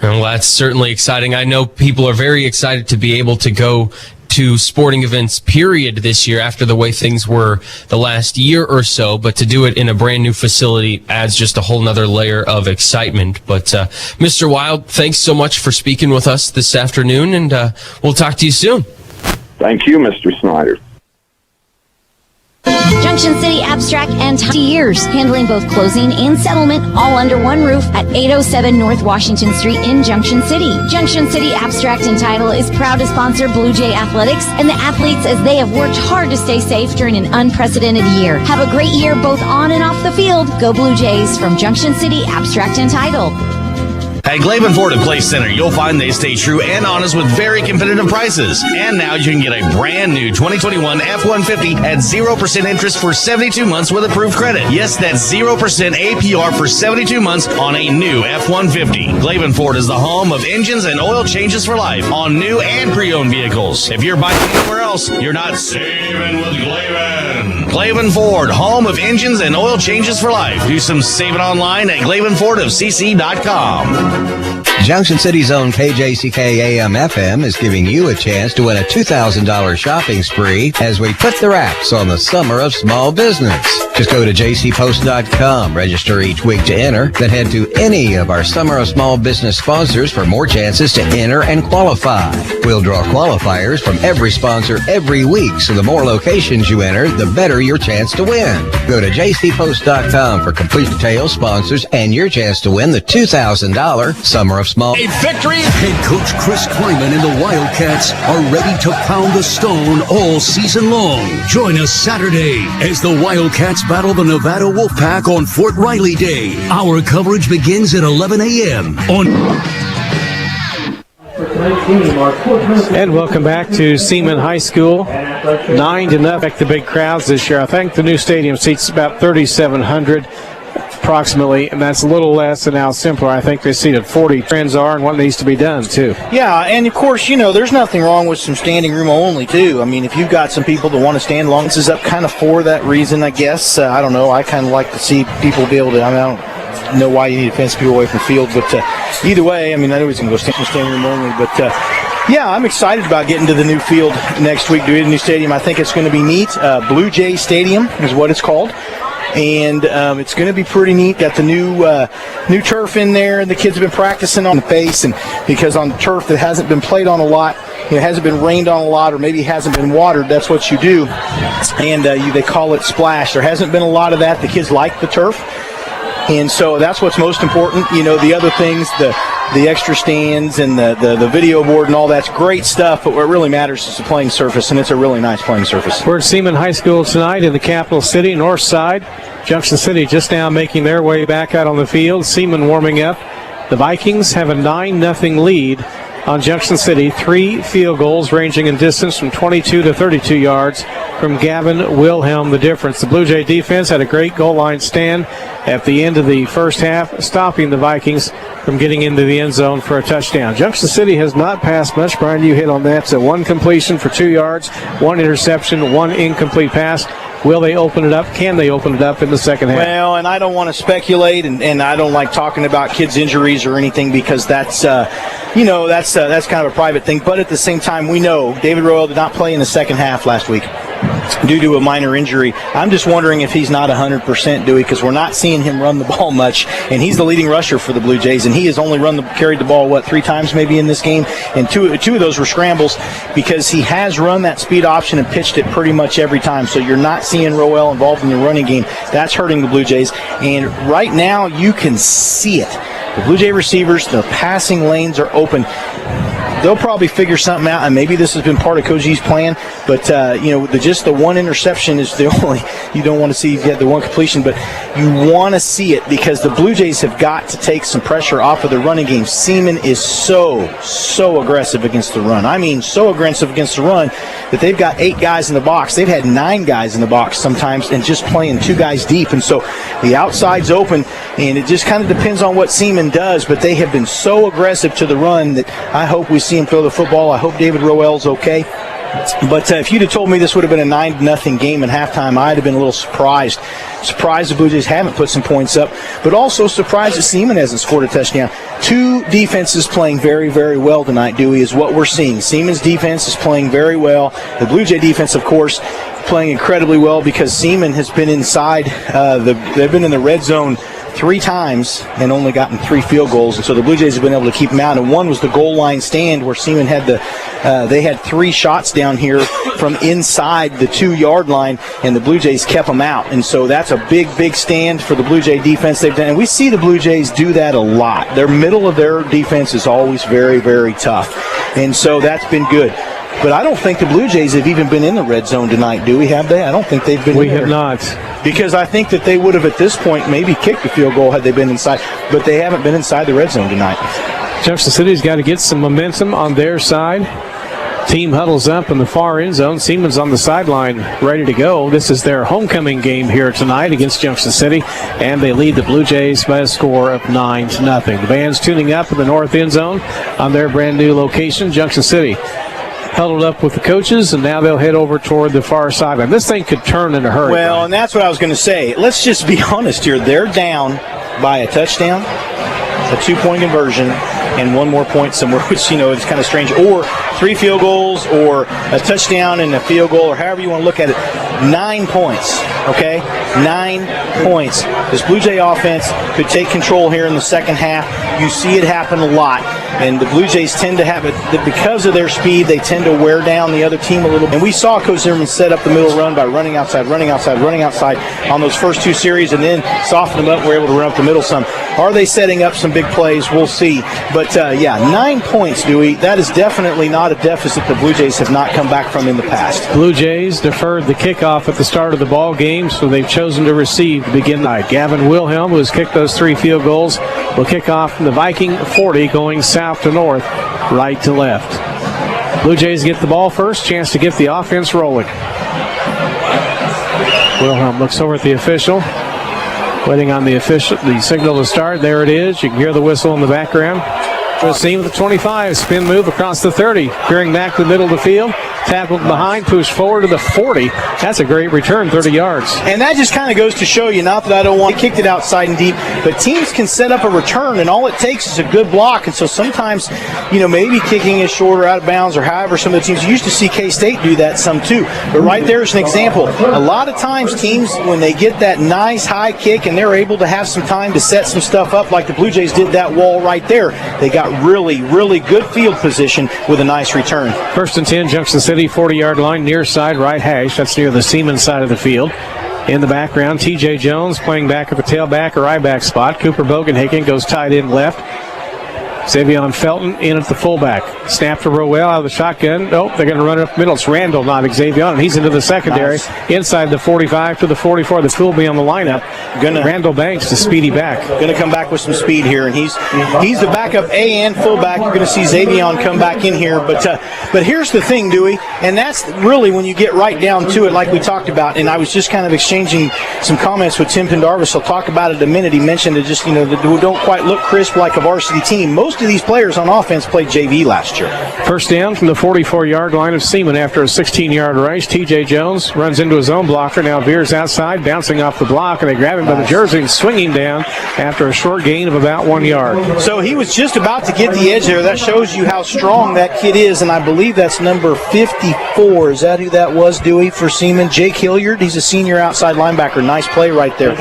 Well, that's certainly exciting. I know people are very excited to be able to go to sporting events, period, this year after the way things were the last year or so, but to do it in a brand new facility adds just a whole nother layer of excitement. But Mr. Wild, thanks so much for speaking with us this afternoon, and we'll talk to you soon. Thank you, Mr. Snyder. Junction City Abstract and 20 years, handling both closing and settlement all under one roof at 807 North Washington Street in Junction City. Junction City Abstract and Title is proud to sponsor Blue Jay athletics and the athletes as they have worked hard to stay safe during an unprecedented year. Have a great year both on and off the field. Go Blue Jays from Junction City Abstract and Title. At Glaven Ford and Place Center, you'll find they stay true and honest with very competitive prices. And now you can get a brand new 2021 F-150 at 0% interest for 72 months with approved credit. Yes, that's 0% APR for 72 months on a new F-150. Glaven Ford is the home of engines and oil changes for life on new and pre-owned vehicles. If you're buying anywhere else, you're not saving with Glaven. Glaven Ford, home of engines and oil changes for life. Do some saving online at glavenfordofcc.com. Junction City's own KJCK AM/FM is giving you a chance to win a $2,000 shopping spree as we put the wraps on the summer of small business. Just go to jcpost.com, register each week to enter, then head to any of our Summer of Small Business sponsors for more chances to enter and qualify. We'll draw qualifiers from every sponsor every week, so the more locations you enter, the better your chance to win. Go to jcpost.com for complete details, sponsors, and your chance to win the $2,000 Summer of Small. A victory! Head coach Chris Kleiman and the Wildcats are ready to pound the stone all season long. Join us Saturday as the Wildcats battle the Nevada Wolfpack on Fort Riley Day. Our coverage begins at 11 a.m. on... And welcome back to Seaman High School. 9-0. Back the big crowds this year. I think the new stadium seats about 3,700 approximately, and that's a little less than Al Simpler. I think they seated 40. Trends are, and what needs to be done too. Yeah, and of course, there's nothing wrong with some standing room only too. I mean, if you've got some people that want to stand long, this is up kind of for that reason, I guess. I don't know. I kind of like to see people be able to. I don't know why you need to fence people away from the field, but either way, I mean, I know he's going to go standing room only, but yeah, I'm excited about getting to the new field next week, the new stadium. I think it's going to be neat. Blue Jay Stadium is what it's called. And it's going to be pretty neat. Got the new turf in there, and the kids have been practicing on the face, and because on the turf that hasn't been played on a lot, it hasn't been rained on a lot, or maybe hasn't been watered. That's what you do, and they call it splash. There hasn't been a lot of that. The kids like the turf, and so that's what's most important. The other things, the extra stands and the video board and all that's great stuff, but what really matters is the playing surface, and it's a really nice playing surface. We're at Seaman High School tonight in the capital city, north side. Junction City just now making their way back out on the field. Seaman warming up. The Vikings have a 9-0 lead on Junction City. 3 field goals ranging in distance from 22 to 32 yards from Gavin Wilhelm, the difference. The Blue Jay defense had a great goal line stand at the end of the first half, stopping the Vikings from getting into the end zone for a touchdown. Junction City has not passed much. Brian, you hit on that. So 1 completion for 2 yards, 1 interception, 1 incomplete pass. Will they open it up? Can they open it up in the second half? Well, and I don't want to speculate, and I don't like talking about kids' injuries or anything because that's kind of a private thing. But at the same time, we know David Royal did not play in the second half last week due to a minor injury. I'm just wondering if he's not 100%, Dewey, because we're not seeing him run the ball much, and he's the leading rusher for the Blue Jays, and he has only carried the ball, 3 times maybe in this game, and two of those were scrambles because he has run that speed option and pitched it pretty much every time, so you're not seeing Roel involved in the running game. That's hurting the Blue Jays, and right now you can see it. The Blue Jay receivers, their passing lanes are open. They'll probably figure something out, and maybe this has been part of Coach G's plan, but, just the 1 interception is the only, you don't want to see you get the 1 completion, but you want to see it because the Blue Jays have got to take some pressure off of the running game. Seaman is so aggressive against the run. I mean, so aggressive against the run that they've got 8 guys in the box. They've had 9 guys in the box sometimes and just playing 2 guys deep, and so the outside's open, and it just kind of depends on what Seaman does, but they have been so aggressive to the run that I hope we see him throw the football. I hope David Roel's okay. But if you'd have told me this would have been a 9-0 game at halftime, I'd have been a little surprised. Surprised the Blue Jays haven't put some points up, but also surprised that Seaman hasn't scored a touchdown. 2 defenses playing very, very well tonight, Dewey, is what we're seeing. Seaman's defense is playing very well. The Blue Jay defense, of course, playing incredibly well because Seaman has been inside. They've been in the red zone 3 times and only gotten 3 field goals, and so the Blue Jays have been able to keep them out. And one was the goal line stand where Seaman had they had 3 shots down here from inside the 2-yard line, and the Blue Jays kept them out. And so that's a big stand for the Blue Jay defense they've done. And we see the Blue Jays do that a lot. Their middle of their defense is always very, very tough, and so that's been good. But I don't think the Blue Jays have even been in the red zone tonight, do we? Have they? I don't think they've been. We have not. Because I think that they would have at this point maybe kicked the field goal had they been inside, but they haven't been inside the red zone tonight. Junction City's got to get some momentum on their side. Team huddles up in the far end zone. Seaman's on the sideline ready to go. This is their homecoming game here tonight against Junction City, and they lead the Blue Jays by a score of 9-0. The band's tuning up in the north end zone on their brand new location, Junction City. Huddled up with the coaches, and now they'll head over toward the far sideline. This thing could turn in a hurry. Well, and that's what I was going to say. Let's just be honest here. They're down by a touchdown, a 2-point conversion, and 1 more point somewhere, which, it's kind of strange. Or 3 field goals, or a touchdown and a field goal, or however you want to look at it. 9 points, okay? 9 points. This Blue Jay offense could take control here in the second half. You see it happen a lot. And the Blue Jays tend to have it, because of their speed, they tend to wear down the other team a little bit. And we saw Coach Zimmerman set up the middle run by running outside on those first 2 series, and then soften them up. We're able to run up the middle some. Are they setting up some big plays? We'll see. But, 9 points, Dewey. That is definitely not a deficit the Blue Jays have not come back from in the past. Blue Jays deferred the kickoff at the start of the ball game, so they've chosen to receive to begin the night. Gavin Wilhelm, who has kicked those 3 field goals, will kick off from the Viking 40, going south to north, right to left. Blue Jays get the ball first, chance to get the offense rolling. Wilhelm looks over at the official, waiting on the signal to start. There it is. You can hear the whistle in the background. Seam with the 25, spin move across the 30, veering back to the middle of the field, tackled behind, pushed forward to the 40. That's a great return, 30 yards. And that just kind of goes to show you, not that I don't want to kick it outside and deep, but teams can set up a return, and all it takes is a good block. And so sometimes, maybe kicking is short or out of bounds, or however some of the teams, you used to see K-State do that some too. But right there is an example. A lot of times teams, when they get that nice high kick and they're able to have some time to set some stuff up, like the Blue Jays did that wall right there, they got really, really good field position with a nice return. 1st and 10, Junction City, 40-yard line, near side, right hash. That's near the Seaman side of the field. In the background, T.J. Jones playing back at the tailback or I-back spot. Cooper Bogenhagen goes tight end left. Xavier Felton in at the fullback. Snap to Rowell out of the shotgun. Nope, they're going to run it up middle. It's Randall, not Xavier, and he's into the secondary. Nice. Inside the 45 to the 44. The tool be on the lineup. Randall Banks to speedy back. Going to come back with some speed here, and he's the backup A and fullback. You're going to see Xavier come back in here, but here's the thing, Dewey, and that's really when you get right down to it, like we talked about. And I was just kind of exchanging some comments with Tim Pendarvis. I'll talk about it in a minute. He mentioned it just, that don't quite look crisp like a varsity team. Most of these players on offense played JV last year. First down from the 44-yard line of Seaman after a 16-yard rush. TJ Jones runs into his own blocker, now veers outside, bouncing off the block, and they grab him by the jersey and swing him down after a short gain of about 1 yard. So he was just about to get the edge there. That shows you how strong that kid is, and I believe that's number 54. Is that who that was, Dewey, for Seaman? Jake Hilliard. He's a senior outside linebacker. Nice play right there.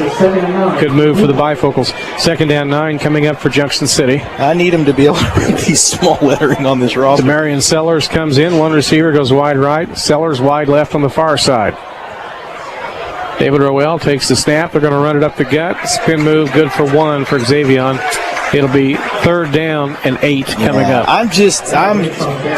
Good move for the bifocals. Second down 9 coming up for Junction City. I need him to be able to read these small lettering on this roster. Demarion Sellers comes in. One receiver goes wide right. Sellers wide left on the far side. David Rowell takes the snap. They're going to run it up the gut. Spin move, good for 1 for Xavier. It'll be third down and 8 coming up. I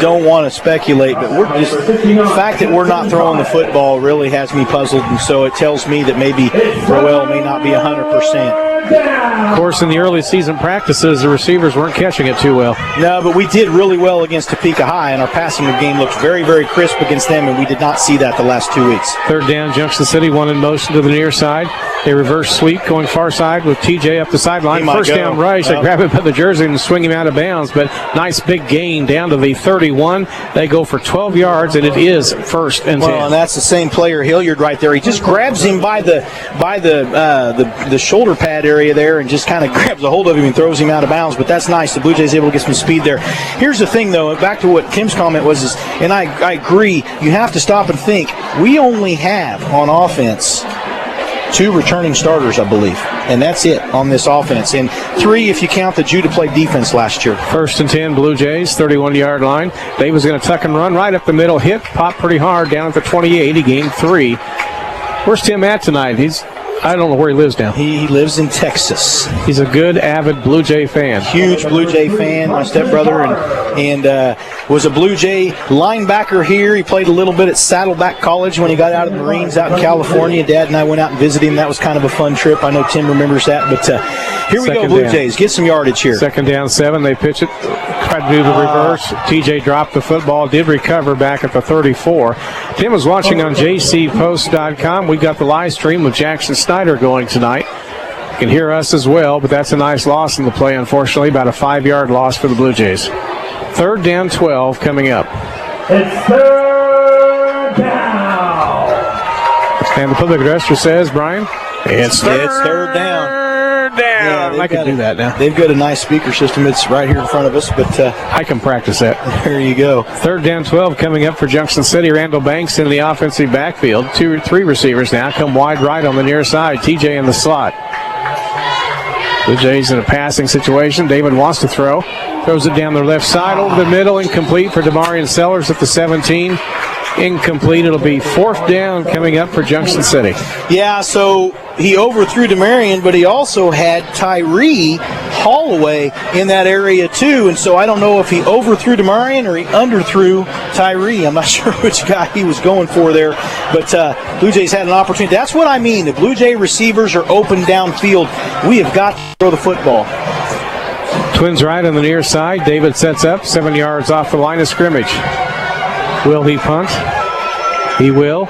don't want to speculate, but the fact that we're not throwing the football really has me puzzled, and so it tells me that maybe Rowell may not be 100%. Of course, in the early season practices, the receivers weren't catching it too well. No, but we did really well against Topeka High, and our passing game looked very, very crisp against them, and we did not see that the last 2 weeks. Third down, Junction City, one in motion to the near side. They reverse sweep going far side with TJ up the sideline. First down rush. They grab him by the jersey and swing him out of bounds, but nice big gain down to the 31. They go for 12 yards, and it is first and 10. Well, and that's the same player, Hilliard, right there. He just grabs him by the shoulder pad area there and just kind of grabs a hold of him and throws him out of bounds. But that's nice. The Blue Jays able to get some speed there. Here's the thing, though. Back to what Tim's comment was, and I agree, you have to stop and think. We only have on offense 2 returning starters, I believe, and that's it on this offense. And 3 if you count the Judah played defense last year. First and 10, Blue Jays, 31-yard line. Davis going to tuck and run right up the middle. Hit, popped pretty hard down at the 28. He gained 3. Where's Tim at tonight? I don't know where he lives now. He lives in Texas. He's a good, avid Blue Jay fan. Huge Blue Jay fan. My stepbrother and was a Blue Jay linebacker here. He played a little bit at Saddleback College when he got out of the Marines out in California. Dad and I went out and visited him. That was kind of a fun trip. I know Tim remembers that. But here we go, Blue Jays. Get some yardage here. Second down 7. They pitch it. Tried to do the reverse. TJ dropped the football. Did recover back at the 34. Tim was watching on jcpost.com. We got the live stream with Jackson Snyder going tonight. You can hear us as well, but that's a nice loss in the play, unfortunately. About a 5-yard loss for the Blue Jays. Third down 12 coming up. It's third down. And the public addresser says, Brian, it's third down. Yeah, I can do that now. They've got a nice speaker system. It's right here in front of us, but I can practice that. There you go. Third down 12 coming up for Junction City. Randall Banks in the offensive backfield. 2 or 3 receivers now come wide right on the near side. TJ in the slot. Blue Jays in a passing situation. David wants to throw. Throws it down the left side over the middle. Incomplete for Demarion Sellers at the 17. Incomplete. It'll be fourth down coming up for Junction City. Yeah, so he overthrew Demarion, but he also had Tyree Holloway in that area too. And so I don't know if he overthrew Demarion or he underthrew Tyree. I'm not sure which guy he was going for there. But Blue Jays had an opportunity. That's what I mean. The Blue Jay receivers are open downfield. We have got to throw the football. Twins right on the near side. David sets up 7 yards off the line of scrimmage. Will he punt? He will.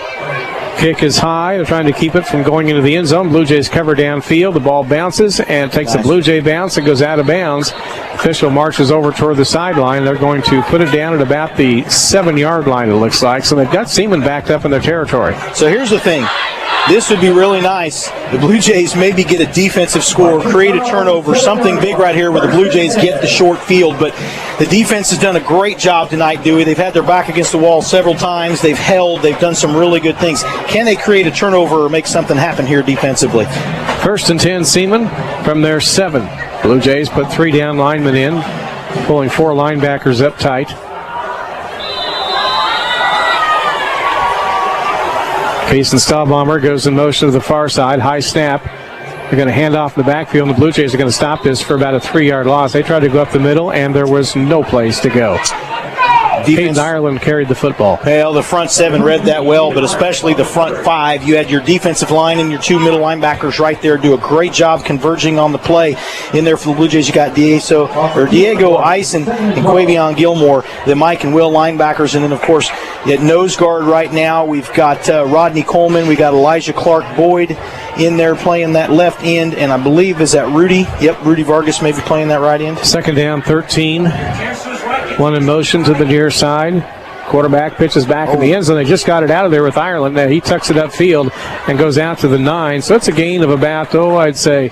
Kick is high. They're trying to keep it from going into the end zone. Blue Jays cover downfield. The ball bounces and takes a Blue Jay bounce and goes out of bounds. Official marches over toward the sideline. They're going to put it down at about the 7-yard line, it looks like. So they've got Seaman backed up in their territory. So here's the thing. This would be really nice. The Blue Jays maybe get a defensive score, create a turnover, something big right here where the Blue Jays get the short field. But the defense has done a great job tonight, Dewey. They've had their back against the wall several times. They've held. They've done some really good things. Can they create a turnover or make something happen here defensively? First and 10, Seaman from their 7. Blue Jays put 3 down linemen in, pulling 4 linebackers up tight. Payson Staubaumer goes in motion to the far side. High snap. They're going to hand off in the backfield, and the Blue Jays are going to stop this for about a 3-yard loss. They tried to go up the middle, and there was no place to go. Defense, Ireland carried the football. Well, the front 7 read that well, but especially the front 5. You had your defensive line and your 2 middle linebackers right there do a great job converging on the play. In there for the Blue Jays, you got Diego Eisen and Quavion Gilmore, the Mike and Will linebackers. And then, of course, at nose guard right now, we've got Rodney Coleman. We got Elijah Clark Boyd in there playing that left end. And I believe, is that Rudy? Yep, Rudy Vargas may be playing that right end. Second down, 13. One in motion to the near side. Quarterback pitches back in the end zone. They just got it out of there with Ireland. Now he tucks it upfield and goes out to the 9. So it's a gain of about, I'd say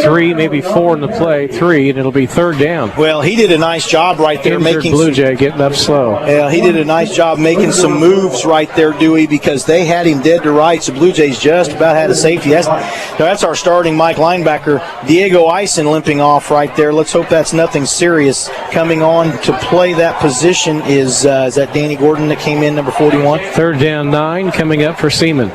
3, maybe 4 in the play. 3, and it'll be third down. Well, he did a nice job right there. Making Blue Jay getting up slow. Yeah, he did a nice job making some moves right there, Dewey, because they had him dead to rights. The Blue Jays just about had a safety. That's our starting Mike linebacker, Diego Eisen, limping off right there. Let's hope that's nothing serious. Coming on to play that position is that Danny Gordon that came in, number 41. Third down, 9 coming up for Seaman.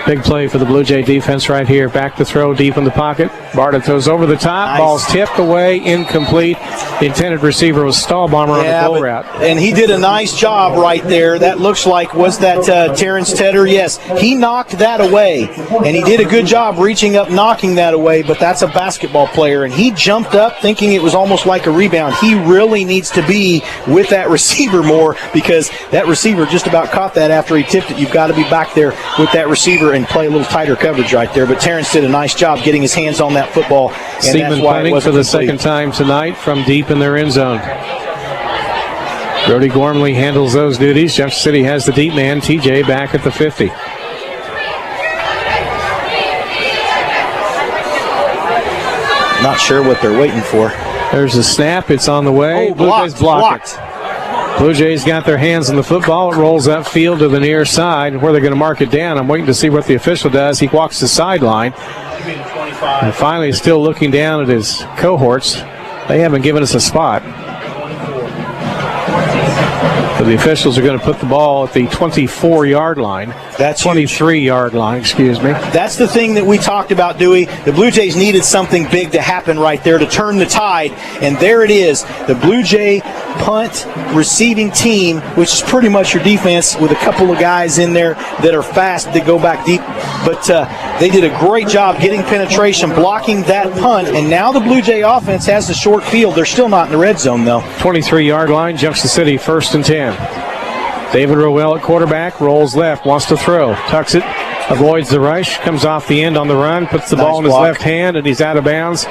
Big play for the Blue Jay defense right here. Back to throw deep in the pocket. Barta throws over the top. Nice. Ball's tipped away, incomplete. The intended receiver was Stahlbomber on the goal route. And he did a nice job right there. That looks like, was that Terrence Tedder? Yes, he knocked that away. And he did a good job reaching up, knocking that away, but that's a basketball player. And he jumped up thinking it was almost like a rebound. He really needs to be with that receiver more, because that receiver just about caught that after he tipped it. You've got to be back there with that receiver and play a little tighter coverage right there. But Terrence did a nice job getting his hands on that football. And Seaman punting for the second time tonight from deep in their end zone. Brody Gormley handles those duties. Junction City has the deep man, TJ, back at the 50. Not sure what they're waiting for. There's a snap. It's on the way. Blue Jays blocked. Blue Jays got their hands on the football. It rolls upfield to the near side. Where they're going to mark it down, I'm waiting to see what the official does. He walks the sideline. And finally, still looking down at his cohorts. They haven't given us a spot. So the officials are going to put the ball at the 24-yard line. That's 23-yard line, excuse me. That's the thing that we talked about, Dewey. The Blue Jays needed something big to happen right there to turn the tide, and there it is. The Blue Jay punt receiving team, which is pretty much your defense with a couple of guys in there that are fast, that go back deep. But they did a great job getting penetration, blocking that punt, and now the Blue Jay offense has the short field. They're still not in the red zone, though. 23-yard line, Junction City, 1st and 10. David Rowell at quarterback, rolls left, wants to throw, tucks it, avoids the rush, comes off the end on the run, puts the ball in his left hand, and he's out of bounds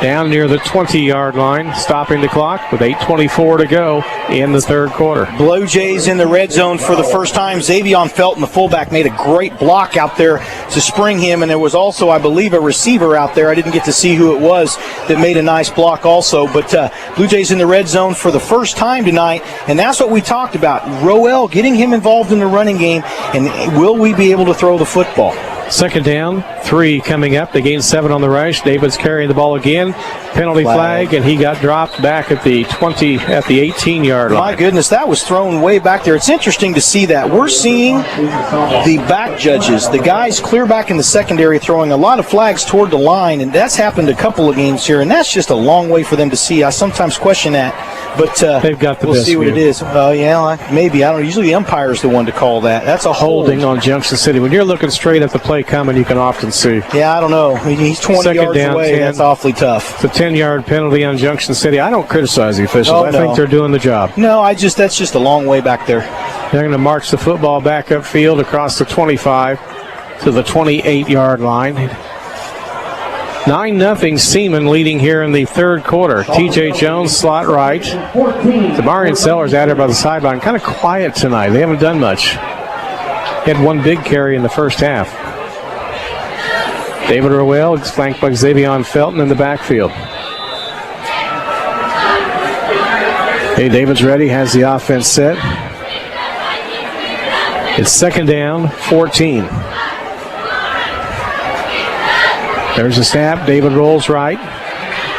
down near the 20-yard line, stopping the clock with 8:24 to go in the third quarter. Blue Jays in the red zone for the first time. Xavion Felton, the fullback, made a great block out there to spring him, and there was also, I believe, a receiver out there. I didn't get to see who it was that made a nice block also, but Blue Jays in the red zone for the first time tonight, and that's what we talked about. Rowell, getting him involved in the running game, and will we be able to throw the football? Second down, 3 coming up. They gain 7 on the rush. David's carrying the ball again. Penalty flag, and he got dropped back at the 18-yard line. My goodness, that was thrown way back there. It's interesting to see that. We're seeing the back judges, the guys clear back in the secondary, throwing a lot of flags toward the line, and that's happened a couple of games here, and that's just a long way for them to see. I sometimes question that, but they've got the we'll best see what view. it is. Yeah, maybe. I don't know. Usually the umpire's the one to call that. That's a holding on Junction City. When you're looking straight at the play coming, you can often see. Yeah, I don't know. He's 20 yards away. 10. That's awfully tough. It's a 10-yard penalty on Junction City. I don't criticize the officials. I think they're doing the job. No, that's just a long way back there. They're going to march the football back upfield across the 25 to the 28-yard line. 9-0 Seaman leading here in the third quarter. T.J. Jones, slot right. Demarion Sellers out here by the sideline. Kind of quiet tonight. They haven't done much. He had one big carry in the first half. David Rowell is flanked by Xavion Felton in the backfield. Hey, David's ready, has the offense set. It's second down, 14. There's a snap. David rolls right.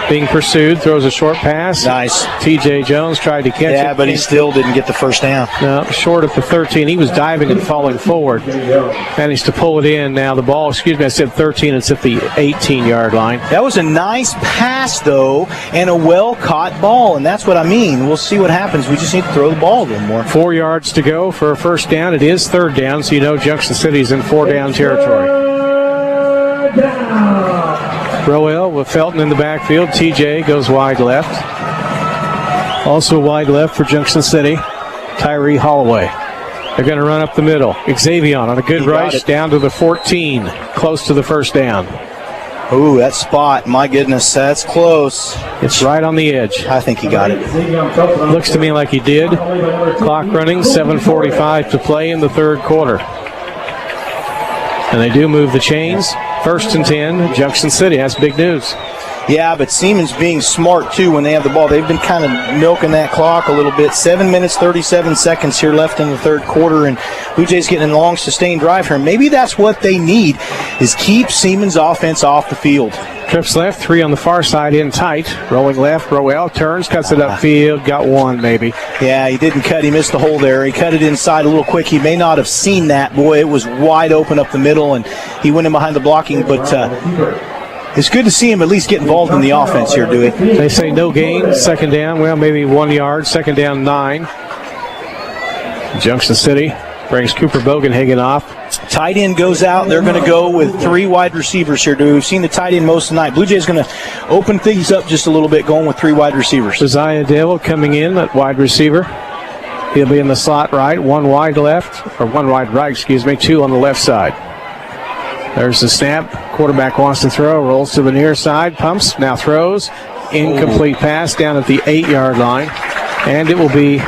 being pursued, throws a short pass. Nice. T.J. Jones tried to catch it. Yeah, but he still didn't get the first down. No, short of the 13. He was diving and falling forward. Managed to pull it in. Now the ball, I said 13. It's at the 18-yard line. That was a nice pass, though, and a well-caught ball, and that's what I mean. We'll see what happens. We just need to throw the ball a little more. 4 yards to go for a first down. It is third down, so you know Junction City's in 4-down territory. Roel with Felton in the backfield. TJ goes wide left. Also wide left for Junction City, Tyree Holloway. They're going to run up the middle. Xavier on a good rush down to the 14, close to the first down. Ooh, that spot, my goodness, that's close. It's right on the edge. I think he got it. Looks to me like he did. Clock running, 7:45 to play in the third quarter. And they do move the chains. First and 10, Junction City. That's big news. Yeah, but Seaman's being smart, too, when they have the ball. They've been kind of milking that clock a little bit. 7 minutes, 37 seconds here left in the third quarter, and Blue Jays getting a long, sustained drive here. Maybe that's what they need, is keep Seaman's offense off the field. Trips left, 3 on the far side, in tight. Rolling left, Roel turns, cuts it upfield, got 1 maybe. Yeah, he didn't cut. He missed the hole there. He cut it inside a little quick. He may not have seen that. Boy, it was wide open up the middle, and he went in behind the blocking, but it's good to see him at least get involved in the offense here, Dewey. They say no gain, second down, well, maybe 1 yard, second down 9. Junction City brings Cooper Bogenhagen off. Tight end goes out. They're going to go with 3 wide receivers here, Dewey. We've seen the tight end most tonight. Blue Jays going to open things up just a little bit, going with 3 wide receivers. Josiah Dale coming in at wide receiver. He'll be in the slot right, 1 wide left, or 1 wide right, 2 on the left side. There's the snap. Quarterback wants to throw, rolls to the near side, pumps, now throws. Incomplete pass down at the 8-yard line. And it will be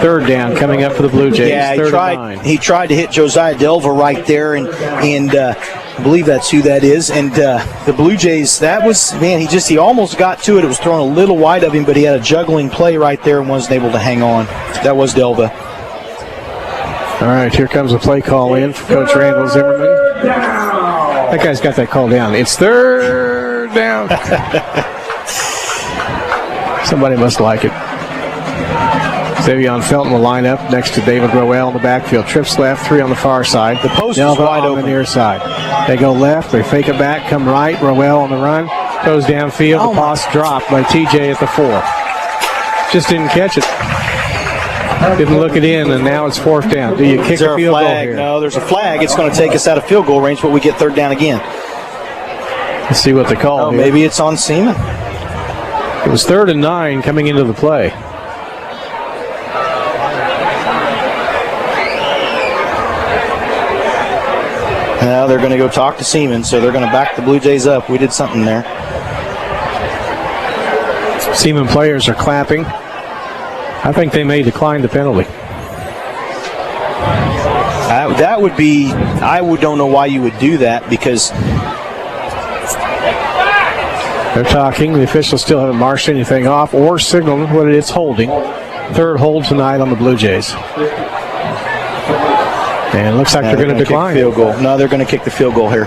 third down coming up for the Blue Jays. Yeah, he tried to hit Josiah Delva right there, and I believe that's who that is. And the Blue Jays, that was, man, he almost got to it. It was thrown a little wide of him, but he had a juggling play right there and wasn't able to hang on. That was Delva. All right, here comes a play call in for Coach Randall Zimmerman. That guy's got that call down. It's third down. Somebody must like it. Xavier Felton will line up next to David Roel in the backfield. Trips left, 3 on the far side. The post is wide open. On the near side. They go left, they fake it back, come right. Roel on the run, goes downfield. The pass dropped by TJ at the 4. Just didn't catch it. Didn't look it in, and now it's fourth down. Do you kick a field goal here? No, there's a flag. It's going to take us out of field goal range, but we get third down again. Let's see what they call here. Maybe it's on Seaman. It was 3rd and 9 coming into the play. Now they're going to go talk to Seaman, so they're going to back the Blue Jays up. We did something there. Seaman players are clapping. I think they may decline the penalty. That would be, don't know why you would do that, because they're talking. The officials still haven't marked anything off or signaled what it's holding. Third hold tonight on the Blue Jays. And it looks like they're going to decline. Field goal. No, they're going to kick the field goal here.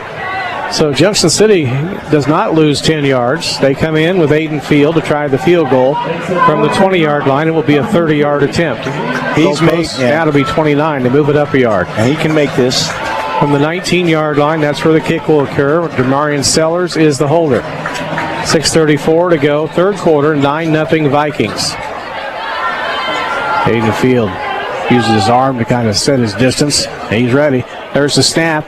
So Junction City does not lose 10 yards. They come in with Aiden Field to try the field goal from the 20-yard line. It will be a 30-yard attempt. He's made now to be 29 to move it up a yard. And he can make this. From the 19-yard line, that's where the kick will occur. Demarion Sellers is the holder. 6:34 to go, third quarter, 9-0 Vikings. Aiden Field uses his arm to kind of set his distance. He's ready. There's the snap.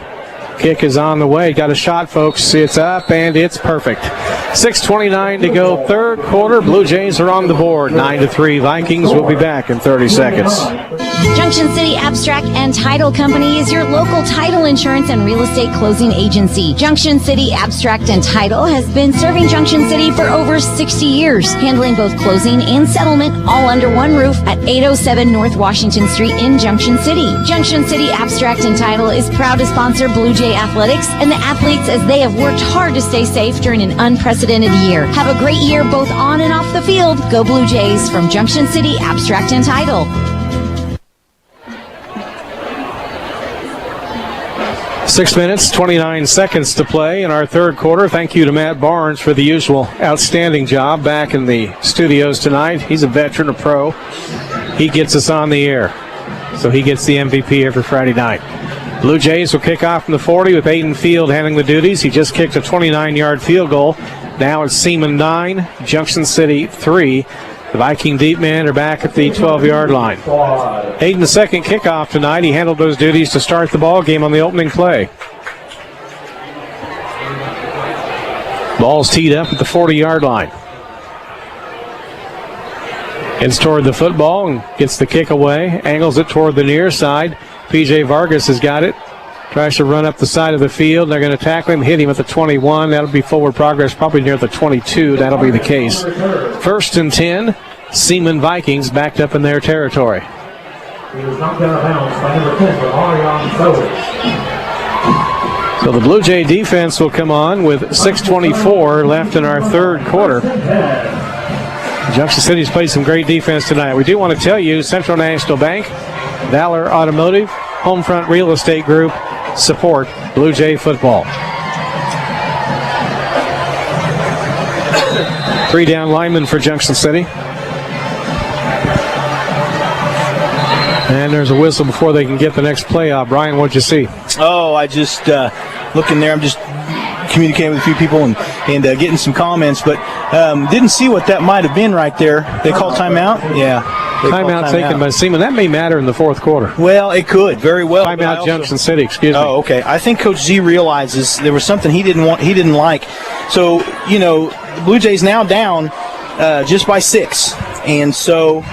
Kick is on the way. Got a shot, folks. It's up, and it's perfect. 6:29 to go, third quarter. Blue Jays are on the board. 9-3. Vikings will be back in 30 seconds. Junction City Abstract and Title Company is your local title insurance and real estate closing agency. Junction City Abstract and Title has been serving Junction City for over 60 years, handling both closing and settlement all under one roof at 807 North Washington Street in Junction City. Junction City Abstract and Title is proud to sponsor Blue Jay Athletics and the athletes as they have worked hard to stay safe during an unprecedented year. Have a great year both on and off the field. Go Blue Jays from Junction City Abstract and Title. 6 minutes, 29 seconds to play in our third quarter. Thank you to Matt Barnes for the usual outstanding job back in the studios tonight. He's a veteran, a pro. He gets us on the air, so he gets the MVP every Friday night. Blue Jays will kick off from the 40 with Aiden Field handling the duties. He just kicked a 29-yard field goal. Now it's Seaman 9, Junction City 3. The Viking deep men are back at the 12-yard line. Aiden's second kickoff tonight. He handled those duties to start the ball game on the opening play. Ball's teed up at the 40-yard line. Heads toward the football and gets the kick away. Angles it toward the near side. P.J. Vargas has got it. Tries to run up the side of the field. They're going to tackle him, hit him at the 21. That'll be forward progress, probably near the 22. That'll be the case. 1st and 10. Seaman Vikings backed up in their territory. So the Blue Jay defense will come on with 6:24 left in our third quarter. Junction City's played some great defense tonight. We do want to tell you Central National Bank, Valor Automotive, Homefront Real Estate Group support Blue Jay football. 3 down linemen for Junction City. And there's a whistle before they can get the next play out. Brian, what'd you see? Oh, I just looking there. I'm just communicating with a few people and getting some comments, but didn't see what that might have been right there. They called timeout? Yeah. Timeout taken by Seaman. That may matter in the fourth quarter. Well, it could very well. Timeout Junction City, excuse me. Oh, okay. I think Coach Z realizes there was something he didn't like. So, the Blue Jays now down just by 6. And so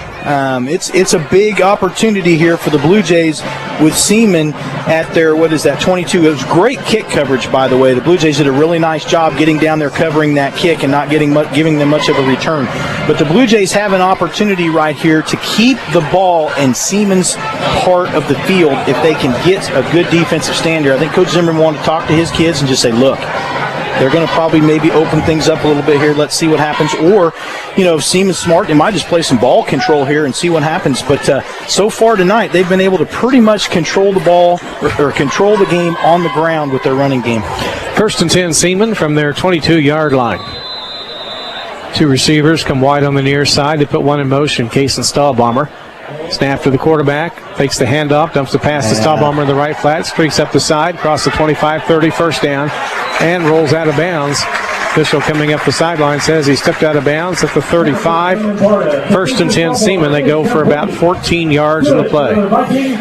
it's a big opportunity here for the Blue Jays with Seaman at their, 22. It was great kick coverage, by the way. The Blue Jays did a really nice job getting down there covering that kick and not giving them much of a return. But the Blue Jays have an opportunity right here to keep the ball in Seaman's part of the field if they can get a good defensive stand here. I think Coach Zimmerman wanted to talk to his kids and just say, look, they're going to probably maybe open things up a little bit here. Let's see what happens. Or, if Seaman's smart, they might just play some ball control here and see what happens. But so far tonight, they've been able to pretty much control the ball or control the game on the ground with their running game. 1st and 10, Seaman from their 22-yard line. 2 receivers come wide on the near side. They put one in motion, Case and Stahlbomber. Snap to the quarterback, takes the handoff, dumps the pass to Stahlbomber in the right flat, streaks up the side, across the 25-30, first down, and rolls out of bounds. Official coming up the sideline says he stepped out of bounds at the 35. 1st and 10, Seaman. They go for about 14 yards in the play.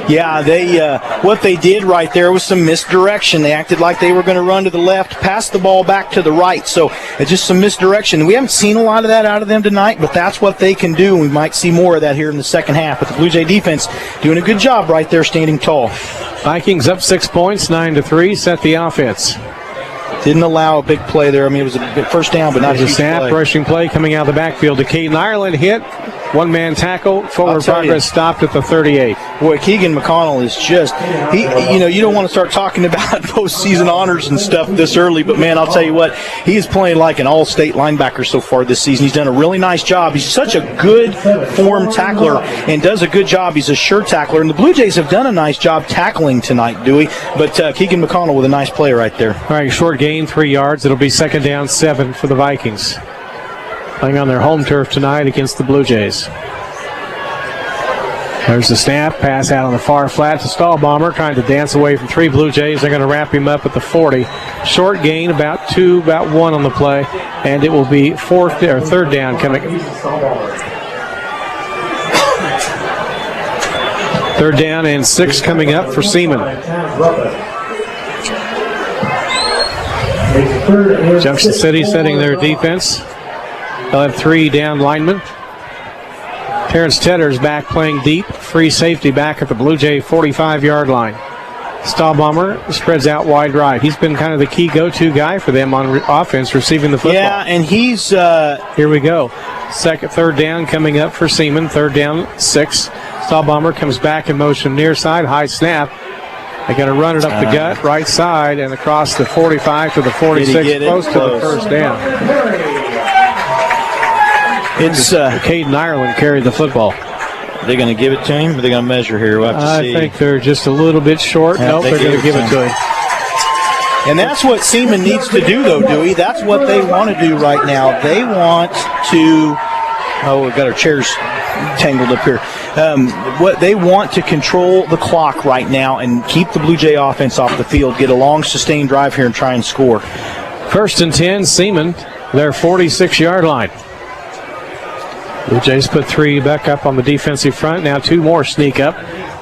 Yeah, what they did right there was some misdirection. They acted like they were going to run to the left, pass the ball back to the right. So it's just some misdirection. We haven't seen a lot of that out of them tonight, but that's what they can do. We might see more of that here in the second half. But the Blue Jay defense doing a good job right there, standing tall. Vikings up 6 points, 9-3, set the offense. Didn't allow a big play there. I mean, it was a first down, but not a huge snap, play. rushing play coming out of the backfield to Caden Ireland. Hit, one-man tackle, forward progress stopped at the 38. Boy, Keegan McConnell is just, you don't want to start talking about postseason honors and stuff this early, but man, I'll tell you what, he is playing like an all-state linebacker so far this season. He's done a really nice job. He's such a good form tackler and does a good job. He's a sure tackler, and the Blue Jays have done a nice job tackling tonight, Dewey, but Keegan McConnell with a nice play right there. All right, short gain, 3 yards. It'll be 2nd down, 7 for the Vikings. Playing on their home turf tonight against the Blue Jays. There's the snap, pass out on the far flat to Stahlbomber, trying to dance away from 3 Blue Jays. They're going to wrap him up at the 40. Short gain, about 1 on the play, and it will be 3rd down coming. 3rd down and 6 coming up for Seaman. Junction City setting their defense. They'll have 3 down linemen. Terrence Tedder's back playing deep. Free safety back at the Blue Jay 45-yard line. Stahlbomber spreads out wide right. He's been kind of the key go-to guy for them on offense, receiving the football. Yeah, and he's... Here we go. 3rd down coming up for Seaman. 3rd down, 6. Stahlbomber comes back in motion near side. High snap. They're going to run it up the gut, right side, and across the 45 to the 46, close to the first down. It's Caden Ireland carried the football. Are they going to give it to him? Or are they going to measure here? We'll have to see. I think they're just a little bit short. Nope, they're going to give it to him. And that's what Seaman needs to do, though, Dewey. That's what they want to do right now. They want to... Oh, we've got our chairs tangled up here. What they want to control the clock right now and keep the Blue Jay offense off the field, get a long, sustained drive here and try and score. 1st and 10, Seaman, their 46-yard line. Blue Jays put 3 back up on the defensive front. Now 2 more sneak up.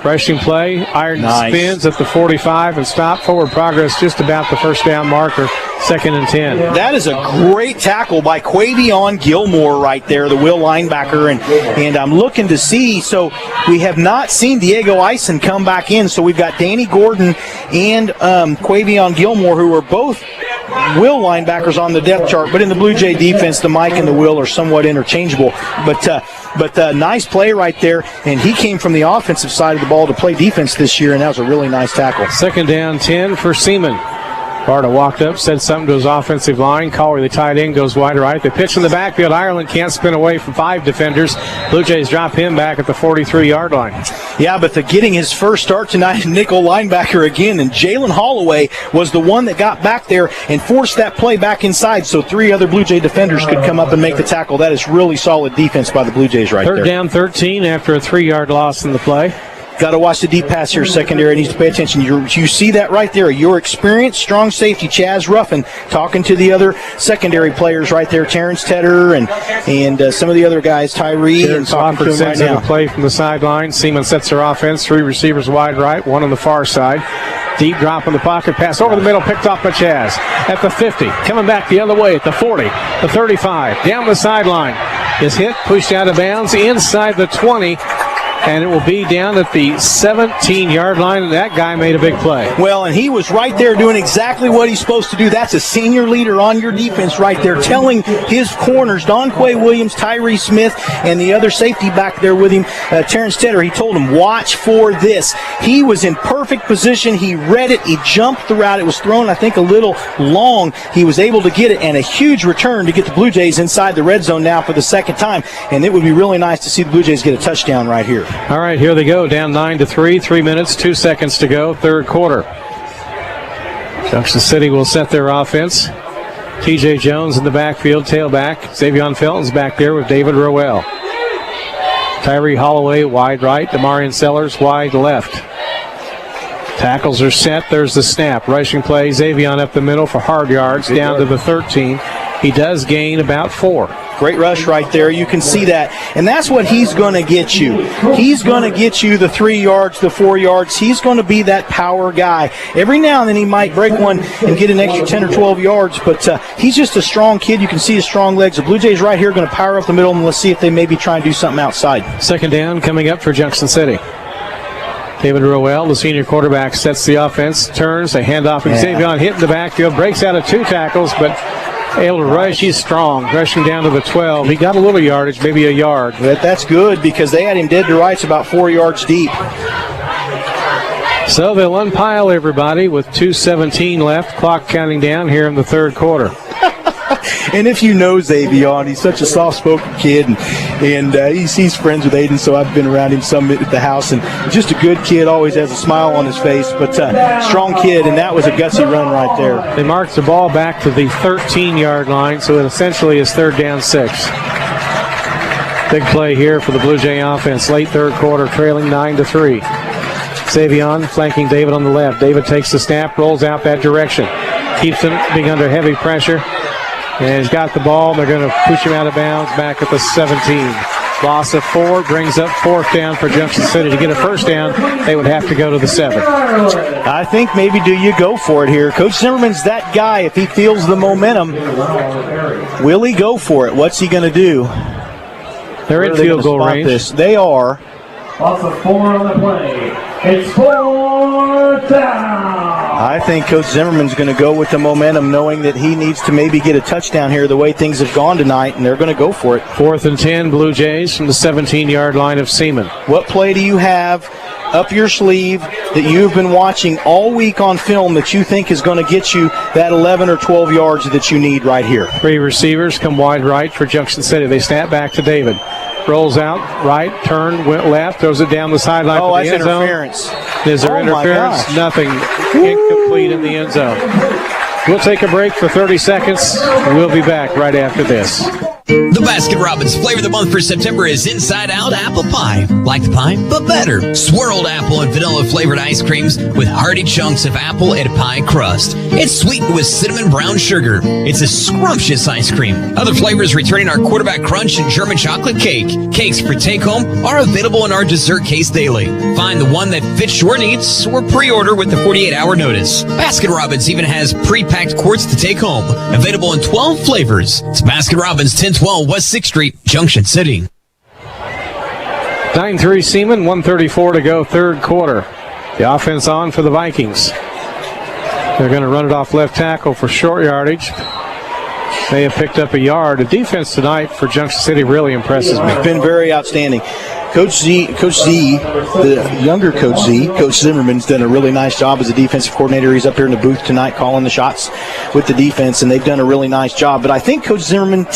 Rushing play, Iron spins at the 45 and stop. Forward progress just about the first down marker, 2nd and 10. That is a great tackle by Quavion Gilmore right there, the Will linebacker. And I'm looking to see, so we have not seen Diego Eisen come back in. So we've got Danny Gordon and Quavion Gilmore, who are both Will linebackers on the depth chart. But in the Blue Jay defense, the Mike and the Will are somewhat interchangeable. But nice play right there. And he came from the offensive side of the ball to play defense this year, and that was a really nice tackle. 2nd down, 10 for Seaman. Barta walked up, said something to his offensive line. Collier, the tight end, goes wide right. They pitch in the backfield. Ireland can't spin away from 5 defenders. Blue Jays drop him back at the 43-yard line. Yeah, but getting his first start tonight, nickel linebacker again, and Jalen Holloway was the one that got back there and forced that play back inside so 3 other Blue Jay defenders could come up and make the tackle. That is really solid defense by the Blue Jays right there. 3rd down, 13 after a 3-yard loss in the play. Got to watch the deep pass here. Secondary needs to pay attention. You see that right there. Your experienced, strong safety, Chaz Ruffin, talking to the other secondary players right there, Terrence Tedder and some of the other guys, Tyree, and talking to him right now. A play from the sideline. Seaman sets their offense. 3 receivers wide right, 1 on the far side. Deep drop in the pocket, pass over the middle, picked off by Chaz. At the 50, coming back the other way at the 40, the 35, down the sideline. Is hit, pushed out of bounds, inside the 20. And it will be down at the 17-yard line, and that guy made a big play. Well, and he was right there doing exactly what he's supposed to do. That's a senior leader on your defense right there, telling his corners, Donquay Williams, Tyree Smith, and the other safety back there with him, Terrence Tedder. He told him, watch for this. He was in perfect position. He read it. He jumped the route. It was thrown, I think, a little long. He was able to get it, and a huge return to get the Blue Jays inside the red zone now for the 2nd time. And it would be really nice to see the Blue Jays get a touchdown right here. All right, here they go, down 9-3, 3 minutes, 2 seconds to go, 3rd quarter. Junction City will set their offense. TJ Jones in the backfield, tailback. Xavion Felton's back there with David Rowell. Tyree Holloway wide right, Demarion Sellers wide left. Tackles are set, there's the snap. Rushing play, Xavion up the middle for hard yards, down to the 13. He does gain about 4. Great rush right there. You can see that. And that's what he's going to get you. He's going to get you the 3 yards, the 4 yards. He's going to be that power guy. Every now and then he might break one and get an extra 10 or 12 yards, but he's just a strong kid. You can see his strong legs. The Blue Jays right here are going to power up the middle, and let's see if they maybe try and do something outside. 2nd down coming up for Junction City. David Rowell, the senior quarterback, sets the offense, turns, a handoff, and Xavion hit in the backfield, breaks out of 2 tackles, but able to rush. He's strong, rushing down to the 12. He got a little yardage, maybe a yard. But that's good because they had him dead to rights about 4 yards deep. So they'll unpile everybody with 2:17 left, clock counting down here in the 3rd quarter. And if you know Xavion, he's such a soft-spoken kid, and he's friends with Aiden, so I've been around him some at the house, and just a good kid, always has a smile on his face, but strong kid, and that was a gutsy run right there. They marked the ball back to the 13-yard line, so it essentially is 3rd down 6. Big play here for the Blue Jay offense, late 3rd quarter, trailing 9-3. Xavion flanking David on the left. David takes the snap, rolls out that direction, keeps him being under heavy pressure. And he's got the ball. They're going to push him out of bounds back at the 17. Loss of 4 brings up 4th down for Junction City. To get a 1st down, they would have to go to the 7. I think maybe do you go for it here. Coach Zimmerman's that guy. If he feels the momentum, will he go for it? What's he going to do? They're in field goal range. They are. Loss of 4 on the play. It's 4th down. I think Coach Zimmerman's going to go with the momentum, knowing that he needs to maybe get a touchdown here the way things have gone tonight, and they're going to go for it. 4th and 10, Blue Jays from the 17-yard line of Seaman. What play do you have up your sleeve that you've been watching all week on film that you think is going to get you that 11 or 12 yards that you need right here? 3 receivers come wide right for Junction City. They snap back to David. Rolls out, right, turn, went left, throws it down the sideline. Oh, for the that's end zone. interference. Is there interference? Nothing. incomplete in the end zone. We'll take a break for 30 seconds. We'll be back right after this. The Baskin-Robbins flavor of the month for September is Inside Out Apple Pie. Like the pie, but better. Swirled apple and vanilla flavored ice creams with hearty chunks of apple and pie crust. It's sweetened with cinnamon brown sugar. It's a scrumptious ice cream. Other flavors returning are quarterback crunch and German chocolate cake. Cakes for take-home are available in our dessert case daily. Find the one that fits your needs or pre-order with the 48-hour notice. Baskin-Robbins even has pre-packed quarts to take home. Available in 12 flavors. It's Baskin-Robbins 1012 West 6th Street, Junction City. 9-3 Seaman, 1:34 to go, third quarter. The offense on for the Vikings. They're going to run it off left tackle for short yardage. They have picked up a yard. The defense tonight for Junction City really impresses me. It's been very outstanding. Coach Z, the younger Coach Z, Coach Zimmerman's done a really nice job as a defensive coordinator. He's up here in the booth tonight calling the shots with the defense, and they've done a really nice job. But I think Coach Zimmerman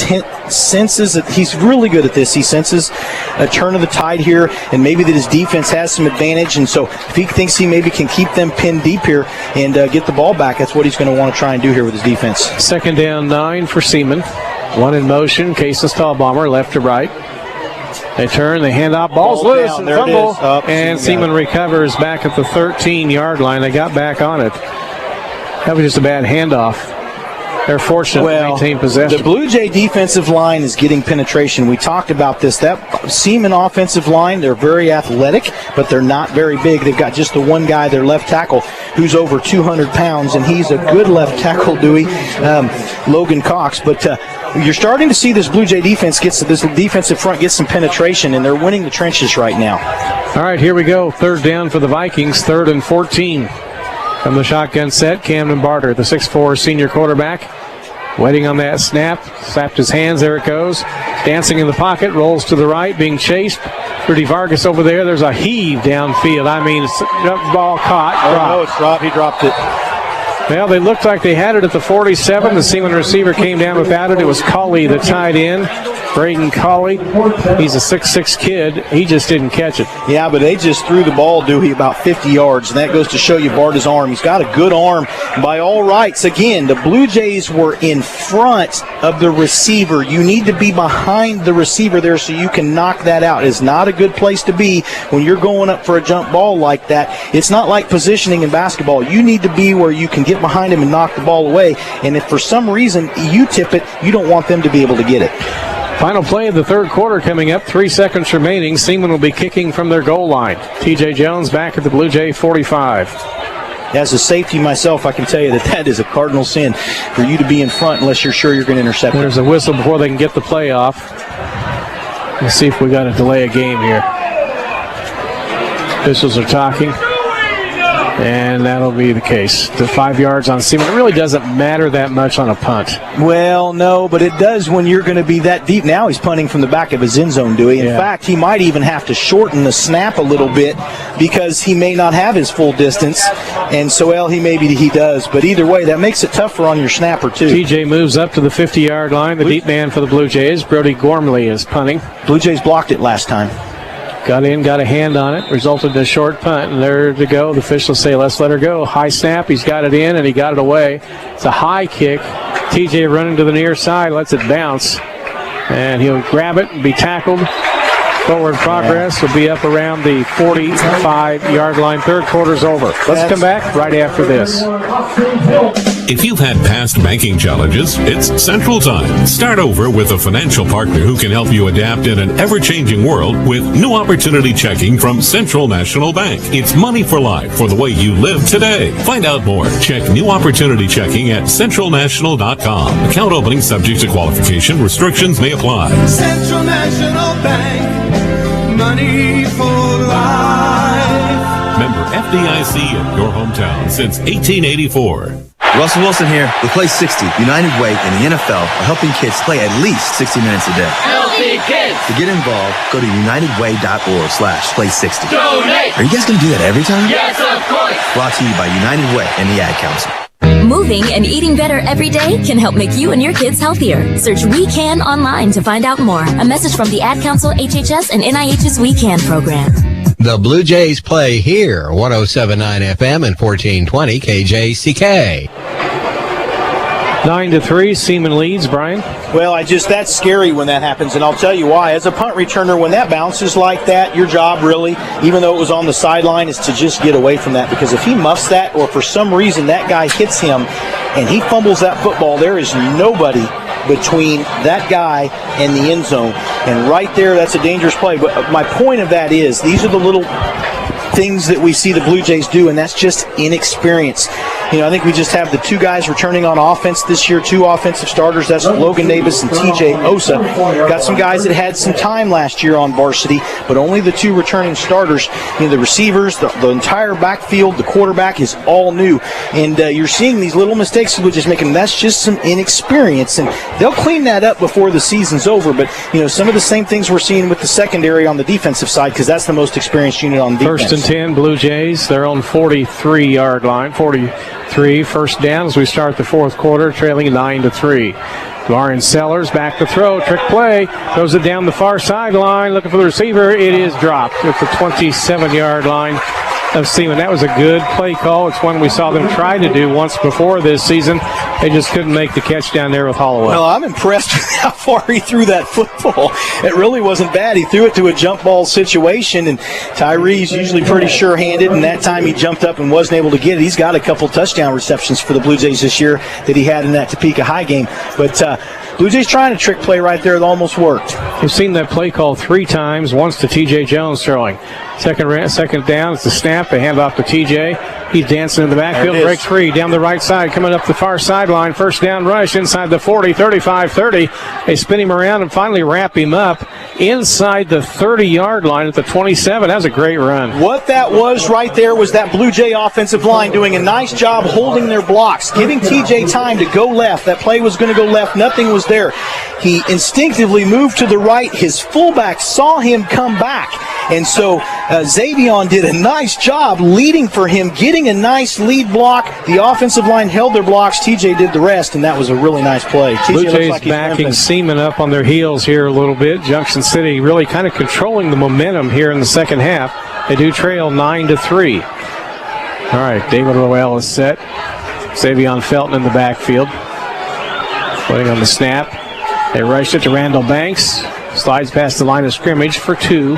senses that he's really good at this. He senses a turn of the tide here, and maybe that his defense has some advantage. And so if he thinks he maybe can keep them pinned deep here and get the ball back, that's what he's going to want to try and do here with his defense. Second down, 9 for Seaman. One in motion. Case the stall bomber, left to right. They turn, they hand off, ball's loose, and fumble, and Seaman recovers back at the 13-yard line. They got back on it. That was just a bad handoff. They're fortunate to maintain possession. The Blue Jay defensive line is getting penetration. We talked about this. That Seaman offensive line, they're very athletic, but they're not very big. They've got just the one guy, their left tackle, who's over 200 pounds, and he's a good left tackle, Dewey, Logan Cox. But you're starting to see this Blue Jay defense this defensive front get some penetration, and they're winning the trenches right now. All right, here we go. Third down for the Vikings, 3rd and 14. From the shotgun set, Camden Barter, the 6'4" senior quarterback, waiting on that snap. Slapped his hands, there it goes. Dancing in the pocket, rolls to the right, being chased. Rudy Vargas over there. There's a heave downfield. I mean, ball caught. No, it's dropped. He dropped it. Well, they looked like they had it at the 47. The Seaman receiver came down without it. It was Colley that tied in. Braden Colley. He's a 6'6" kid. He just didn't catch it. Yeah, but they just threw the ball, Dewey, about 50 yards, and that goes to show you Barta's arm. He's got a good arm by all rights. Again, the Blue Jays were in front of the receiver. You need to be behind the receiver there so you can knock that out. It's not a good place to be when you're going up for a jump ball like that. It's not like positioning in basketball. You need to be where you can get behind him and knock the ball away, and if for some reason you tip it, you don't want them to be able to get it. Final play of the third quarter coming up. 3 seconds remaining. Seaman will be kicking from their goal line. T.J. Jones back at the Blue Jay 45. As a safety myself, I can tell you that is a cardinal sin for you to be in front unless you're sure you're going to intercept it. There's a whistle before they can get the play off. Let's see if we got to delay a game here. Officials are talking. And that'll be the case. The 5 yards on Seaman. It really doesn't matter that much on a punt. Well, no, but it does when you're going to be that deep. Now he's punting from the back of his end zone, Dewey. In fact, he might even have to shorten the snap a little bit because he may not have his full distance. And so, he does. But either way, that makes it tougher on your snapper, too. TJ moves up to the 50-yard line. The deep man for the Blue Jays, Brody Gormley, is punting. Blue Jays blocked it last time. Got in, got a hand on it, resulted in a short punt, and there to go. The officials say, let's let her go. High snap, he's got it in, and he got it away. It's a high kick. TJ running to the near side, lets it bounce, and he'll grab it and be tackled. Forward progress will be up around the 45-yard line. Third quarter's over. Let's come back right after this. If you've had past banking challenges, it's Central Time. Start over with a financial partner who can help you adapt in an ever-changing world with New Opportunity Checking from Central National Bank. It's money for life for the way you live today. Find out more. Check New Opportunity Checking at centralnational.com. Account opening subject to qualification. Restrictions may apply. Central National Bank, money for life. Member FDIC in your hometown since 1884. Russell Wilson here with Play 60. United Way and the NFL are helping kids play at least 60 minutes a day. Healthy kids. To get involved, go to unitedway.org/play60. Donate. Are you guys going to do that every time? Yes, of course. Brought to you by United Way and the Ad Council. Moving and eating better every day can help make you and your kids healthier. Search We Can online to find out more. A message from the Ad Council, HHS, and NIH's We Can program. The Blue Jays play here, 107.9 FM and 1420 KJCK. 9-3, Seaman leads, Brian. Well, that's scary when that happens, and I'll tell you why. As a punt returner, when that bounces like that, your job really, even though it was on the sideline, is to just get away from that, because if he muffs that or for some reason that guy hits him and he fumbles that football, there is nobody between that guy and the end zone. And right there, that's a dangerous play. But my point of that is, these are the little things that we see the Blue Jays do, and that's just inexperience. I think we just have the two guys returning on offense this year, two offensive starters. That's Logan Davis and TJ Osa. Got some guys that had some time last year on varsity, but only the two returning starters. The receivers, the entire backfield, the quarterback is all new. And you're seeing these little mistakes the Blue Jays making. That's just some inexperience, and they'll clean that up before the season's over. But, some of the same things we're seeing with the secondary on the defensive side, because that's the most experienced unit on defense. First and 10, Blue Jays. They're on 43-yard line. 43, first down as we start the fourth quarter, trailing 9-3. Lauren Sellers back to throw, trick play, throws it down the far sideline, looking for the receiver. It is dropped at the 27-yard line of Seaman. That was a good play call. It's one we saw them try to do once before this season. They just couldn't make the catch down there with Holloway. Well, I'm impressed with how far he threw that football. It really wasn't bad. He threw it to a jump ball situation, and Tyree's usually pretty sure-handed, and that time he jumped up and wasn't able to get it. He's got a couple touchdown receptions for the Blue Jays this year that he had in that Topeka High game. But Blue Jays trying a trick play right there. It almost worked. We've seen that play call 3 times, once to T.J. Jones throwing. Second down, it's the snap. They hand off to T.J. He's dancing in the backfield, breaks free, down the right side, coming up the far sideline. First down rush inside the 40, 35-30. They spin him around and finally wrap him up inside the 30-yard line at the 27. That was a great run. What that was right there was that Blue Jay offensive line doing a nice job holding their blocks, giving T.J. time to go left. That play was going to go left. Nothing was there. He instinctively moved to the right. His fullback saw him come back. And so Xavion did a nice job leading for him, getting a nice lead block. The offensive line held their blocks. TJ did the rest, and that was a really nice play. Blue Jays backing Seaman up on their heels here a little bit. Junction City really kind of controlling the momentum here in the second half. They do trail 9-3. All right, David Roel is set. Xavion Felton in the backfield. Putting on the snap. They rush it to Randall Banks. Slides past the line of scrimmage for 2.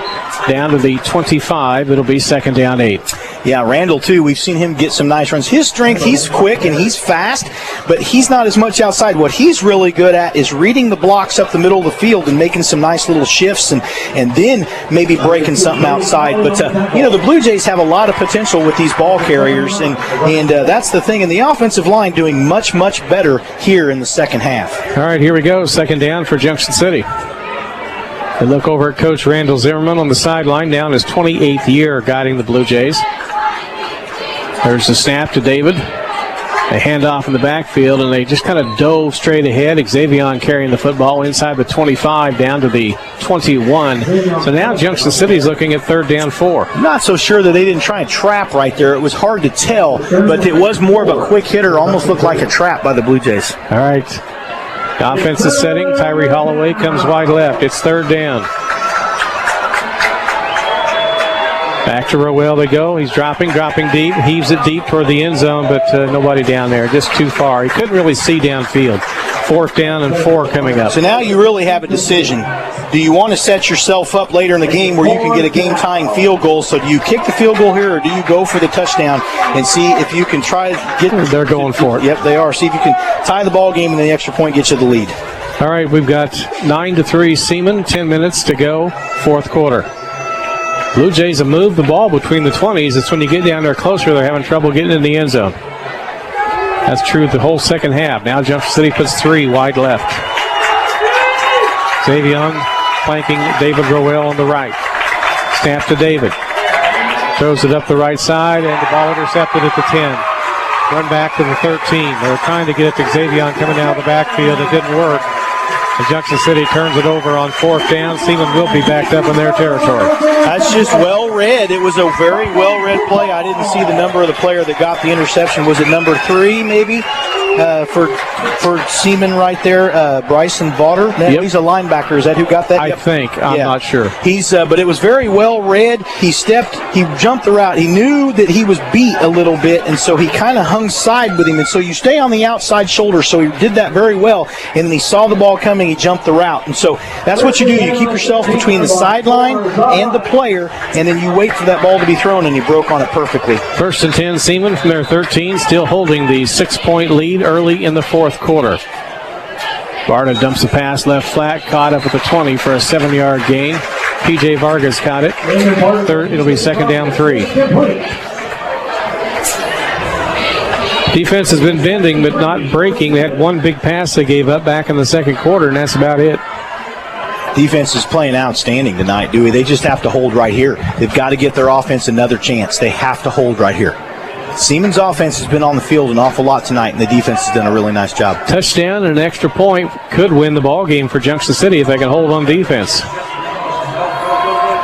Down to the 25. It'll be second down 8. Yeah, Randall, too. We've seen him get some nice runs. His strength, he's quick and he's fast, but he's not as much outside. What he's really good at is reading the blocks up the middle of the field and making some nice little shifts and then maybe breaking something outside. But, the Blue Jays have a lot of potential with these ball carriers, and that's the thing. And the offensive line doing much, much better here in the second half. All right, here we go. Second down for Junction City. They look over at Coach Randall Zimmerman on the sideline, down his 28th year guiding the Blue Jays. There's the snap to David. They hand off in the backfield, and they just kind of dove straight ahead. Xavion carrying the football inside the 25 down to the 21. So now Junction City's looking at third down 4. I'm not so sure that they didn't try and trap right there. It was hard to tell, but it was more of a quick hitter. Almost looked like a trap by the Blue Jays. All right. Offense is setting. Tyree Holloway comes wide left. It's third down. Back to Rowell they go. He's dropping deep. Heaves it deep toward the end zone, but nobody down there. Just too far. He couldn't really see downfield. Fourth down and 4 coming up. So now you really have a decision. Do you want to set yourself up later in the game where you can get a game-tying field goal? So do you kick the field goal here, or do you go for the touchdown and see if you can try to get... They're going for it. Yep, they are. See if you can tie the ball game and the extra point gets you the lead. All right, we've got 9-3 Seaman, 10 minutes to go, fourth quarter. Blue Jays have moved the ball between the 20s. It's when you get down there closer, they're having trouble getting in the end zone. That's true the whole second half. Now Junction City puts 3 wide left. Xavion flanking David Rowell on the right. Snap to David. Throws it up the right side, and the ball intercepted at the 10. Run back to the 13. They were trying to get it to Xavion coming out of the backfield. It didn't work. And Junction City turns it over on fourth down. Seaman will be backed up in their territory. That's just well read. It was a very well read play. I didn't see the number of the player that got the interception. Was it number 3 maybe? for Seaman right there. Bryson Vaughter. He's a linebacker. Is that who got that? I think. I'm not sure. But it was very well read. He jumped the route. He knew that he was beat a little bit, and so he kind of hung side with him. And so you stay on the outside shoulder. So he did that very well. And then he saw the ball coming. He jumped the route. And so that's what you do. You keep yourself between the sideline and the player, and then you wait for that ball to be thrown, and he broke on it perfectly. 1st and 10, Seaman from their 13, still holding the 6-point lead early in the fourth quarter. Barta dumps the pass left flat, caught up at the 20 for a 7-yard gain. P.J. Vargas caught it. It'll be 2nd down 3. Defense has been bending but not breaking. They had one big pass they gave up back in the second quarter, and that's about it. Defense is playing outstanding tonight, Dewey. They just have to hold right here. They've got to get their offense another chance. They have to hold right here. Seaman's offense has been on the field an awful lot tonight, and the defense has done a really nice job. Touchdown and an extra point could win the ball game for Junction City if they can hold on defense.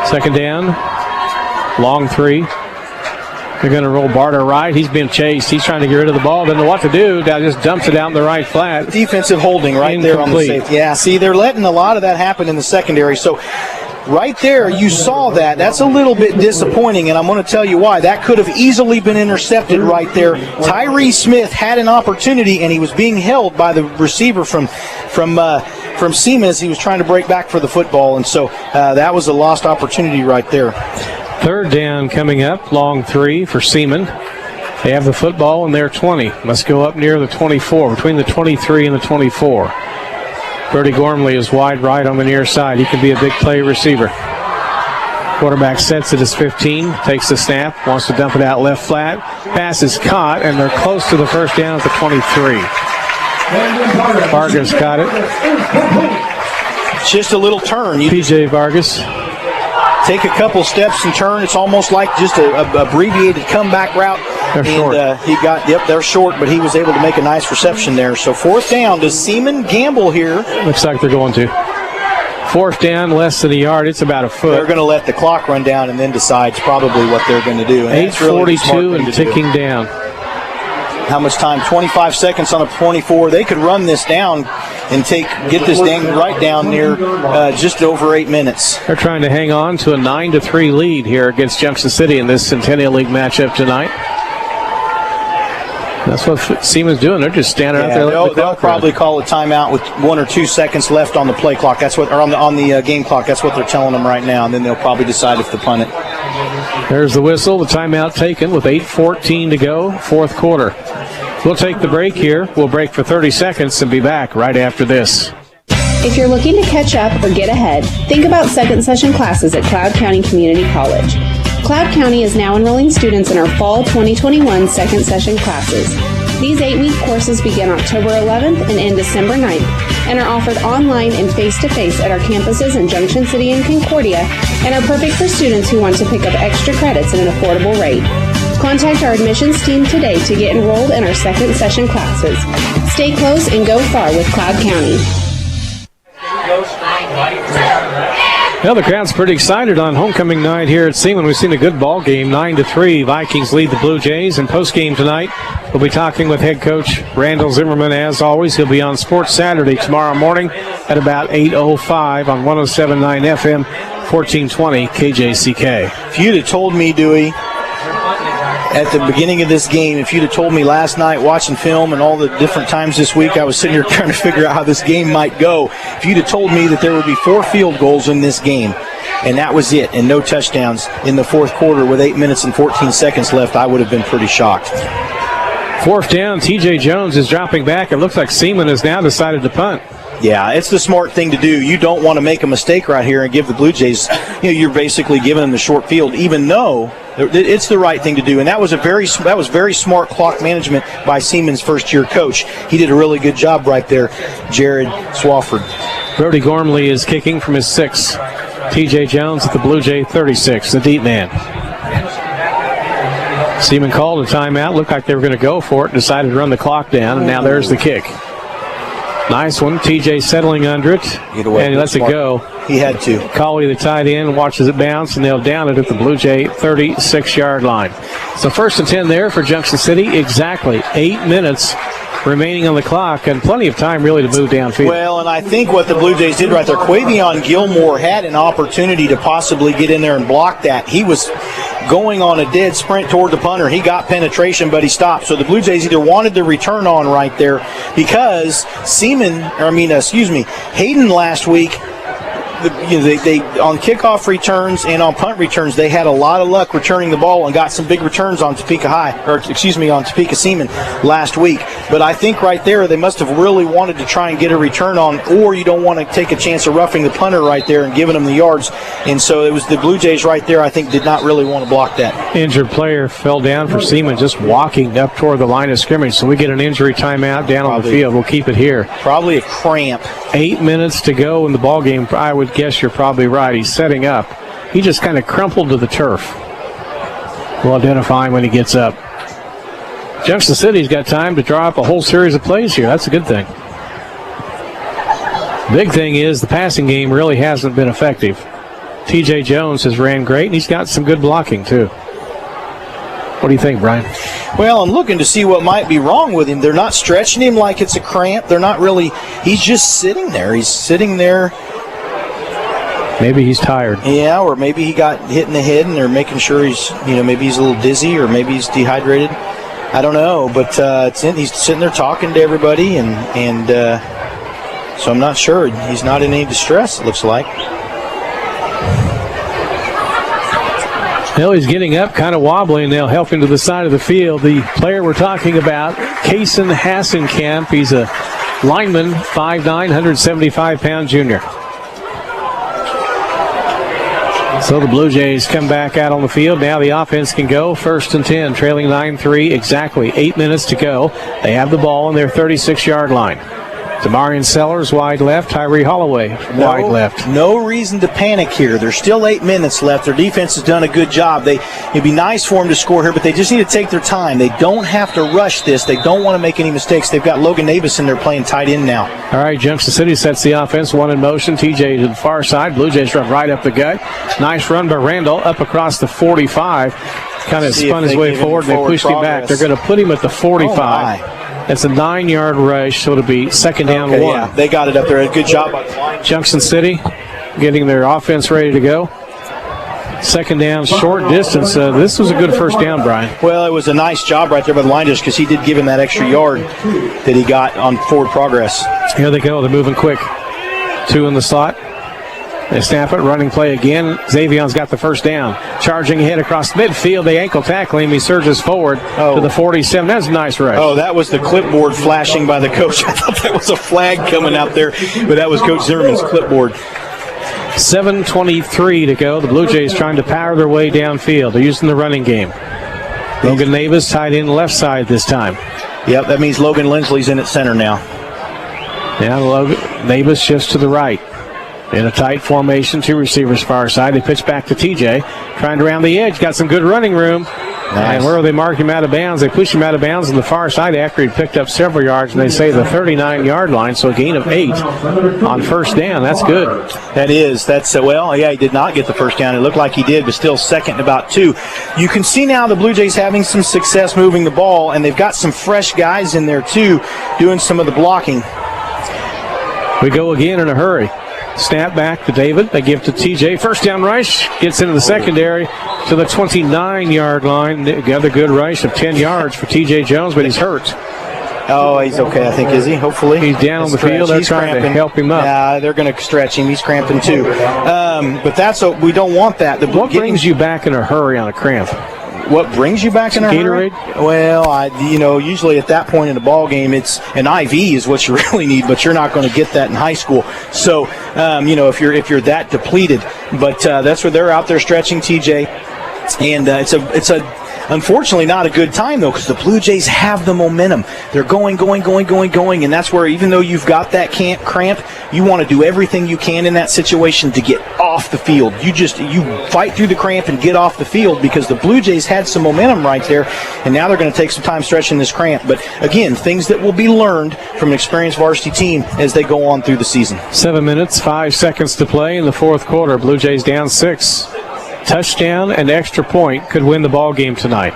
2nd down, long 3. They're going to roll Barta right. He's being chased. He's trying to get rid of the ball. Doesn't know what to do. Now just dumps it out in the right flat. Defensive holding right there on the safety. Yeah, see, they're letting a lot of that happen in the secondary. So right there, you saw that. That's a little bit disappointing, and I'm going to tell you why. That could have easily been intercepted right there. Tyree Smith had an opportunity, and he was being held by the receiver from Seaman as he was trying to break back for the football, and so that was a lost opportunity right there. 3rd down coming up, long 3 for Seaman. They have the football in their 20. Must go up near the 24, between the 23 and the 24. Brody Gormley is wide right on the near side. He could be a big play receiver. Quarterback sets at his 15, takes the snap, wants to dump it out left flat. Pass is caught, and they're close to the 1st down at the 23. Vargas got it. It's just a little turn. P.J. Vargas. Take a couple steps and turn. It's almost like just a abbreviated comeback route. They're short. They're short, but he was able to make a nice reception there. So 4th down. Does Seaman gamble here? Looks like they're going to. 4th down, less than a yard. It's about a foot. They're going to let the clock run down and then decide probably what they're going to do. 8:42 and ticking down. How much time? 25 seconds on a 24. They could run this down and get this dang right down near just over 8 minutes. They're trying to hang on to a 9-3 lead here against Junction City in this Centennial League matchup tonight. That's what Seaman's doing. They're just standing out there. They'll probably call a timeout with 1 or 2 seconds left on the play clock. That's what, or on the game clock. That's what they're telling them right now, and then they'll probably decide if to punt it. There's the whistle. The timeout taken with 8:14 to go, fourth quarter. We'll take the break here. We'll break for 30 seconds and be back right after this. If you're looking to catch up or get ahead, think about second session classes at Cloud County Community College. Cloud County is now enrolling students in our fall 2021 second session classes. These 8-week courses begin October 11th and end December 9th and are offered online and face-to-face at our campuses in Junction City and Concordia and are perfect for students who want to pick up extra credits at an affordable rate. Contact our admissions team today to get enrolled in our second session classes. Stay close and go far with Cloud County. Well, the crowd's pretty excited on homecoming night here at Seaman. We've seen a good ball game, 9-3. Vikings lead the Blue Jays. And post-game tonight, we'll be talking with head coach Randall Zimmerman. As always, he'll be on Sports Saturday tomorrow morning at about 8:05 on 107.9 FM, 1420 KJCK. If you'd have told me, Dewey, at the beginning of this game, if you'd have told me last night watching film and all the different times this week I was sitting here trying to figure out how this game might go, if you'd have told me that there would be 4 field goals in this game and that was it and no touchdowns in the fourth quarter with 8 minutes and 14 seconds left, I would have been pretty shocked. Fourth down, TJ Jones is dropping back. It looks like Seaman has now decided to punt. Yeah, it's the smart thing to do. You don't want to make a mistake right here and give the Blue Jays, you're basically giving them the short field, even though it's the right thing to do. And that was very smart clock management by Seaman's first-year coach. He did a really good job right there, Jared Swafford. Brody Gormley is kicking from his 6. TJ Jones at the Blue Jay 36, the deep man. Seaman called a timeout. Looked like they were going to go for it, decided to run the clock down, and now there's the kick. Nice one. TJ settling under it, and he lets it go. He had to. Colley, the tight end, watches it bounce, and they'll down it at the Blue Jay 36-yard line. So 1st and 10 there for Junction City. Exactly 8 minutes remaining on the clock and plenty of time really to move downfield. Well, and I think what the Blue Jays did right there, Quavion Gilmore had an opportunity to possibly get in there and block that. He was going on a dead sprint toward the punter. He got penetration, but he stopped. So the Blue Jays either wanted the return on right there because Hayden last week, they on kickoff returns and on punt returns, they had a lot of luck returning the ball and got some big returns on Topeka Seaman last week. But I think right there they must have really wanted to try and get a return on, or you don't want to take a chance of roughing the punter right there and giving him the yards. And so it was the Blue Jays right there, I think, did not really want to block that. Injured player fell down for Seaman just walking up toward the line of scrimmage. So we get an injury timeout down on the field. We'll keep it here. Probably a cramp. 8 minutes to go in the ball game. I would guess you're probably right. He's setting up. He just kind of crumpled to the turf. We'll identify him when he gets up. Junction City's got time to draw up a whole series of plays here. That's a good thing. Big thing is the passing game really hasn't been effective. TJ Jones has ran great, and he's got some good blocking, too. What do you think, Brian? Well, I'm looking to see what might be wrong with him. They're not stretching him like it's a cramp. They're not really. He's just sitting there. He's sitting there. Maybe he's tired. Yeah, or maybe he got hit in the head and they're making sure he's, maybe he's a little dizzy or maybe he's dehydrated. I don't know, but he's sitting there talking to everybody, and so I'm not sure. He's not in any distress, it looks like. Well, he's getting up, kind of wobbly, and they'll help him to the side of the field. The player we're talking about, Kason Hassenkamp, he's a lineman, 5'9", 175-pound junior. So the Blue Jays come back out on the field. Now the offense can go. 1st and 10, trailing 9-3, exactly 8 minutes to go. They have the ball on their 36-yard line. Demarion Sellers wide left, Tyree Holloway wide left. No reason to panic here. There's still 8 minutes left. Their defense has done a good job. It'd be nice for them to score here, but they just need to take their time. They don't have to rush this. They don't want to make any mistakes. They've got Logan Davis in there playing tight end now. All right, Junction City sets the offense, one in motion. TJ to the far side. Blue Jays run right up the gut. Nice run by Randall up across the 45. Kind of spun his way forward, and they pushed him back. They're going to put him at the 45. It's a 9-yard rush, so it'll be 2nd down 1. Yeah, they got it up there. Good job by the line. Junction City getting their offense ready to go. 2nd down, short distance. This was a good first down, Brian. Well, it was a nice job right there by the line just because he did give him that extra yard that he got on forward progress. Here they go. They're moving quick. 2 in the slot. They snap it, running play again. Xavion's got the first down. Charging ahead across midfield. They ankle tackle him. He surges forward to the 47. That's a nice rush. Oh, that was the clipboard flashing by the coach. I thought that was a flag coming out there, but that was Coach Zimmerman's clipboard. 7:23 to go. The Blue Jays trying to power their way downfield. They're using the running game. Logan Navis tied in left side this time. Yep, that means Logan Lindsley's in at center now. Now Logan Navis shifts to the right. In a tight formation, 2 receivers far side. They pitch back to TJ. Trying to round the edge. Got some good running room. Nice. And where they mark him out of bounds, they push him out of bounds on the far side after he picked up several yards, and they say the 39-yard line, so a gain of 8 on first down. That's good. That is. He did not get the first down. It looked like he did, but still 2nd and about 2. You can see now the Blue Jays having some success moving the ball, and they've got some fresh guys in there, too, doing some of the blocking. We go again in a hurry. Snap back to David. They give to TJ. First down rush. Gets into the secondary to the 29-yard line. Another good rush of 10 yards for TJ Jones, but he's hurt. Oh, he's okay, I think, is he? Hopefully. He's down on the field. They're trying to help him up. Yeah, they're going to stretch him. He's cramping, too. But we don't want that. What brings you back in a hurry on a cramp? What brings you back in a hurry? Well, usually at that point in the ball game, it's an IV is what you really need, but you're not going to get that in high school. So, if you're that depleted, but that's where they're out there stretching TJ, and it's unfortunately not a good time though, because the Blue Jays have the momentum. They're going, and that's where even though you've got that cramp, you want to do everything you can in that situation to get off the field. You fight through the cramp and get off the field because the Blue Jays had some momentum right there, and now they're going to take some time stretching this cramp. But again, things that will be learned from an experienced varsity team as they go on through the season. 7 minutes, 5 seconds to play in the 4th quarter. Blue Jays down 6. Touchdown and extra point could win the ball game tonight.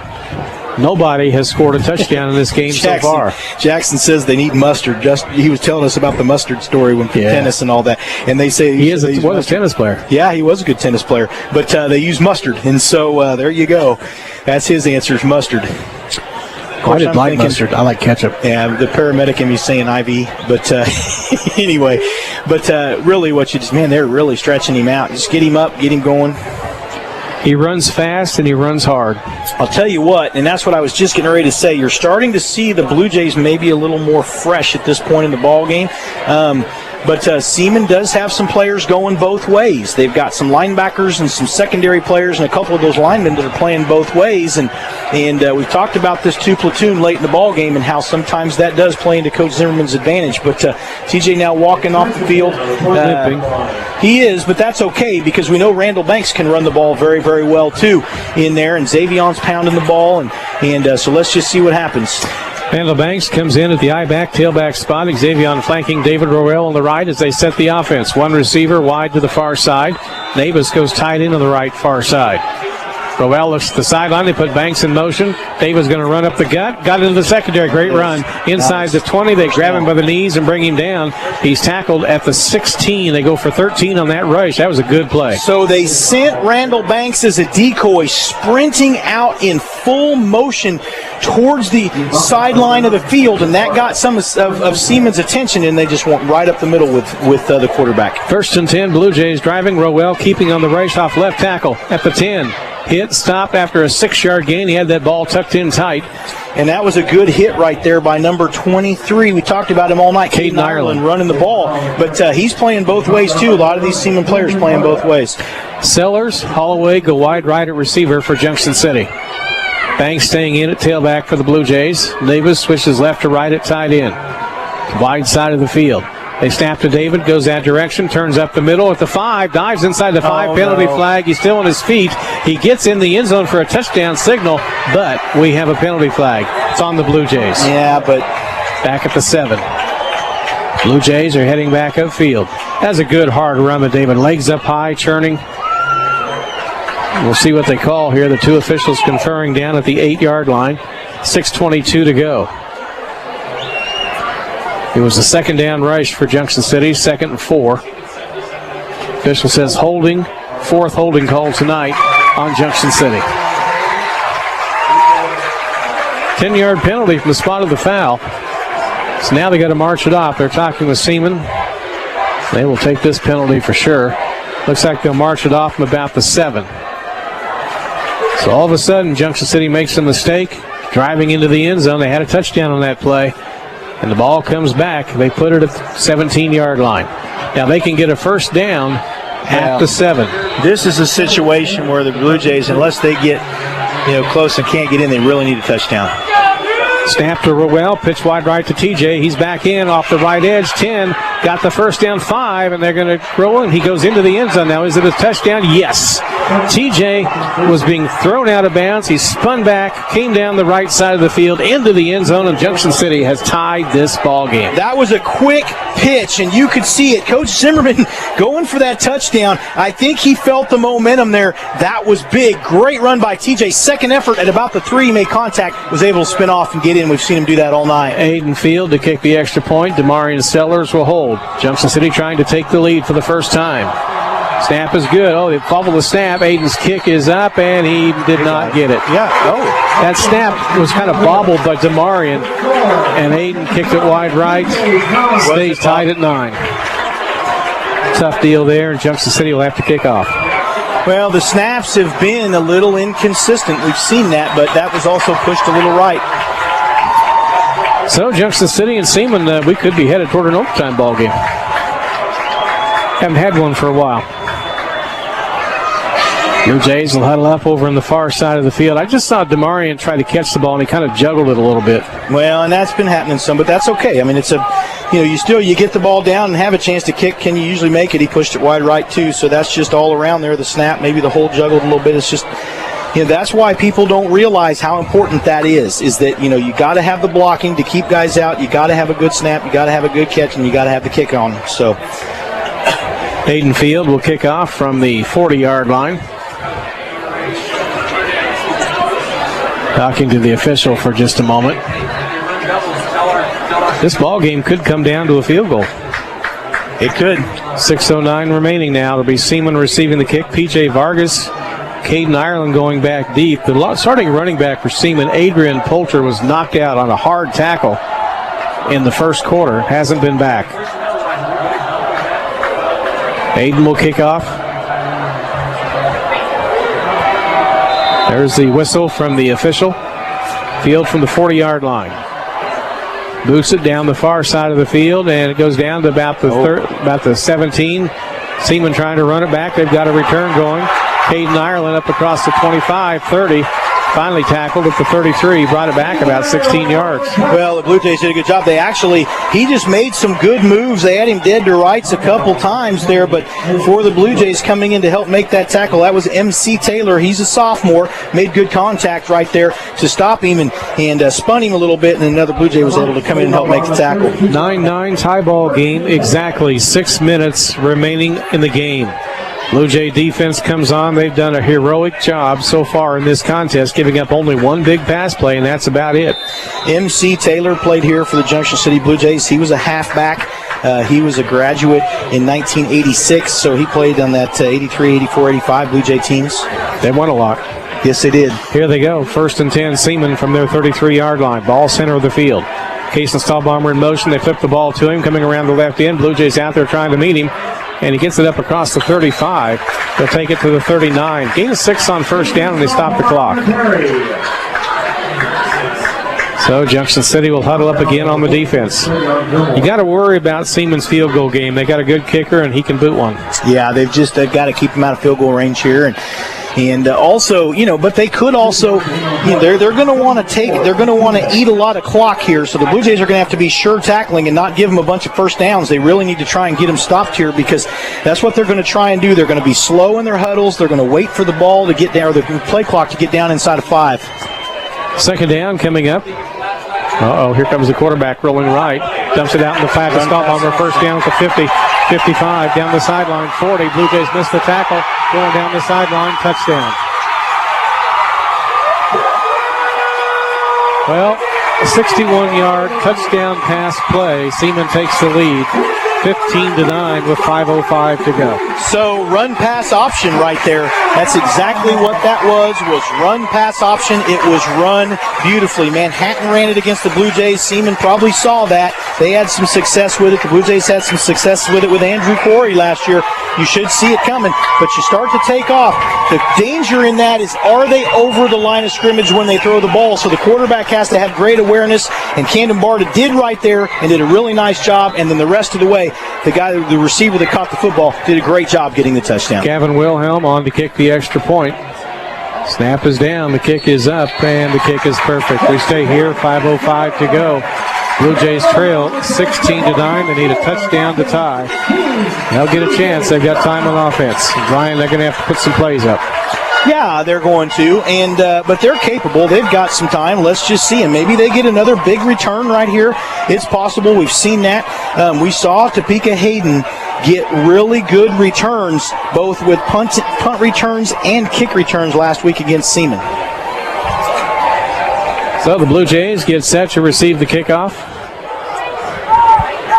Nobody has scored a touchdown in this game so far. Jackson says they need mustard. He was telling us about the mustard story when tennis and all that. And they say he was a tennis player. Yeah, he was a good tennis player. But they use mustard. And so there you go. That's his answer is mustard. I didn't like mustard. I like ketchup. Yeah, the paramedic in me saying IV. But anyway, really they're really stretching him out. Just get him up, get him going. He runs fast and he runs hard. I'll tell you what, and that's what I was just getting ready to say. You're starting to see the Blue Jays maybe a little more fresh at this point in the ball game. But Seaman does have some players going both ways. They've got some linebackers and some secondary players and a couple of those linemen that are playing both ways. And we've talked about this two platoon late in the ball game and how sometimes that does play into Coach Zimmerman's advantage. But TJ now walking off the field. He is, but that's okay because we know Randall Banks can run the ball very, very well too in there. And Xavion's pounding the ball. And so let's just see what happens. Randall Banks comes in at the I-back, tailback spot. Xavion flanking David Roel on the right as they set the offense. One receiver wide to the far side. Davis goes tight in on the right far side. Roel looks at the sideline. They put Banks in motion. Davis going to run up the gut. Got into the secondary. Great run. Inside the 20. They grab him by the knees and bring him down. He's tackled at the 16. They go for 13 on that rush. That was a good play. So they sent Randall Banks as a decoy, sprinting out in full motion towards the sideline of the field, and that got some of Seaman's attention, and they just went right up the middle with the quarterback. 1st and 10, Blue Jays driving. Roel keeping on the race off left tackle at the 10. Hit, stop after a 6-yard gain. He had that ball tucked in tight. And that was a good hit right there by number 23. We talked about him all night, Caden Ireland, running the ball. But he's playing both ways, too. A lot of these Seaman players playing both ways. Sellers, Holloway go wide right at receiver for Junction City. Banks staying in at tailback for the Blue Jays. Davis switches left to right at tight end. Wide side of the field. They snap to David, goes that direction, turns up the middle at the 5, dives inside the 5, penalty flag. He's still on his feet. He gets in the end zone for a touchdown signal, but we have a penalty flag. It's on the Blue Jays. Yeah, but back at the 7. Blue Jays are heading back upfield. That's a good hard run with David. Legs up high, churning. We'll see what they call here. The two officials conferring down at the 8-yard line. 6:22 to go. It was a second down rush for Junction City, 2nd and 4. Official says holding, 4th holding call tonight on Junction City. 10-yard penalty from the spot of the foul. So now they got to march it off. They're talking with Seaman. They will take this penalty for sure. Looks like they'll march it off from about the 7. So all of a sudden, Junction City makes a mistake, driving into the end zone. They had a touchdown on that play. And the ball comes back. They put it at the 17-yard line. Now they can get a first down at the 7. This is a situation where the Blue Jays, unless they get close and can't get in, they really need a touchdown. Snap to Roel, pitch wide right to TJ. He's back in off the right edge. 10, got the first down, 5, and they're going to roll him. He goes into the end zone now. Is it a touchdown? Yes. TJ was being thrown out of bounds. He spun back, came down the right side of the field into the end zone, and Junction City has tied this ball game. That was a quick pitch, and you could see it. Coach Zimmerman going for that touchdown. I think he felt the momentum there. That was big. Great run by TJ. Second effort at about the 3, made contact, was able to spin off and get in. We've seen him do that all night. Aiden Field to kick the extra point. Demarion Sellers will hold. Junction City trying to take the lead for the first time. Snap is good. Oh, they fumbled the snap. Aiden's kick is up, and he did not get it. Yeah. Oh. That snap was kind of bobbled by Demarion, and Aiden kicked it wide right. Stays tied at 9. Tough deal there, and Junction City will have to kick off. Well, the snaps have been a little inconsistent. We've seen that, but that was also pushed a little right. So Junction City and Seaman, we could be headed toward an overtime ball game. Haven't had one for a while. Blue Jays will huddle up over on the far side of the field. I just saw Demarion try to catch the ball, and he kind of juggled it a little bit. Well, and that's been happening some, but that's okay. I mean, it's you get the ball down and have a chance to kick. Can you usually make it? He pushed it wide right, too, so that's just all around there. The snap, maybe the hold juggled a little bit. It's just, that's why people don't realize how important that is that, you got to have the blocking to keep guys out. You got to have a good snap. You got to have a good catch, and you got to have the kick on. So Aiden Field will kick off from the 40-yard line. Talking to the official for just a moment. This ball game could come down to a field goal. It could. 6:09 remaining now. It'll be Seaman receiving the kick. P.J. Vargas, Caden Ireland going back deep. The starting running back for Seaman, Adrian Poulter, was knocked out on a hard tackle in the first quarter. Hasn't been back. Aiden will kick off. There's the whistle from the official. Field from the 40-yard line. Boots it down the far side of the field, and it goes down to about the 17. Seaman trying to run it back. They've got a return going. Caden Ireland up across the 25, 30. Finally tackled at the 33, brought it back about 16 yards. Well, the Blue Jays did a good job. He just made some good moves. They had him dead to rights a couple times there, but for the Blue Jays coming in to help make that tackle, that was MC Taylor. He's a sophomore, made good contact right there to stop him and spun him a little bit, and another Blue Jay was able to come in and help make the tackle. 9-9 tie ball game, exactly 6 minutes remaining in the game. Blue Jay defense comes on. They've done a heroic job so far in this contest, giving up only one big pass play, and that's about it. MC Taylor played here for the Junction City Blue Jays. He was a halfback. He was a graduate in 1986, so he played on that 83, 84, 85 Blue Jay teams. They won a lot. Yes, they did. Here they go. 1st and 10, Seaman from their 33-yard line. Ball center of the field. Case and Stahlbomber in motion. They flip the ball to him, coming around the left end. Blue Jays out there trying to meet him. And he gets it up across the 35. They'll take it to the 39. Gain of 6 on first down, and they stop the clock. So Junction City will huddle up again on the defense. You got to worry about Seaman's field goal game. They got a good kicker, and he can boot one. Yeah, they've got to keep him out of field goal range here. And also, but they could also, they're going to want to eat a lot of clock here. So the Blue Jays are going to have to be sure tackling and not give them a bunch of first downs. They really need to try and get them stopped here, because that's what they're going to try and do. They're going to be slow in their huddles. They're going to wait for the ball to get down, or the play clock to get down inside of 5. Second down coming up. Here comes the quarterback rolling right. Dumps it out in the flat to stop on their first down at the 50. 55 down the sideline, 40. Blue Jays missed the tackle. Going down the sideline, touchdown. Well, a 61-yard touchdown pass play. Seaman takes the lead, 15-9 with 5:05 to go. So run pass option right there. That's exactly what that was run pass option. It was run beautifully. Manhattan ran it against the Blue Jays. Seaman probably saw that. They had some success with it. The Blue Jays had some success with it with Andrew Corey last year. You should see it coming, but you start to take off. The danger in that is, are they over the line of scrimmage when they throw the ball? So the quarterback has to have great awareness, and Camden Barta did right there and did a really nice job. And then the rest of the way, the receiver that caught the football did a great job getting the touchdown. Gavin Wilhelm on to kick the extra point. Snap is down, the kick is up, and the kick is perfect. We stay here, 5:05 to go. Blue Jays trail 16-9. They need a touchdown to tie. They'll get a chance. They've got time on offense. Brian, they're going to have to put some plays up. Yeah, they're going to, but they're capable. They've got some time. Let's just see, and maybe they get another big return right here. It's possible. We've seen that. We saw Topeka Hayden get really good returns, both with punt returns and kick returns last week against Seaman. So the Blue Jays get set to receive the kickoff.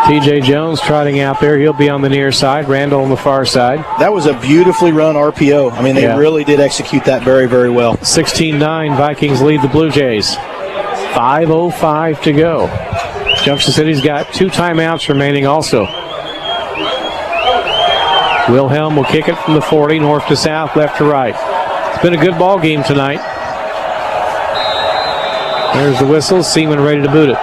T.J. Jones trotting out there. He'll be on the near side. Randall on the far side. That was a beautifully run RPO. I mean, they really did execute that very, very well. 16-9, Vikings lead the Blue Jays. 5:05 to go. Junction City's got 2 timeouts remaining also. Wilhelm will kick it from the 40, north to south, left to right. It's been a good ball game tonight. There's the whistle. Seaman ready to boot it.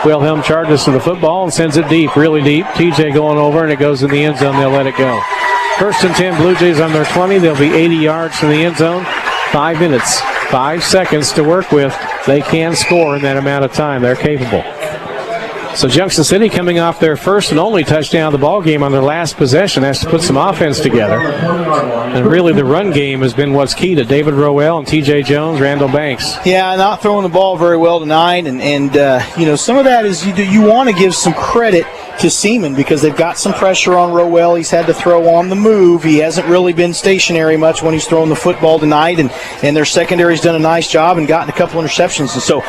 Wilhelm charges to the football and sends it deep, really deep. TJ going over, and it goes in the end zone. They'll let it go. 1st and 10, Blue Jays on their 20. They'll be 80 yards from the end zone. 5 minutes, 5 seconds to work with. They can score in that amount of time. They're capable. So Junction City, coming off their first and only touchdown of the ball game on their last possession, has to put some offense together. And really the run game has been what's key to David Rowell and T.J. Jones, Randall Banks. Yeah, not throwing the ball very well tonight. And some of that is you want to give some credit to Seaman because they've got some pressure on Rowell. He's had to throw on the move. He hasn't really been stationary much when he's throwing the football tonight, and their secondary's done a nice job and gotten a couple interceptions. And so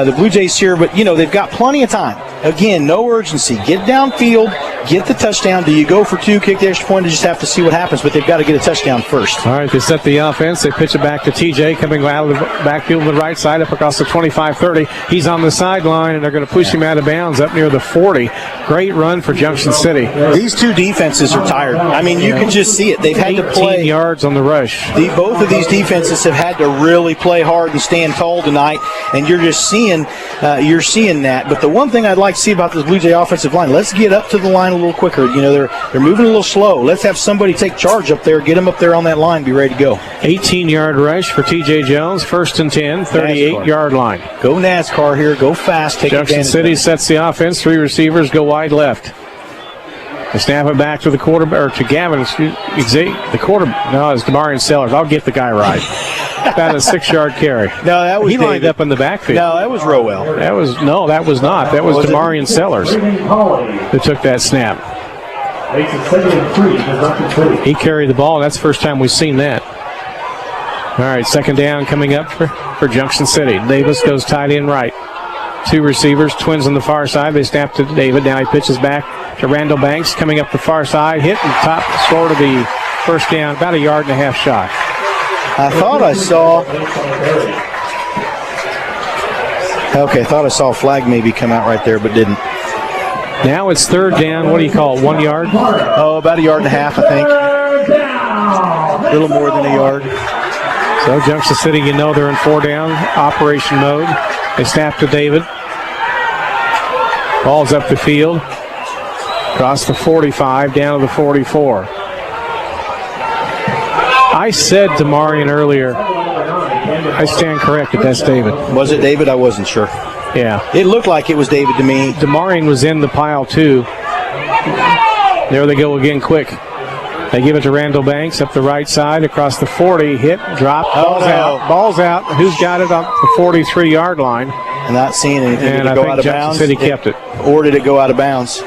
the Blue Jays here, but, they've got plenty of time. Again, no urgency. Get downfield, get the touchdown. Do you go for 2, kick the extra point, and just have to see what happens, but they've got to get a touchdown first. All right, they set the offense. They pitch it back to TJ, coming out of the backfield to the right side, up across the 25-30. He's on the sideline, and they're going to push him out of bounds up near the 40. Great run for Junction City. These two defenses are tired. I mean, you can just see it. They've had to play 18 yards on the rush. Both of these defenses have had to really play hard and stand tall tonight, and you're just seeing that. But the one thing I'd like to see about this Blue Jay offensive line, let's get up to the line a little quicker. They're moving a little slow. Let's have somebody take charge up there, get them up there on that line, be ready to go. 18-yard rush for TJ Jones, 1st and 10, 38-yard line. Go NASCAR here, go fast, take advantage. Junction City sets the offense, 3 receivers go wide left. They snap it back to the quarterback, or to Gavin. The quarterback, no, it's Demarion Sellers. I'll get the guy right. About a 6-yard carry. No, that was he lined up in the backfield. No, that was Rowell. That was not. That was Demarion Sellers who took that snap. He carried the ball. That's the first time we've seen that. All right, 2nd down coming up for Junction City. Davis goes tight end right. 2 receivers, twins on the far side. They snap to David. Now he pitches back to Randall Banks, coming up the far side. Hit and top short of the first down, about 1.5 yards shy. I thought I saw a flag maybe come out right there, but didn't. Now it's 3rd down. What do you call it, 1 yard? Oh, about 1.5 yards, I think. A little more than 1 yard. So Junction City, they're in 4 down operation mode. They snap to David. Ball's up the field. Across the 45, down to the 44. I said to Marion earlier, I stand corrected, that's David. Was it David? I wasn't sure. Yeah. It looked like it was David to me. Demarion was in the pile, too. There they go again, quick. They give it to Randall Banks up the right side, across the 40, hit, drop, ball's out. Who's got it up the 43-yard line? I'm not seeing anything. And I think Junction City kept it. Or did it go out of bounds?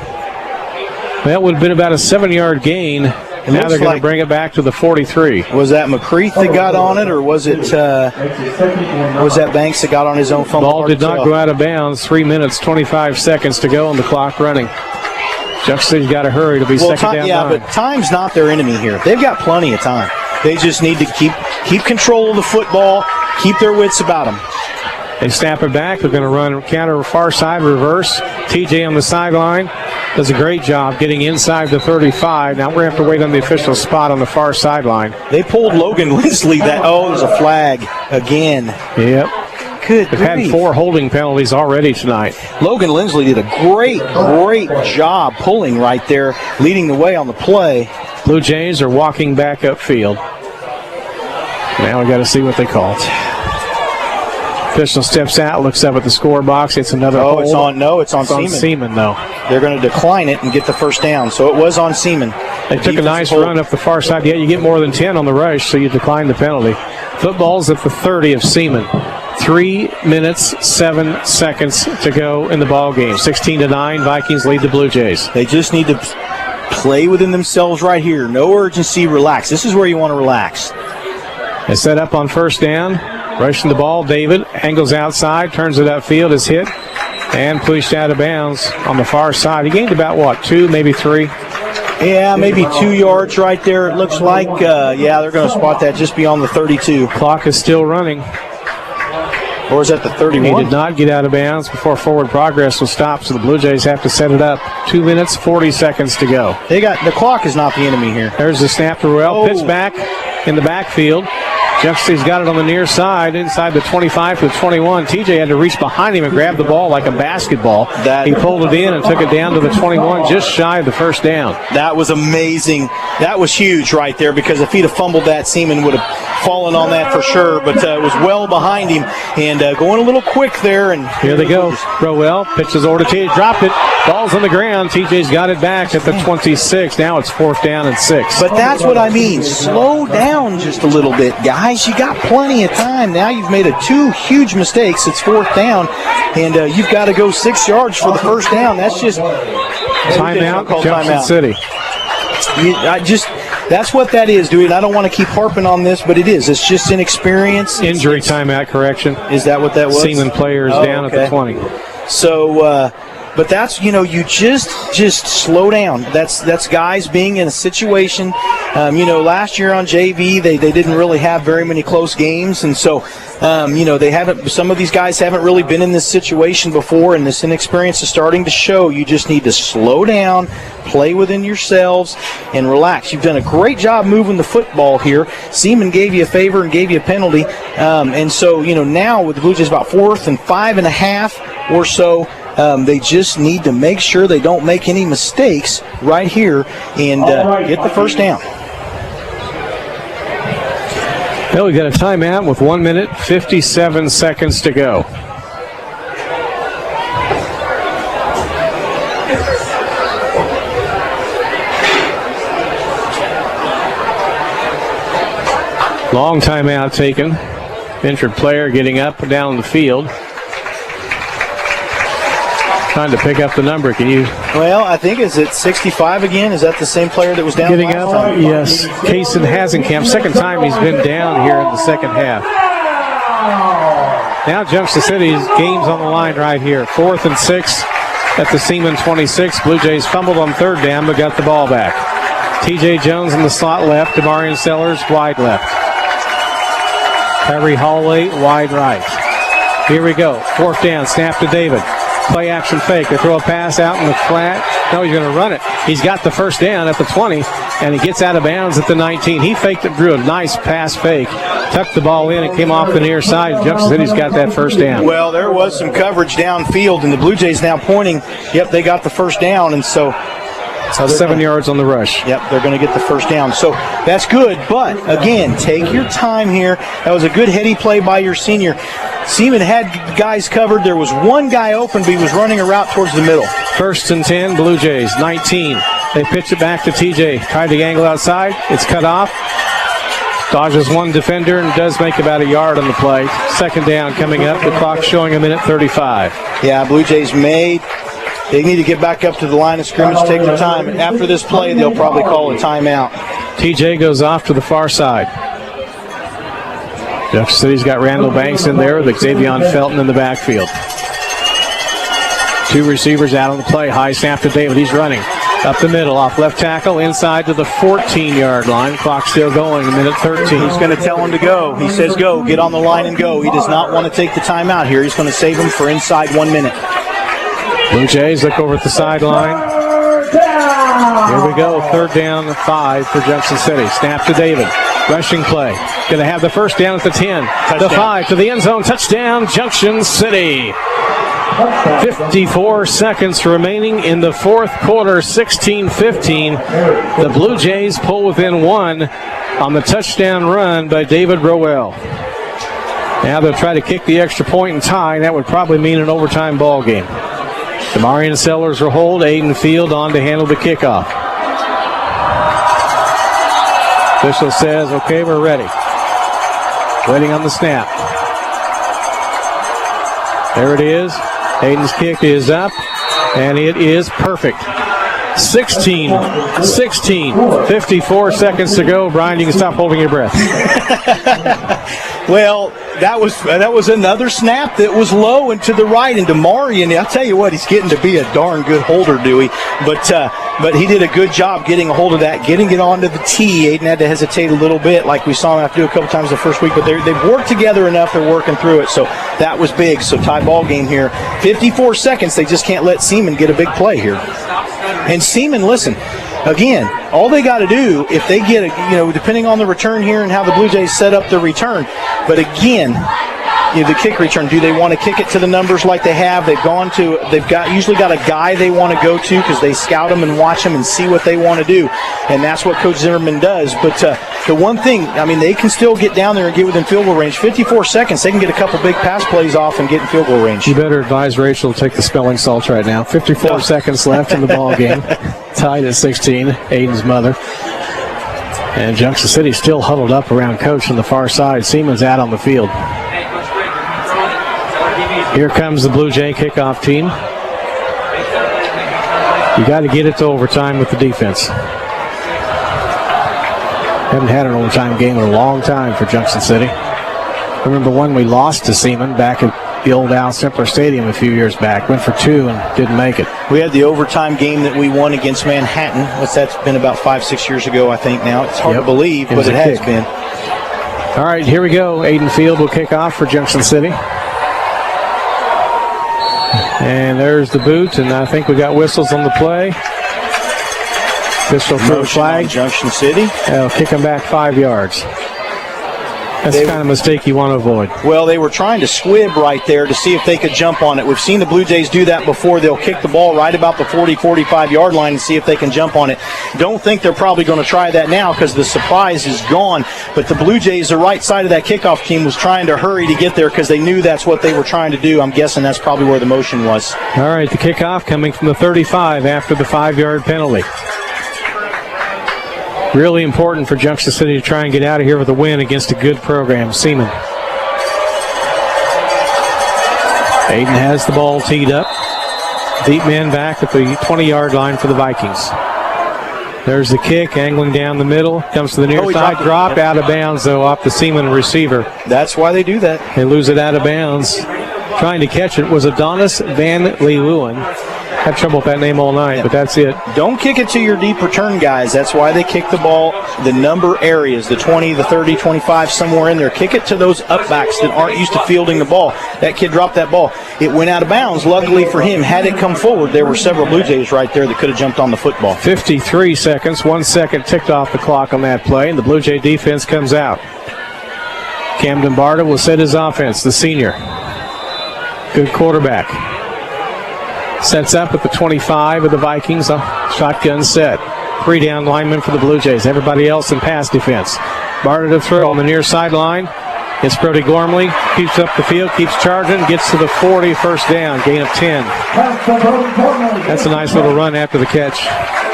That would have been about a 7-yard gain. And now they're going to bring it back to the 43. Was that McCreath that got on it, or was that Banks that got on his own fumble? Ball did not go out of bounds. 3 minutes, 25 seconds to go on the clock running. Junction City's got to hurry to be second down. Yeah, but time's not their enemy here. They've got plenty of time. They just need to keep control of the football, keep their wits about them. They snap it back. They're going to run counter far side reverse. TJ on the sideline does a great job getting inside the 35. Now we're going to have to wait on the official spot on the far sideline. They pulled Logan Lindsley. There's a flag again. Yep. Good They've had 4 holding penalties already tonight. Logan Lindsley did a great job pulling right there, leading the way on the play. Blue Jays are walking back upfield. Now we got to see what they call. Official steps out, looks up at the score box. It's another hold. It's on Seaman. Seaman, though. They're going to decline it and get the first down. So it was on Seaman. They took a nice run up the far side. Yeah, you get more than 10 on the rush, so you decline the penalty. Football's at the 30 of Seaman. 3 minutes, 7 seconds to go in the ball game. 16-9, Vikings lead the Blue Jays. They just need to play within themselves right here. No urgency, relax. This is where you want to relax. They set up on first down. Rushing the ball, David angles outside, turns it upfield, is hit, and pushed out of bounds on the far side. He gained about, 2, maybe 3? Yeah, maybe 2 yards right there, it looks like. They're going to spot that just beyond the 32. Clock is still running. Or is that the 31? He did not get out of bounds before forward progress was stopped, so the Blue Jays have to set it up. 2 minutes, 40 seconds to go. The clock is not the enemy here. There's the snap to Ruel. Pitch back in the backfield. Jefferson's got it on the near side, inside the 25 to the 21. TJ had to reach behind him and grab the ball like a basketball. He pulled it in and took it down to the 21, just shy of the first down. That was amazing. That was huge right there, because if he'd have fumbled that, Seaman would have fallen on that for sure. But it was well behind him and going a little quick there. And here they go. Rowell pitches over to TJ, dropped it. Ball's on the ground. TJ's got it back at the 26. Now it's 4th down and 6. But that's what I mean. Slow down just a little bit, guys. You got plenty of time. Now you've made 2 huge mistakes. It's 4th down, and you've got to go 6 yards for the first down. That's just Timeout, Junction City. That's what that is, dude. I don't want to keep harping on this, but it is. It's just inexperience. Injury timeout, correction. Is that what that was? Seaman player is down at the 20. So, but that's, you just slow down. That's guys being in a situation. Last year on JV, they didn't really have very many close games, and so, some of these guys haven't really been in this situation before, and this inexperience is starting to show. You just need to slow down, play within yourselves, and relax. You've done a great job moving the football here. Seaman gave you a favor and gave you a penalty, and so, now with the Blue Jays about 4th and 5.5 or so, they just need to make sure they don't make any mistakes right here and get the first down. Well, we've got a timeout with 1 minute, 57 seconds to go. Long timeout taken. Injured player getting up and down the field. Trying to pick up the number. Can you? Well, I think is it 65 again? Is that the same player that was down? Getting up. Yes. Kaysen Hasenkamp. Second time he's been down here in the second half. Now Junction City's game's on the line right here. 4th and 6 at the Seaman 26. Blue Jays fumbled on 3rd down but got the ball back. TJ Jones in the slot left. Demarion Sellers wide left. Kyrie Holloway wide right. Here we go. 4th down. Snap to David. Play action fake. They throw a pass out in the flat. No, he's going to run it. He's got the first down at the 20, and he gets out of bounds at the 19. He faked it, drew a nice pass fake, tucked the ball in, and came off the near side. Junction City's got that first down. Well, there was some coverage downfield, and the Blue Jays now pointing, yep, they got the first down, and so 7 yards on the rush. Yep, they're going to get the first down. So that's good, but again, take your time here. That was a good heady play by your senior. Seaman had guys covered. There was one guy open, but he was running a route towards the middle. 1st and 10, Blue Jays, 19. They pitch it back to TJ. Tried to angle outside. It's cut off. Dodges one defender and does make about a yard on the play. 2nd down coming up. The clock showing 1:35. Yeah, Blue Jays they need to get back up to the line of scrimmage, take their time. After this play, they'll probably call a timeout. TJ goes off to the far side. Junction City's got Randall Banks in there with Xavier Felton in the backfield. 2 receivers out on the play. High snap to David. He's running up the middle, off left tackle, inside to the 14-yard line. Clock still going, 1:13. He's going to tell him to go. He says go, get on the line and go. He does not want to take the timeout here. He's going to save him for inside 1 minute. Blue Jays look over at the sideline. Here we go, 3rd down and 5 for Junction City. Snap to David. Rushing play. Going to have the first down at the 10. Touchdown. The 5 to the end zone. Touchdown, Junction City. 54 seconds remaining in the 4th quarter, 16-15. The Blue Jays pull within 1 on the touchdown run by David Rowell. Now they'll try to kick the extra point and tie. That would probably mean an overtime ball game. Demarion Sellers will hold. Aiden Field on to handle the kickoff. Official says, okay, we're ready. Waiting on the snap. There it is. Aiden's kick is up, and it is perfect. 54 seconds to go. Brian, you can stop holding your breath. Well, that was another snap that was low and to the right, and Demarion, I'll tell you what, he's getting to be a darn good holder, Dewey. But he did a good job getting a hold of that, getting it onto the tee. Aiden had to hesitate a little bit, like we saw him have to do a couple times the first week, but they've worked together enough. They're working through it, so that was big. So tie ball game here. 54 seconds. They just can't let Seaman get a big play here. And Seaman, listen, again, all they got to do, if they get depending on the return here and how the Blue Jays set up the return, but again, the kick return, do they want to kick it to the numbers like they have? They've usually got a guy they want to go to because they scout them and watch them and see what they want to do, and that's what Coach Zimmerman does. But the one thing, they can still get down there and get within field goal range. 54 seconds, they can get a couple big pass plays off and get in field goal range. You better advise Rachel to take the spelling salts right now. 54 seconds left in the ball game. Tied at 16, Aiden's mother. And Junction City still huddled up around Coach on the far side. Seaman's out on the field. Here comes the Blue Jay kickoff team. You got to get it to overtime with the defense. Haven't had an overtime game in a long time for Junction City. I remember one we lost to Seaman back at the old Al Simpler Stadium a few years back. Went for 2 and didn't make it. We had the overtime game that we won against Manhattan. That's been about 5-6 years ago, I think now. It's hard to believe, but it has been. All right, here we go. Aiden Field will kick off for Junction City. And there's the boot, and I think we got whistles on the play. Official throw flag. Junction City. They'll kick them back 5 yards. That's the kind of mistake you want to avoid. Well, they were trying to squib right there to see if they could jump on it. We've seen the Blue Jays do that before. They'll kick the ball right about the 40-45-yard line and see if they can jump on it. Don't think they're probably going to try that now because the surprise is gone. But the Blue Jays, the right side of that kickoff team, was trying to hurry to get there because they knew that's what they were trying to do. I'm guessing that's probably where the motion was. All right, the kickoff coming from the 35 after the 5-yard penalty. Really important for Junction City to try and get out of here with a win against a good program, Seaman. Aiden has the ball teed up. Deep man back at the 20-yard line for the Vikings. There's the kick, angling down the middle. Comes to the near side, drop out of bounds, though, off the Seaman receiver. That's why they do that. They lose it out of bounds. Trying to catch it was Adonis Van Leeuwen. Had trouble with that name all night, but that's it. Don't kick it to your deep return guys. That's why they kick the ball, the number areas, the 20, the 30, 25, somewhere in there. Kick it to those upbacks that aren't used to fielding the ball. That kid dropped that ball. It went out of bounds. Luckily for him, had it come forward, there were several Blue Jays right there that could have jumped on the football. 53 seconds, 1 second ticked off the clock on that play, and the Blue Jay defense comes out. Camden Barta will set his offense, the senior. Good quarterback. Sets up at the 25 of the Vikings. Shotgun set. 3 down linemen for the Blue Jays. Everybody else in pass defense. Barta to throw on the near sideline. It's Brody Gormley. Keeps up the field. Keeps charging. Gets to the 40. First down. Gain of 10. That's a nice little run after the catch.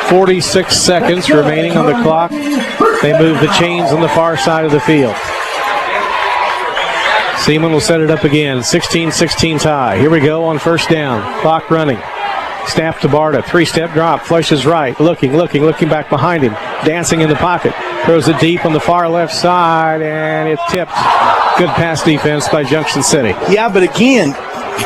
46 seconds remaining on the clock. They move the chains on the far side of the field. Seaman will set it up again. 16-16 tie. Here we go on first down. Clock running. Snap to Barta. 3-step drop. Flushes right. Looking back behind him. Dancing in the pocket. Throws it deep on the far left side, and it's tipped. Good pass defense by Junction City. Yeah, but again,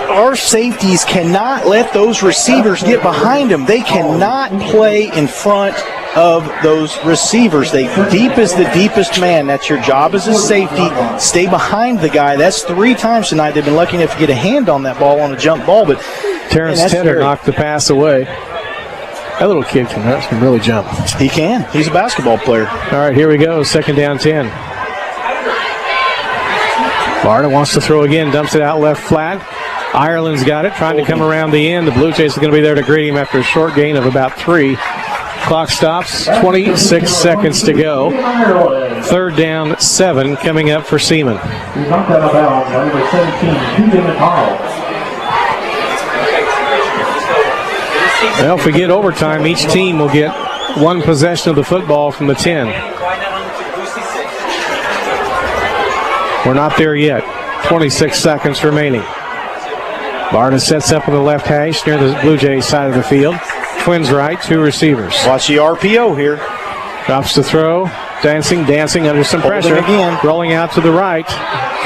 our safeties cannot let those receivers get behind them. They cannot play in front of those receivers. Deep is the deepest man. That's your job as a safety. Stay behind the guy. That's 3 times tonight they've been lucky enough to get a hand on that ball on a jump ball. But Terrence Tedder knocked the pass away. That little kid can really jump. He can. He's a basketball player. All right, here we go. Second down 10. Barta wants to throw again. Dumps it out left flat. Ireland's got it. Trying to come around the end. The Blue Jays are going to be there to greet him after a short gain of about 3. Clock stops, 26 seconds to go. Third down, 7 coming up for Seaman. Well, if we get overtime, each team will get 1 possession of the football from the 10. We're not there yet. 26 seconds remaining. Barta sets up on the left hash near the Blue Jays side of the field. Twins right, 2 receivers. Watch the RPO here. Drops to throw. Dancing under some pressure. Again. Rolling out to the right.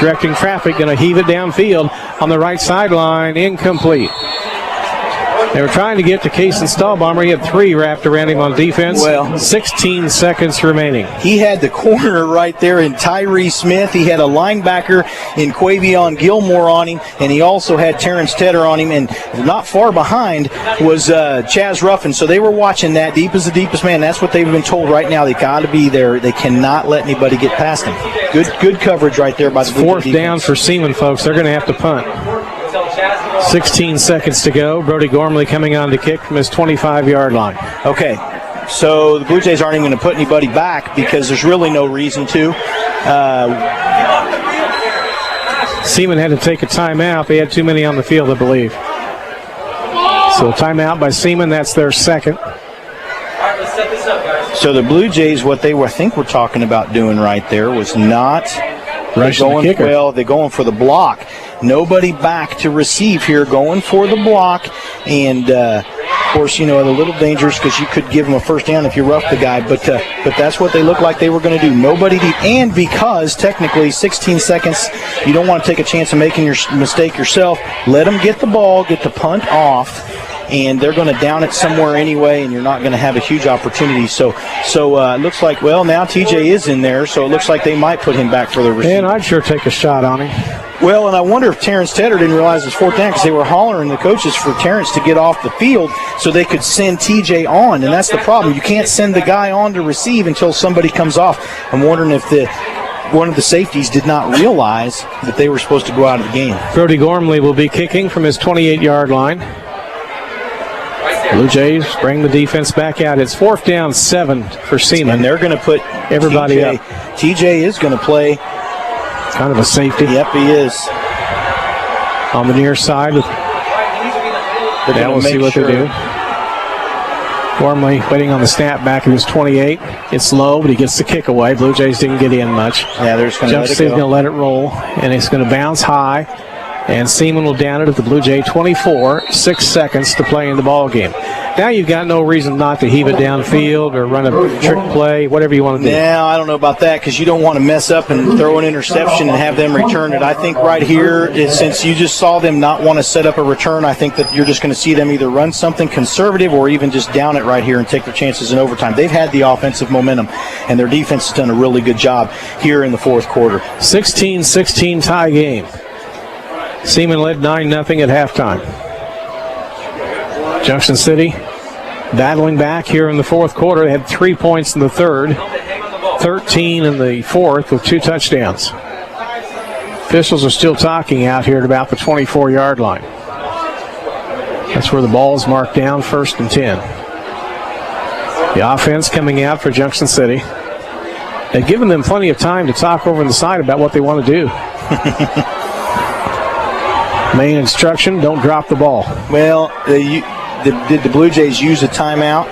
Directing traffic. Going to heave it downfield on the right sideline. Incomplete. They were trying to get to Cason Stahlbomber. He had 3 wrapped around him on defense. Well, 16 seconds remaining. He had the corner right there in Tyree Smith. He had a linebacker in Quavion Gilmore on him, and he also had Terrence Tedder on him. And not far behind was Chaz Ruffin. So they were watching that. Deep is the deepest man. That's what they've been told right now. They got to be there. They cannot let anybody get past him. Good coverage right there by the Blue Jays. 4th down for Seaman, folks. They're going to have to punt. 16 seconds to go. Brody Gormley coming on to kick from his 25-yard line. Okay, so the Blue Jays aren't even going to put anybody back because there's really no reason to. Seaman had to take a timeout. They had too many on the field, I believe. So timeout by Seaman. That's their second. So the Blue Jays, what they were, I think we're talking about doing right there was not rushing the kicker. Well, they're going for the block. Nobody back to receive here, going for the block, and course, a little dangerous because you could give them a first down if you rough the guy, but that's what they looked like they were going to do. Nobody deep, and because technically 16 seconds, you don't want to take a chance of making your mistake yourself. Let them get the ball, get the punt off, and they're going to down it somewhere anyway, and you're not going to have a huge opportunity. So it looks like, now TJ is in there, so it looks like they might put him back for the receiver. And I'd sure take a shot on him. Well, and I wonder if Terrence Tedder didn't realize it was fourth down because they were hollering the coaches for Terrence to get off the field so they could send TJ on, and that's the problem. You can't send the guy on to receive until somebody comes off. I'm wondering if one of the safeties did not realize that they were supposed to go out of the game. Brody Gormley will be kicking from his 28-yard line. Blue Jays bring the defense back out. It's 4th down 7 for Seaman. And they're going to put everybody up. TJ is going to play kind of a safety. Yep, he is. On the near side. We'll see what they do. Gormley waiting on the snap back at his 28. It's low, but he gets the kick away. Blue Jays didn't get in much. Yeah, they're just going to let it go. Going to let it roll, and it's going to bounce high. And Seaman will down it at the Blue Jay 24, 6 seconds to play in the ball game. Now you've got no reason not to heave it downfield or run a trick play, whatever you want to do. Now, I don't know about that because you don't want to mess up and throw an interception and have them return it. I think right here, since you just saw them not want to set up a return, I think that you're just going to see them either run something conservative or even just down it right here and take their chances in overtime. They've had the offensive momentum, and their defense has done a really good job here in the fourth quarter. 16-16 tie game. Seaman led 9-0 at halftime. Junction City battling back here in the fourth quarter. They had 3 points in the third, 13 in the fourth with 2 touchdowns. Officials are still talking out here at about the 24-yard line. That's where the ball is marked down, 1st and 10. The offense coming out for Junction City. They've given them plenty of time to talk over on the side about what they want to do. Main instruction, don't drop the ball. Well, did the Blue Jays use a timeout?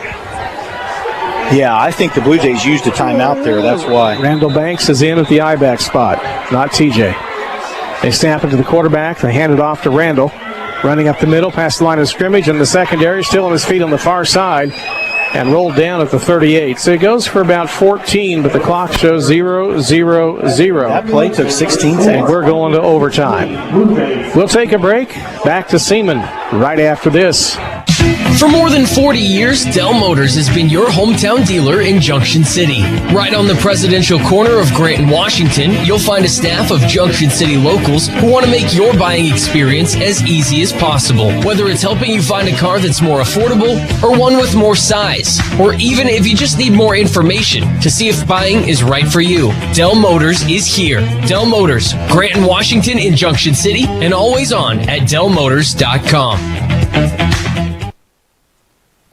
Yeah, I think the Blue Jays used a timeout there. That's why. Randall Banks is in at the I-back spot, not TJ. They snap it to the quarterback. They hand it off to Randall. Running up the middle, past the line of scrimmage, and the secondary still on his feet on the far side. And rolled down at the 38. So he goes for about 14, but the clock shows 0-0-0. That play took 16 seconds. And we're going to overtime. We'll take a break. Back to Seaman right after this. For more than 40 years, Dell Motors has been your hometown dealer in Junction City. Right on the presidential corner of Grant and Washington, you'll find a staff of Junction City locals who want to make your buying experience as easy as possible. Whether it's helping you find a car that's more affordable or one with more size, or even if you just need more information to see if buying is right for you, Dell Motors is here. Dell Motors, Grant and Washington in Junction City, and always on at DellMotors.com.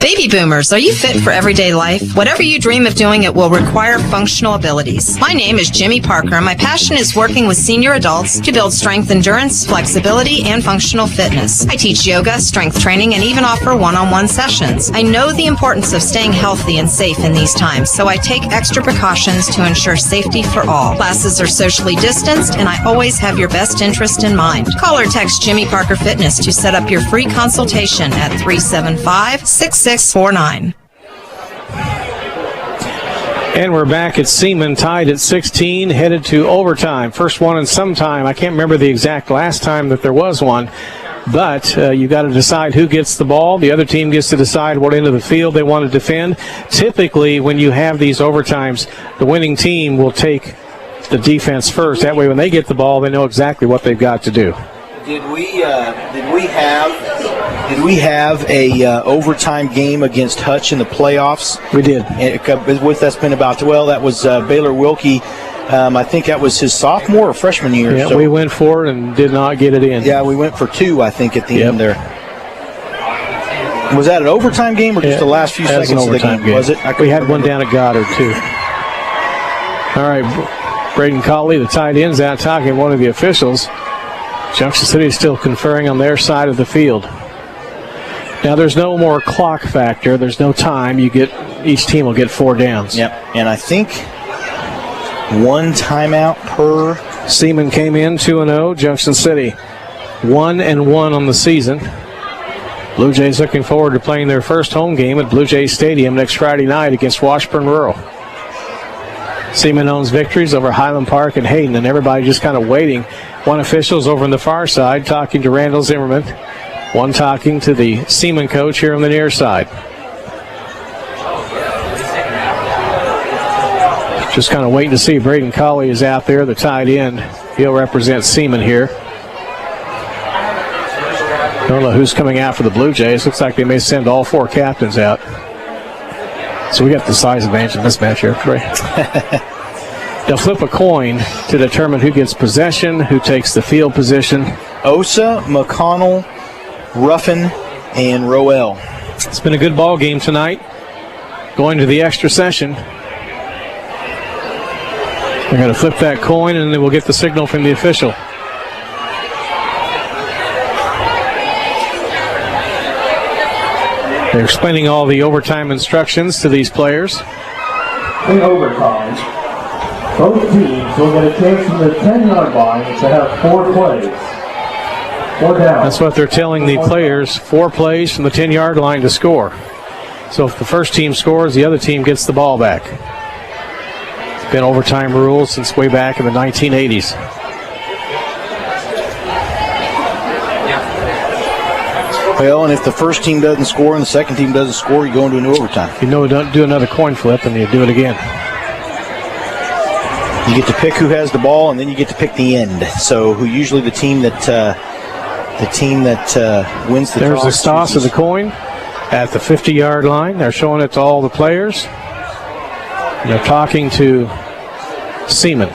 Baby boomers, are you fit for everyday life? Whatever you dream of doing, it will require functional abilities. My name is Jimmy Parker, and my passion is working with senior adults to build strength, endurance, flexibility, and functional fitness. I teach yoga, strength training, and even offer one-on-one sessions. I know the importance of staying healthy and safe in these times, so I take extra precautions to ensure safety for all. Classes are socially distanced, and I always have your best interest in mind. Call or text Jimmy Parker Fitness to set up your free consultation at 375-6649. And we're back at Seaman, tied at 16, headed to overtime. First one in some time. I can't remember the exact last time that there was one, but you got to decide who gets the ball. The other team gets to decide what end of the field they want to defend. Typically, when you have these overtimes, the winning team will take the defense first. That way, when they get the ball, they know exactly what they've got to do. Did we have a overtime game against Hutch in the playoffs? We did. That's been about, that was Baylor Wilkie. I think that was his sophomore or freshman year. Yeah, so. We went for it and did not get it in. Yeah, we went for 2, I think, at the end there. Was that an overtime game or just the last few seconds of the game? Was it? We had one down at Goddard, too. All right, Braden Colley, the tight end's out talking to one of the officials. Junction City is still conferring on their side of the field. Now, there's no more clock factor. There's no time. Each team will get 4 downs. Yep, and I think 1 timeout per. Seaman came in 2-0. Junction City 1-1 on the season. Blue Jays looking forward to playing their first home game at Blue Jays Stadium next Friday night against Washburn Rural. Seaman owns victories over Highland Park and Hayden, and everybody just kind of waiting. One official's over on the far side talking to Randall Zimmerman. One talking to the Seaman coach here on the near side. Just kind of waiting to see. Braden Colley is out there, the tight end. He'll represent Seaman here. Don't know who's coming out for the Blue Jays. Looks like they may send all 4 captains out. So we got the size advantage in this match here. They'll flip a coin to determine who gets possession, who takes the field position. Osa, McConnell, Ruffin, and Roel. It's been a good ball game tonight. Going to the extra session. They're going to flip that coin, and then we'll get the signal from the official. They're explaining all the overtime instructions to these players. In overtime, both teams will get a chance from the 10-yard line to have 4 plays. 4 down. That's what they're telling the players, 4 plays from the 10-yard line to score. So if the first team scores, the other team gets the ball back. It's been overtime rules since way back in the 1980s. Well, and if the first team doesn't score and the second team doesn't score, you go into an overtime. If you know, don't do another coin flip, and you do it again. You get to pick who has the ball, and then you get to pick the end. So, who usually the team that wins the There's toss. the toss of the coin at the 50-yard line. They're showing it to all the players. And they're talking to Seaman.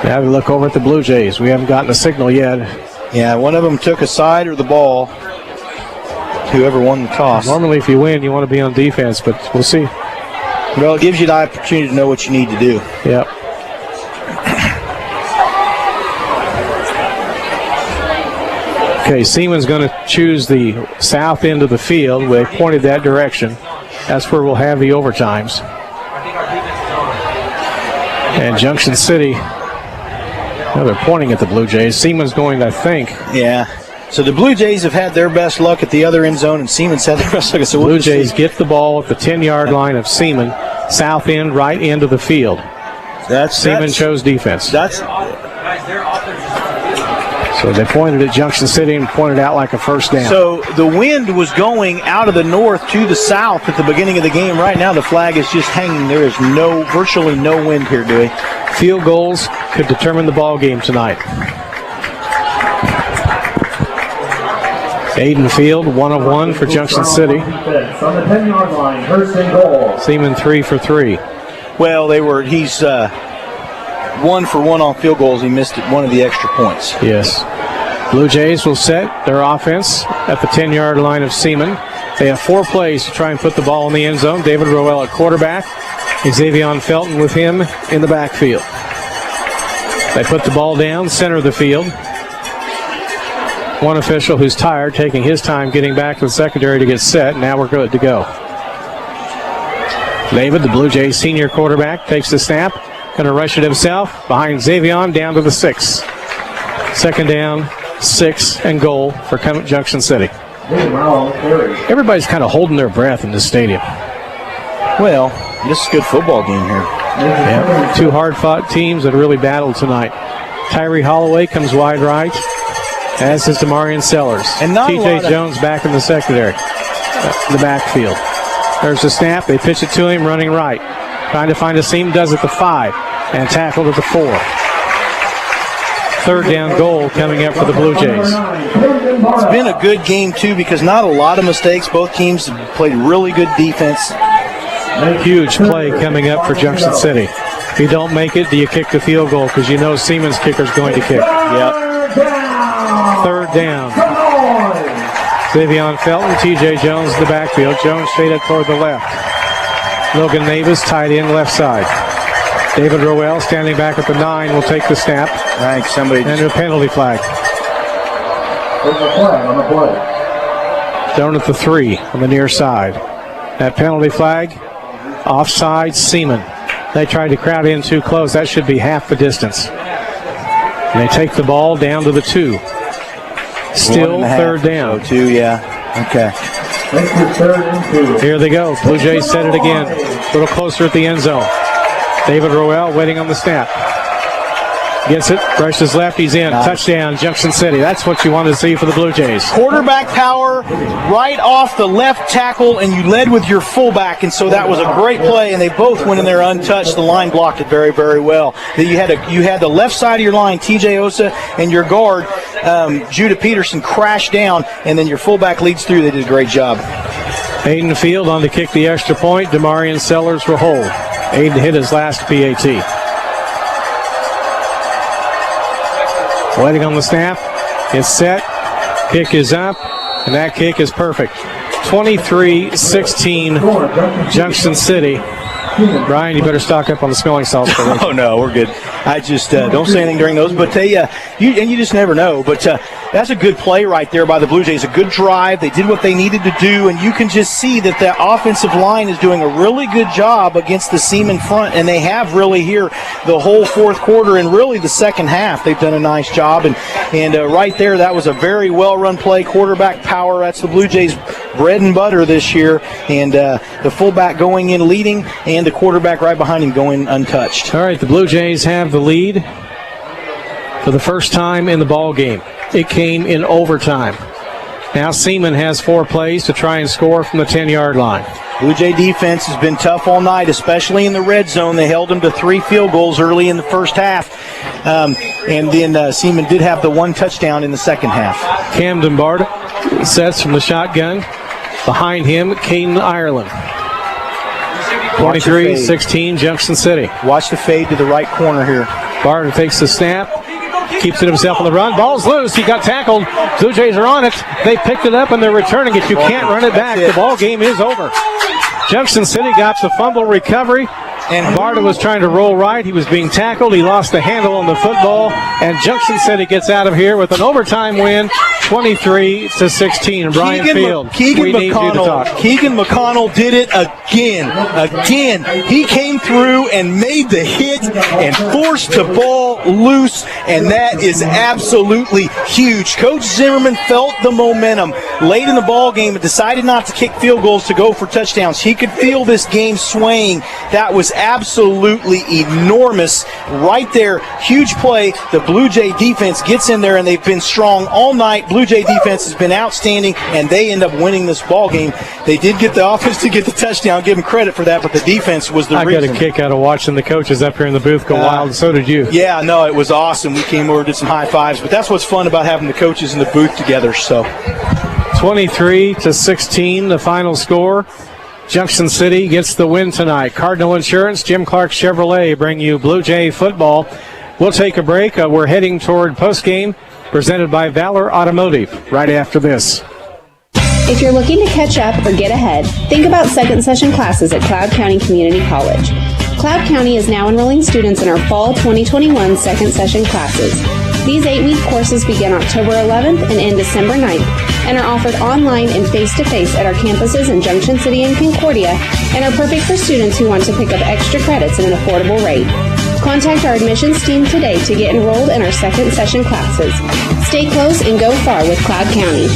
Now we look over at the Blue Jays. We haven't gotten a signal yet. Yeah, one of them took a side or the ball. Whoever won the toss. Normally, if you win, you want to be on defense, but we'll see. Well, it gives you the opportunity to know what you need to do. Yep. Okay, Seaman's going to choose the south end of the field. We pointed that direction. That's where we'll have the overtimes. And Junction City, well, they're pointing at the Blue Jays. Seaman's going, I think. Yeah. So the Blue Jays have had their best luck at the other end zone, and Seaman's had their best luck. So Blue Jays get the ball at the 10-yard line of Seaman, south end, right end of the field. Seaman chose defense. So they pointed at Junction City and pointed out like a first down. So the wind was going out of the north to the south at the beginning of the game. Right now the flag is just hanging. There is virtually no wind here, Dewey. Field goals could determine the ball game tonight. Aiden Field, 1 of 1 for Junction City. On the 10-yard line, first and goal. Seaman 3 for 3. Well, he's 1 for 1 on field goals. He missed one of the extra points. Yes. Blue Jays will set their offense at the 10-yard line of Seaman. They have 4 plays to try and put the ball in the end zone. David Roel at quarterback. Xavier Felton with him in the backfield. They put the ball down, center of the field. One official who's tired, taking his time getting back to the secondary to get set. Now we're good to go. David, the Blue Jays senior quarterback, takes the snap. Going to rush it himself. Behind Xavier, down to the 6. Second down, 6, and goal for Junction City. Everybody's kind of holding their breath in this stadium. Well, this is a good football game here. Yeah. 2 hard-fought teams that really battled tonight. Tyree Holloway comes wide right, as is Demarion Sellers. And TJ Jones back in the secondary, in the backfield. There's the snap. They pitch it to him, running right. Trying to find a seam, does it the 5, and tackled at the 4. Third down goal coming up for the Blue Jays. It's been a good game, too, because not a lot of mistakes. Both teams have played really good defense. Huge play coming up for Junction City. If you don't make it, do you kick the field goal? Because you know Seaman's kicker's going to kick. Yep. Third down. Xavier Felton, TJ Jones in the backfield. Jones shaded toward the left. Logan Mavis tight end left side. David Roel standing back at the 9 will take the snap. Right, and a penalty flag. There's a flag on the play. Down at the 3 on the near side. That penalty flag, offside Seaman. They tried to crowd in too close. That should be half the distance. And they take the ball down to the 2. Still third down. So 2, yeah. Okay. Here they go. Blue Jays set it again. A little closer at the end zone. David Roel waiting on the snap. Gets it, rushes left, he's in. Nice. Touchdown, Junction City. That's what you wanted to see for the Blue Jays. Quarterback power right off the left tackle, and you led with your fullback, and so that was a great play, and they both went in there untouched. The line blocked it very, very well. You had the left side of your line, T.J. Osa, and your guard, Judah Peterson, crash down, and then your fullback leads through. They did a great job. Aiden Field on to kick the extra point. Demarion Sellers will hold. Aiden hit his last PAT. Waiting on the snap. It's set. Kick is up. And that kick is perfect. 23-16 Junction City. Brian, you better stock up on the smelling salts. Oh, no, we're good. I just don't say anything during those. But you just never know. But that's a good play right there by the Blue Jays. A good drive. They did what they needed to do. And you can just see that the offensive line is doing a really good job against the Seaman front. And they have really here the whole fourth quarter and really the second half. They've done a nice job. And right there, that was a very well-run play. Quarterback power. That's the Blue Jays' bread and butter this year. And the fullback going in leading and the quarterback right behind him going untouched. All right, the Blue Jays have the lead for the first time in the ball game. It came in overtime. Now Seaman has 4 plays to try and score from the 10-yard line. Blue Jay defense has been tough all night, especially in the red zone. They held them to 3 field goals early in the first half. And then Seaman did have the 1 touchdown in the second half. Camden Bard sets from the shotgun. Behind him, Caden Ireland. 23-16 Junction City. Watch the fade to the right corner here. Barton takes the snap, keeps it himself on the run. Ball's loose. He got tackled. Blue Jays are on it. They picked it up and they're returning it. You can't run it back. The ball game is over. Junction City got the fumble recovery. And Barton was trying to roll right. He was being tackled. He lost the handle on the football. And Junction City gets out of here with an overtime win, 23-16. And Brian Field, we need you to talk. Keegan McConnell did it again. He came through and made the hit and forced the ball loose, and that is absolutely huge. Coach Zimmerman felt the momentum late in the ball game and decided not to kick field goals to go for touchdowns. He could feel this game swaying. That was absolutely enormous right there. Huge play. The Blue Jay defense gets in there, and they've been strong all night. Blue Jay defense has been outstanding, and they end up winning this ball game. They did get the offense to get the touchdown. Give them credit for that, but the defense was the reason. I got a kick out of watching the coaches up here in the booth go wild, and so did you. Yeah, no, it was awesome. We came over, did some high fives, but that's what's fun about having the coaches in the booth together. So 23-16, the final score. Junction City gets the win tonight. Cardinal Insurance, Jim Clark Chevrolet bring you Blue Jay football. We'll take a break. We're heading toward postgame presented by Valor Automotive right after this. If you're looking to catch up or get ahead, think about second session classes at Cloud County Community College. Cloud County is now enrolling students in our fall 2021 second session classes. These 8-week courses begin October 11th and end December 9th and are offered online and face-to-face at our campuses in Junction City and Concordia and are perfect for students who want to pick up extra credits at an affordable rate. Contact our admissions team today to get enrolled in our second session classes. Stay close and go far with Cloud County.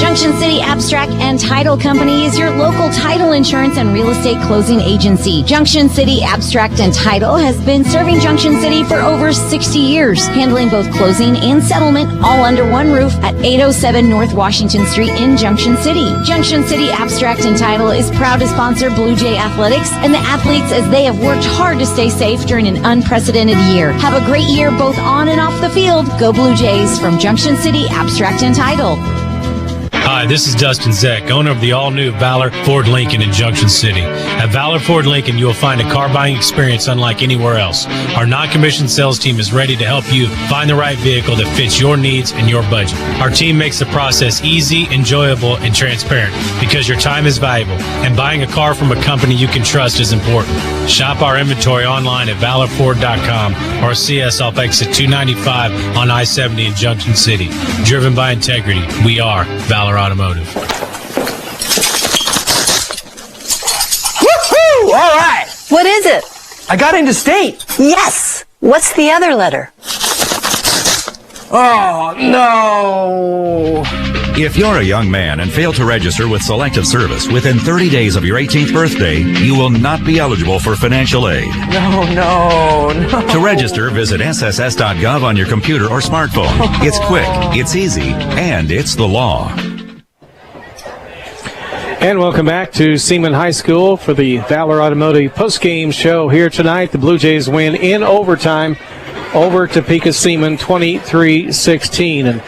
Junction City Abstract and Title Company is your local title insurance and real estate closing agency. Junction City Abstract and Title has been serving Junction City for over 60 years, handling both closing and settlement all under one roof at 807 North Washington Street in Junction City. Junction City Abstract and Title is proud to sponsor Blue Jay Athletics and the athletes as they have worked hard to stay safe during an unprecedented year. Have a great year both on and off the field. Go Blue Jays from Junction City Abstract and Title. Hi, this is Dustin Zeck, owner of the all-new Valor Ford Lincoln in Junction City. At Valor Ford Lincoln, you will find a car buying experience unlike anywhere else. Our non-commissioned sales team is ready to help you find the right vehicle that fits your needs and your budget. Our team makes the process easy, enjoyable, and transparent because your time is valuable, and buying a car from a company you can trust is important. Shop our inventory online at valorford.com or see us off exit 295 on I-70 in Junction City. Driven by integrity, we are Valor Automotive. Woohoo! All right. What is it? I got into state. Yes. What's the other letter? Oh, no! If you're a young man and fail to register with Selective Service within 30 days of your 18th birthday, you will not be eligible for financial aid. No. To register, visit sss.gov on your computer or smartphone. It's quick, it's easy, and it's the law. And welcome back to Seaman High School for the Valor Automotive postgame show here tonight. The Blue Jays win in overtime over Topeka Seaman 23-16. And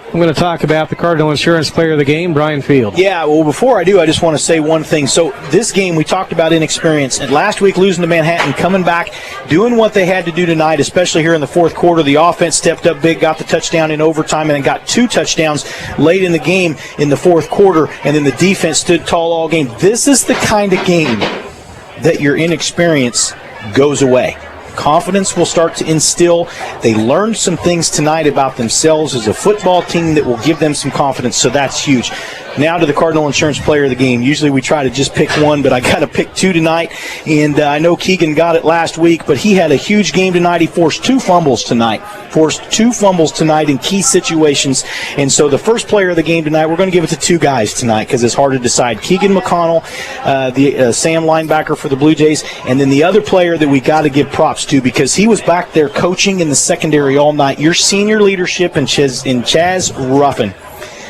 I'm going to talk about the Cardinal Insurance Player of the Game, Brian Field. Yeah, well, before I do, I just want to say one thing. So this game, we talked about inexperience. And last week, losing to Manhattan, coming back, doing what they had to do tonight, especially here in the fourth quarter. The offense stepped up big, got the touchdown in overtime, and then got 2 touchdowns late in the game in the fourth quarter. And then the defense stood tall all game. This is the kind of game that your inexperience goes away. Confidence will start to instill. They learned some things tonight about themselves as a football team that will give them some confidence, so that's huge. Now to the Cardinal Insurance Player of the Game. Usually we try to just pick one, but I got to pick 2 tonight. And I know Keegan got it last week, but he had a huge game tonight. He forced 2 fumbles tonight. In key situations. And so the first player of the game tonight, we're going to give it to 2 guys tonight because it's hard to decide. Keegan McConnell, the Sam linebacker for the Blue Jays, and then the other player that we got to give props to because he was back there coaching in the secondary all night. Your senior leadership in Chaz Ruffin.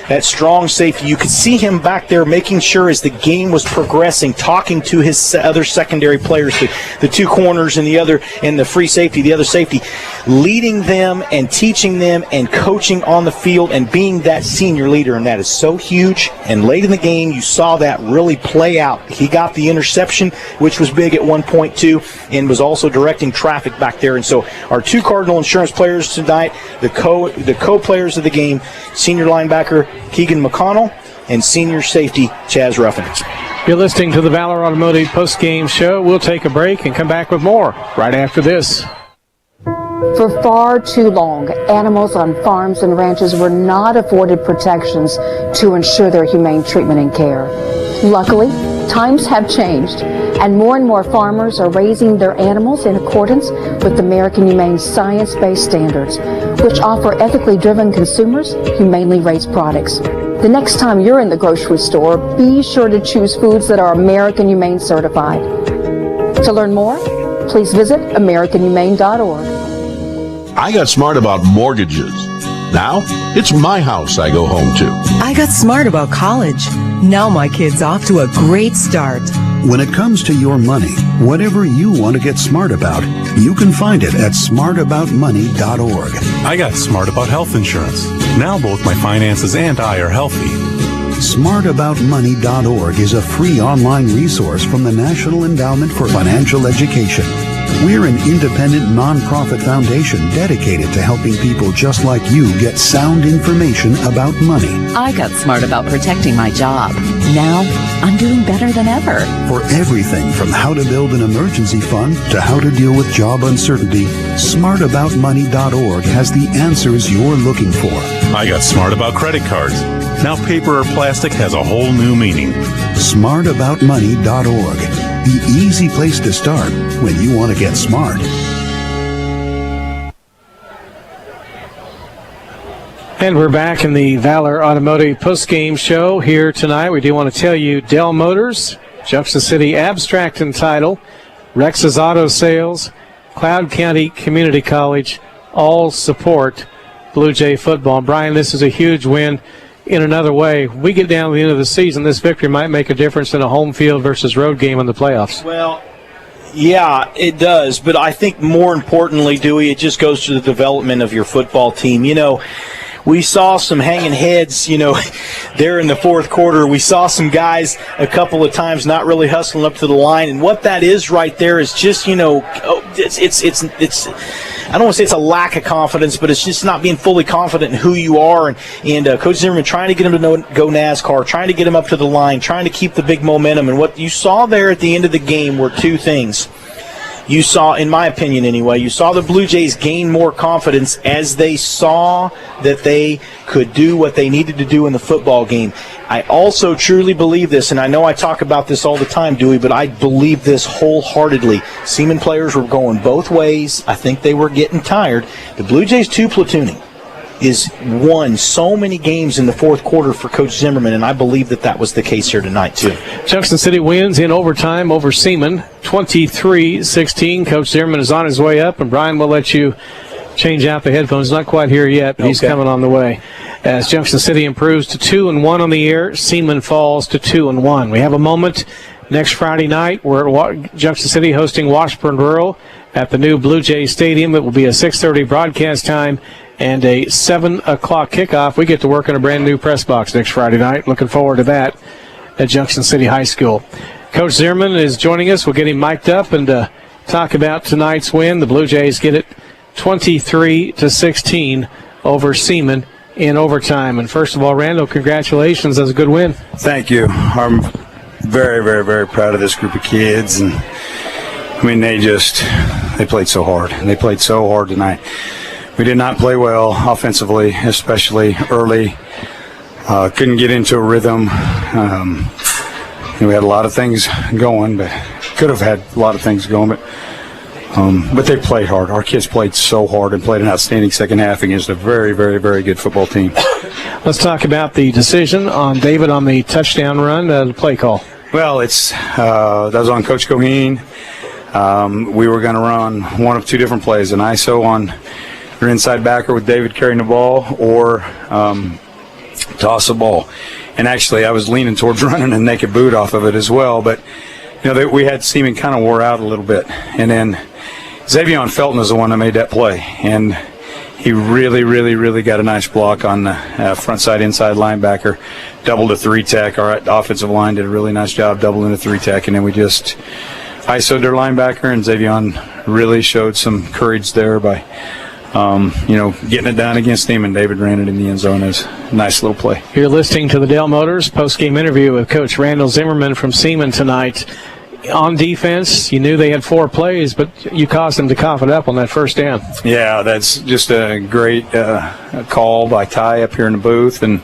That strong safety, you could see him back there making sure as the game was progressing, talking to his other secondary players, the 2 corners and the free safety, the other safety, leading them and teaching them and coaching on the field and being that senior leader, and that is so huge. And late in the game, you saw that really play out. He got the interception, which was big at one point too, and was also directing traffic back there. And so our 2 Cardinal Insurance players tonight, the co-players of the game, senior linebacker Keegan McConnell, and senior safety Chaz Ruffin. You're listening to the Valor Automotive postgame show. We'll take a break and come back with more right after this. For far too long, animals on farms and ranches were not afforded protections to ensure their humane treatment and care. Luckily, times have changed, and more farmers are raising their animals in accordance with American Humane science-based standards, which offer ethically driven consumers humanely raised products. The next time you're in the grocery store, be sure to choose foods that are American Humane certified. To learn more, please visit AmericanHumane.org. I got smart about mortgages. Now, it's my house I go home to. I got smart about college. Now my kid's off to a great start. When it comes to your money, whatever you want to get smart about, you can find it at smartaboutmoney.org. I got smart about health insurance. Now both my finances and I are healthy. Smartaboutmoney.org is a free online resource from the National Endowment for Financial Education. We're an independent nonprofit foundation dedicated to helping people just like you get sound information about money. I got smart about protecting my job. Now, I'm doing better than ever. For everything from how to build an emergency fund to how to deal with job uncertainty, smartaboutmoney.org has the answers you're looking for. I got smart about credit cards. Now paper or plastic has a whole new meaning. Smartaboutmoney.org. The easy place to start when you want to get smart. And we're back in the Valor Automotive postgame show here tonight. We do want to tell you Dell Motors, Junction City Abstract and Title, Rex's Auto Sales, Cloud County Community College, all support Blue Jay football. And Brian, this is a huge win. In another way, we get down to the end of the season, this victory might make a difference in a home field versus road game in the playoffs. Well, yeah, it does. But I think more importantly, Dewey, it just goes to the development of your football team. You know, we saw some hanging heads, there in the fourth quarter. We saw some guys a couple of times not really hustling up to the line. And what that is right there is just, it's I don't want to say it's a lack of confidence, but it's just not being fully confident in who you are. And Coach Zimmerman trying to get him to go NASCAR, trying to get him up to the line, trying to keep the big momentum. And what you saw there at the end of the game were 2 things. You saw, in my opinion anyway, you saw the Blue Jays gain more confidence as they saw that they could do what they needed to do in the football game. I also truly believe this, and I know I talk about this all the time, Dewey, but I believe this wholeheartedly. Seaman players were going both ways. I think they were getting tired. The Blue Jays 2 platooning. is won so many games in the fourth quarter for Coach Zimmerman, and I believe that was the case here tonight, too. Junction City wins in overtime over Seaman, 23-16. Coach Zimmerman is on his way up, and Brian will let you change out the headphones. Not quite here yet, but he's coming on the way. As Junction City improves to 2-1 on the year, Seaman falls to 2-1. We have a moment next Friday night. We're at Junction City hosting Washburn Rural at the new Blue Jays Stadium. It will be a 6:30 broadcast time and a 7 o'clock kickoff. We get to work in a brand new press box next Friday night. Looking forward to that at Junction City High School. Coach Zimmerman is joining us. We'll get him mic'd up and talk about tonight's win. The Blue Jays get it 23-16 over Seaman in overtime. And first of all, Randall, congratulations. That's a good win. Thank you. I'm very, very, very proud of this group of kids. And I mean, they played so hard. And they played so hard tonight. We did not play well offensively, especially early. Couldn't get into a rhythm. We had a lot of things going, but could have had a lot of things going, but they played hard. Our kids played so hard and played an outstanding second half against a very, very, very good football team. Let's talk about the decision on David on the touchdown run, the play call. Well, that was on Coach Coheen. We were going to run one of two different plays, an ISO on your inside backer with David carrying the ball, or toss the ball. And actually, I was leaning towards running a naked boot off of it as well, but we had Seaman kind of wore out a little bit. And then Xavion Felton is the one that made that play, and he really, really, really got a nice block on the front side, inside linebacker, doubled a three-tech. Our offensive line did a really nice job doubling a three-tech, and then we just ISO'd their linebacker, and Xavion really showed some courage there by getting it down against him, and David ran it in the end zone as a nice little play. You're listening to the Dell Motors post-game interview with Coach Randall Zimmerman from Seaman tonight. On defense, you knew they had 4 plays, but you caused them to cough it up on that first down. Yeah, that's just a great call by Ty up here in the booth, and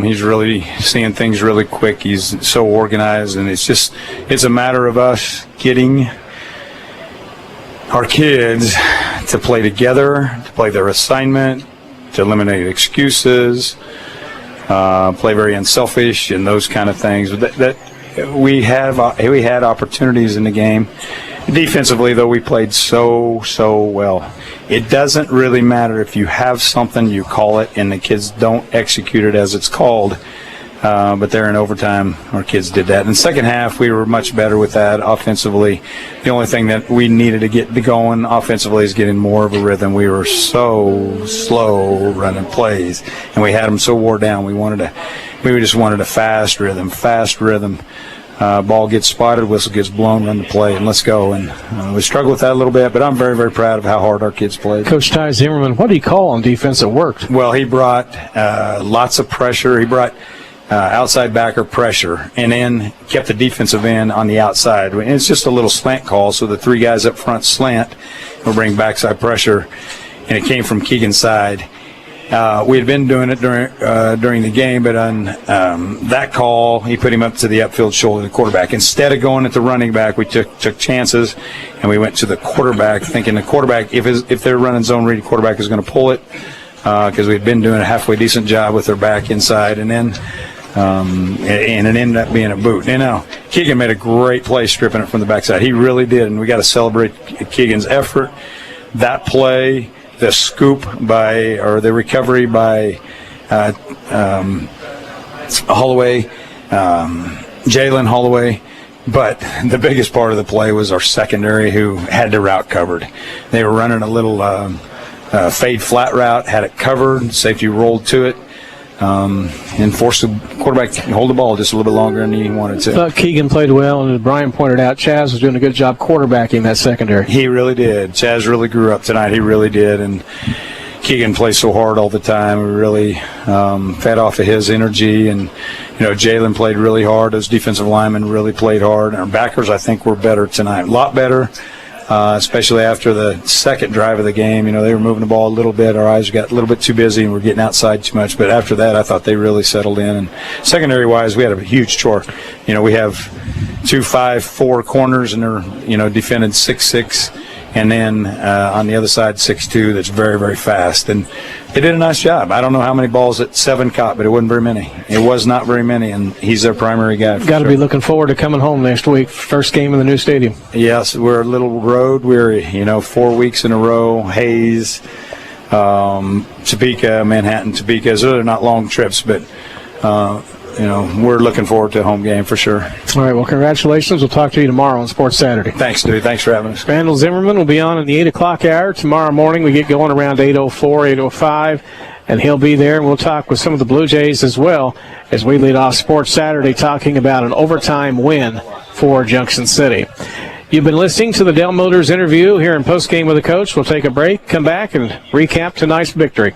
he's really seeing things really quick. He's so organized, and it's a matter of us getting our kids to play together, to play their assignment, to eliminate excuses, play very unselfish, and those kind of things. We had opportunities in the game. Defensively, though, we played so well. It doesn't really matter if you have something, you call it, and the kids don't execute it as it's called. But there in overtime, our kids did that. In the second half, we were much better with that offensively. The only thing that we needed to get going offensively is getting more of a rhythm. We were so slow running plays, and we had them so wore down. We just wanted a fast rhythm. Ball gets spotted, whistle gets blown, run the play, and let's go. And we struggled with that a little bit, but I'm very, very proud of how hard our kids played. Coach Ty Zimmerman, what did he call on defense that worked? Well, he brought lots of pressure. He brought outside backer pressure, and then kept the defensive end on the outside. And it's just a little slant call, so the 3 guys up front slant will bring backside pressure, and it came from Keegan's side. We had been doing it during the game, but on that call, he put him up to the upfield shoulder of the quarterback. Instead of going at the running back, we took chances, and we went to the quarterback, thinking the quarterback, if they're running zone read, the quarterback is going to pull it, because we'd been doing a halfway decent job with their back inside, and then and it ended up being a boot. Keegan made a great play stripping it from the backside. He really did, and we got to celebrate Keegan's effort. That play, the scoop or the recovery by Holloway, Jalen Holloway. But the biggest part of the play was our secondary, who had the route covered. They were running a little fade flat route, had it covered, safety rolled to it, and forced the quarterback to hold the ball just a little bit longer than he wanted to. I thought Keegan played well, and as Brian pointed out, Chaz was doing a good job quarterbacking that secondary. He really did. Chaz really grew up tonight. He really did, and Keegan plays so hard all the time. We really fed off of his energy, and Jalen played really hard. Those defensive linemen really played hard. And our backers, I think, were better tonight, a lot better. Especially after the second drive of the game. They were moving the ball a little bit. Our eyes got a little bit too busy and we're getting outside too much. But after that, I thought they really settled in. And secondary-wise, we had a huge chore. We have 2 5-4 corners, and they're, defended 6-6. and then on the other side 6'2", that's very, very fast. And they did a nice job. I don't know how many balls that 7 caught, but it wasn't very many. It was not very many, and he's their primary guy. Got to be looking forward to coming home next week. First game in the new stadium. Yes, we're a little road weary. 4 weeks in a row. Hayes, Topeka, Manhattan, Topeka. Those are not long trips, but we're looking forward to a home game for sure. All right, well, congratulations. We'll talk to you tomorrow on Sports Saturday. Thanks, dude. Thanks for having us. Randall Zimmerman will be on in the 8 o'clock hour. Tomorrow morning we get going around 8:04, 8:05, and he'll be there, and we'll talk with some of the Blue Jays as well as we lead off Sports Saturday talking about an overtime win for Junction City. You've been listening to the Dell Motors interview here in postgame with the coach. We'll take a break, come back, and recap tonight's victory.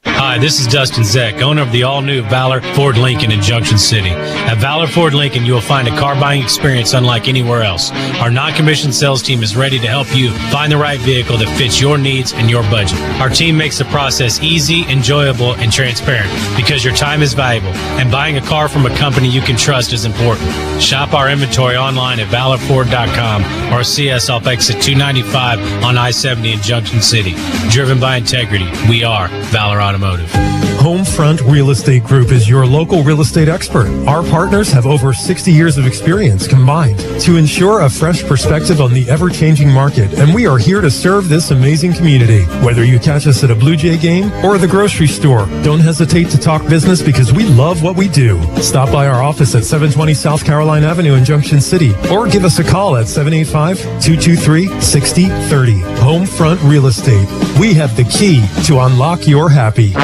Hi, this is Dustin Zeck, owner of the all-new Valor Ford Lincoln in Junction City. At Valor Ford Lincoln, you will find a car buying experience unlike anywhere else. Our non-commissioned sales team is ready to help you find the right vehicle that fits your needs and your budget. Our team makes the process easy, enjoyable, and transparent because your time is valuable, and buying a car from a company you can trust is important. Shop our inventory online at valorford.com or see us off exit 295 on I-70 in Junction City. Driven by integrity, we are Valor Automotive. Homefront Real Estate Group is your local real estate expert. Our partners have over 60 years of experience combined to ensure a fresh perspective on the ever-changing market, and we are here to serve this amazing community. Whether you catch us at a Blue Jay game or the grocery store, don't hesitate to talk business because we love what we do. Stop by our office at 720 South Caroline Avenue in Junction City or give us a call at 785-223-6030. Homefront Real Estate. We have the key to unlock your happy.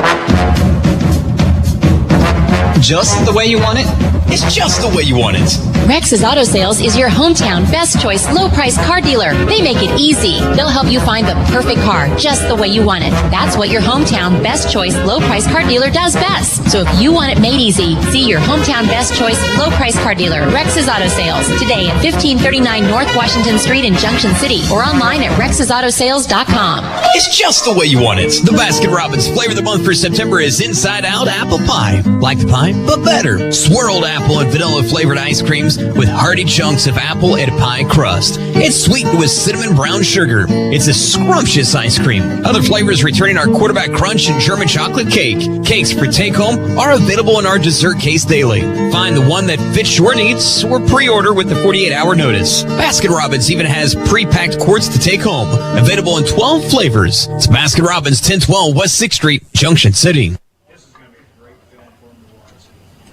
Just the way you want it? It's just the way you want it. Rex's Auto Sales is your hometown best choice low price car dealer. They make it easy. They'll help you find the perfect car just the way you want it. That's what your hometown best choice low price car dealer does best. So if you want it made easy, see your hometown best choice low price car dealer, Rex's Auto Sales, today at 1539 North Washington Street in Junction City or online at rexsautosales.com. It's just the way you want it. The Baskin-Robbins flavor of the month for September is Inside Out Apple Pie. Like the pie, but better. Swirled apple and vanilla flavored ice creams with hearty chunks of apple and pie crust. It's sweetened with cinnamon brown sugar. It's a scrumptious ice cream. Other flavors returning are quarterback crunch and German chocolate cake. Cakes for take-home are available in our dessert case daily. Find the one that fits your needs or pre-order with the 48-hour notice. Baskin-Robbins even has pre-packed quarts to take home. Available in 12 flavors. It's Baskin-Robbins, 1012 West 6th Street, Junction City.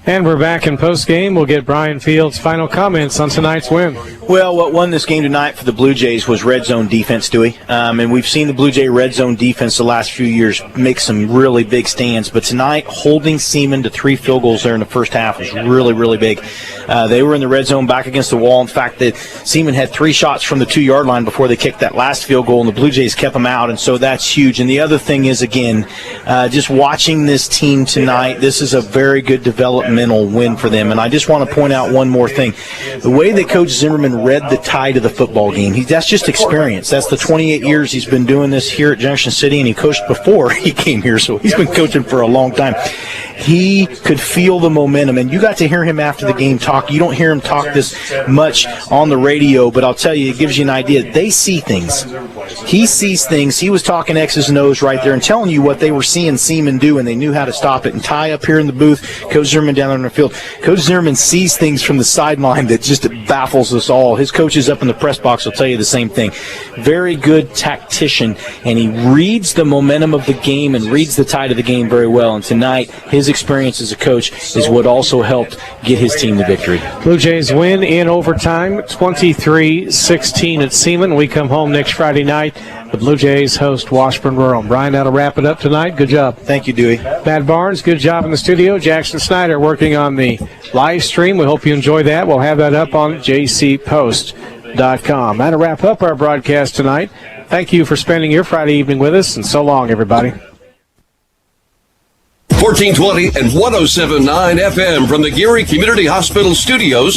And we're back in postgame. We'll get Brian Fields' final comments on tonight's win. Well, what won this game tonight for the Blue Jays was red zone defense, Dewey. And we've seen the Blue Jay red zone defense the last few years make some really big stands. But tonight, holding Seaman to 3 field goals there in the first half was really, really big. They were in the red zone back against the wall. In fact, Seaman had 3 shots from the 2-yard line before they kicked that last field goal, and the Blue Jays kept them out. And so that's huge. And the other thing is, again, just watching this team tonight, this is a very good developmental win for them. And I just want to point out one more thing. The way that Coach Zimmerman read the tide of the football game, that's just experience. That's the 28 years he's been doing this here at Junction City, and he coached before he came here, so he's been coaching for a long time. He could feel the momentum, and you got to hear him after the game talk. You don't hear him talk this much on the radio, but I'll tell you, it gives you an idea. They see things. He sees things. He was talking X's and O's right there and telling you what they were seeing Seaman do, and they knew how to stop it. And Ty up here in the booth, Coach Zimmerman down there in the field. Coach Zimmerman sees things from the sideline that just baffles us all. His coaches up in the press box will tell you the same thing. Very good tactician, and he reads the momentum of the game and reads the tide of the game very well. And tonight, his experience as a coach is what also helped get his team the victory. Blue Jays win in overtime, 23-16 at Seaman. We come home next Friday night. The Blue Jays host Washburn Rural. Brian, that'll wrap it up tonight. Good job. Thank you, Dewey. Matt Barnes, good job in the studio. Jackson Snyder working on the live stream. We hope you enjoy that. We'll have that up on jcpost.com. That'll wrap up our broadcast tonight. Thank you for spending your Friday evening with us, and so long, everybody. 1420 and 107.9 FM from the Geary Community Hospital Studios.